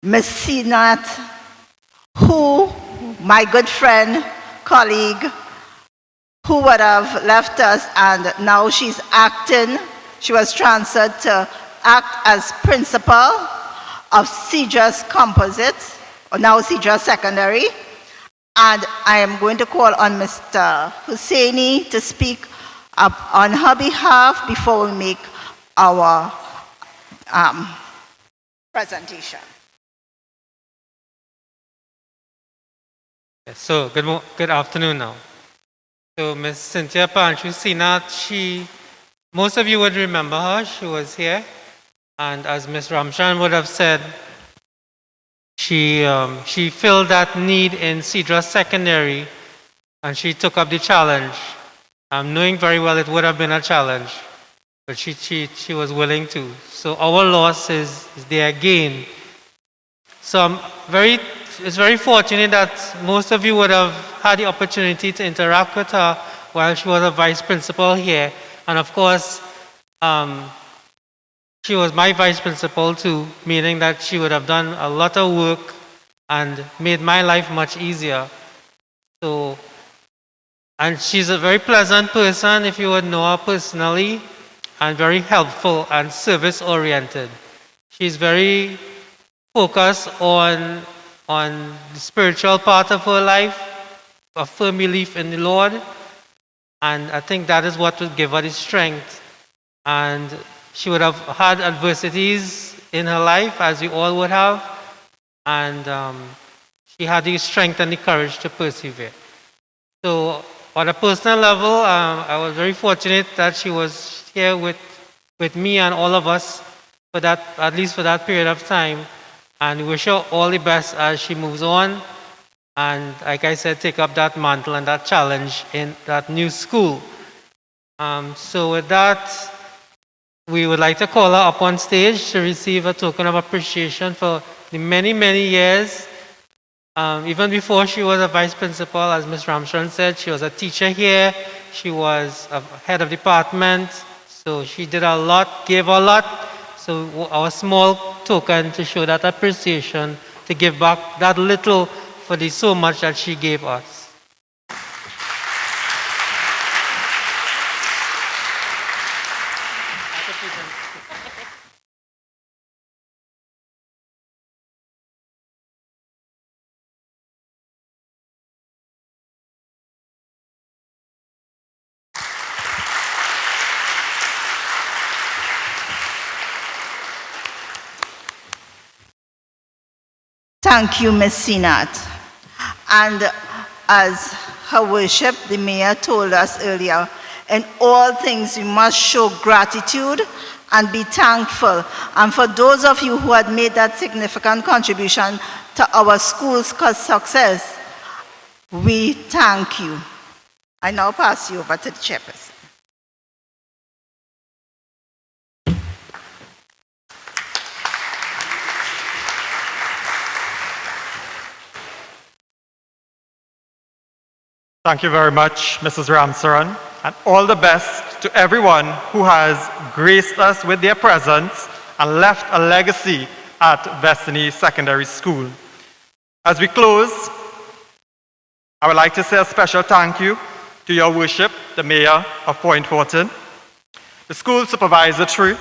Ms. Sinat, who, my good friend, colleague, who would have left us, and now she's acting, she was transferred to act as principal of Cedars Composites, or now Cedars Secondary. And I am going to call on Mr. Hussaini to speak on her behalf before we make our presentation. Yes, so good afternoon now. So Ms. Cynthia Panchu Sinat, most of you would remember her. She was here. And as Ms. Ramshan would have said, she filled that need in Cedars Secondary, and she took up the challenge. Knowing very well it would have been a challenge, but she was willing to. So our loss is their gain. So it's very fortunate that most of you would have had the opportunity to interact with her while she was a vice principal here. And of course, she was my vice principal too, meaning that she would have done a lot of work and made my life much easier. And she's a very pleasant person, if you would know her personally, and very helpful and service-oriented. She's very focused on on the spiritual part of her life, a firm belief in the Lord. And I think that is what would give her the strength. And she would have had adversities in her life, as we all would have. And she had the strength and the courage to persevere. So on a personal level, I was very fortunate that she was here with me and all of us for that, at least for that period of time. And we wish her all the best as she moves on. And like I said, take up that mantle and that challenge in that new school. So with that, we would like to call her up on stage to receive a token of appreciation for the many, many years. Even before she was a vice principal, as Ms. Ramcharan said, she was a teacher here. She was a head of department. So she did a lot, gave a lot. So our small token to show that appreciation, to give back that little for the so much that she gave us. Thank you, Ms. Sinat. And as her worship, the mayor told us earlier, in all things we must show gratitude and be thankful. And for those of you who had made that significant contribution to our school's success, we thank you. I now pass you over to the chairperson. Thank you very much, Mrs. Ramcharan, and all the best to everyone who has graced us with their presence and left a legacy at Vessigny Secondary School. As we close, I would like to say a special thank you to your worship, the Mayor of Point Fortin, the school supervisory,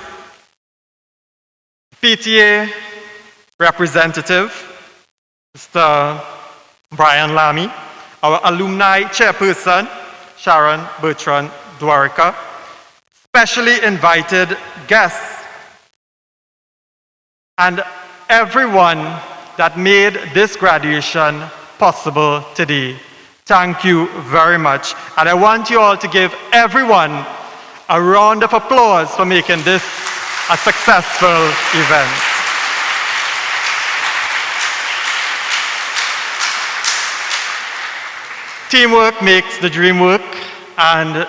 PTA representative, Mr. Brian Lamy, our alumni chairperson, Sharon Bertrand Dwarika, specially invited guests, and everyone that made this graduation possible today. Thank you very much. And I want you all to give everyone a round of applause for making this a successful event. Teamwork makes the dream work, and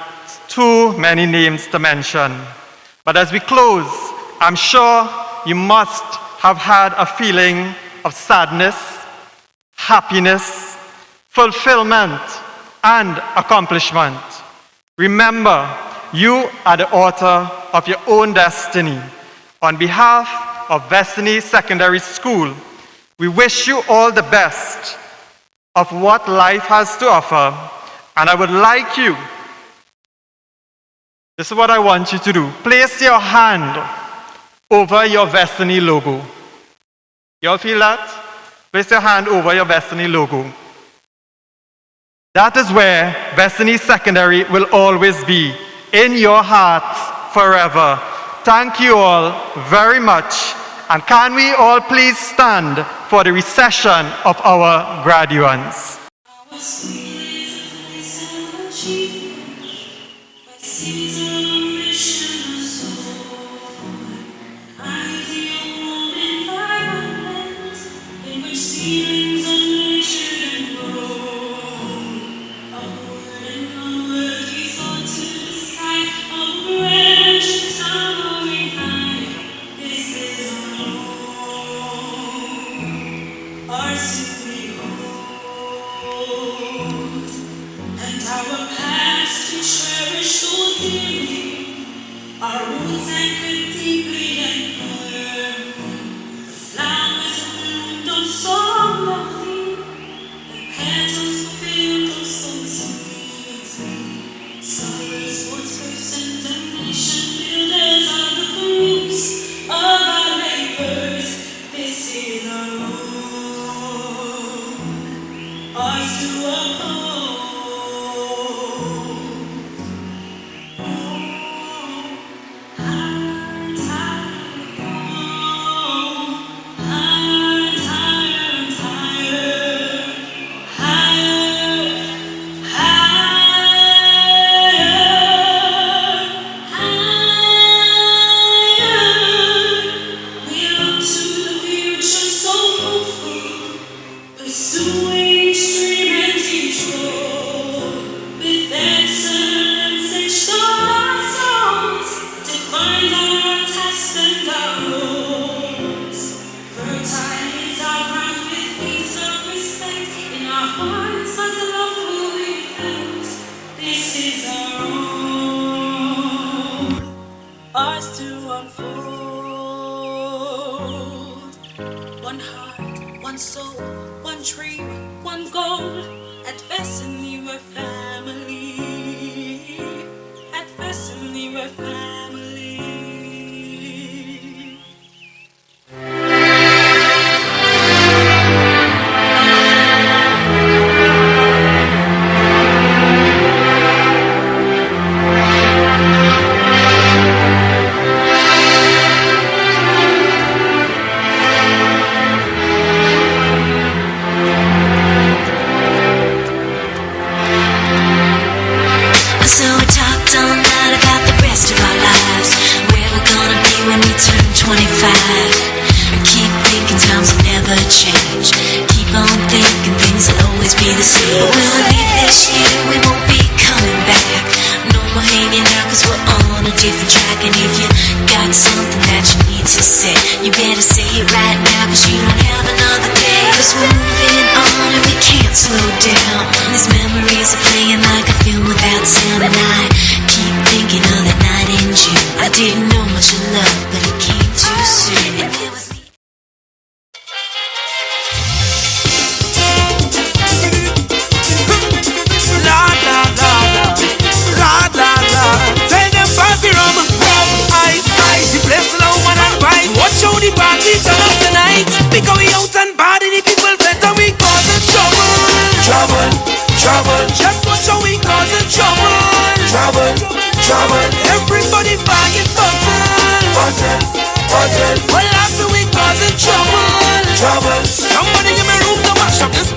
too many names to mention. But as we close, I'm sure you must have had a feeling of sadness, happiness, fulfillment, and accomplishment. Remember, you are the author of your own destiny. On behalf of Vessigny Secondary School, we wish you all the best of what life has to offer, and I would like you, this is what I want you to do. Place your hand over your Vessigny logo. You all feel that? Place your hand over your Vessigny logo. That is where Vessigny Secondary will always be, in your hearts forever. Thank you all very much. And can we all please stand for the recession of our graduates? Our roots anchored deeply and firm. The flowers have bloomed on so lovely. The petals fulfilled on so sweet. Scholars, sports and nation builders are the fruits of our labors. This is our road. one soul, one dream, one goal. At Vessigny we're family. At Vessigny we're family. So we talked all night about the rest of our lives, where we're gonna be when we turn 25. I keep thinking times will never change. Keep on thinking things will always be the same. But when we leave this year, we won't be coming back. No more hanging out, cause we're on a different track. And if you got something that you need to say, you better say it right now, cause you don't have another day. Cause we're moving on and we can't slow down. These memories are playing like a film without sound. And I keep thinking of that night in June. I didn't know much of love, but it came too soon. And there was Lord, Lord, Lord, Lord, Lord, Lord, Lord. Tell them pass the rum, ice, ice. The place slow and bright. Watch how the party turn up tonight. Because we out and bad and the people better we causing trouble. Trouble, trouble. Just watch how we causing trouble. Trouble, trouble. Everybody buying bottle. Bottle, bottle. Well, after we causing trouble. Trouble. Somebody give me room to mash up this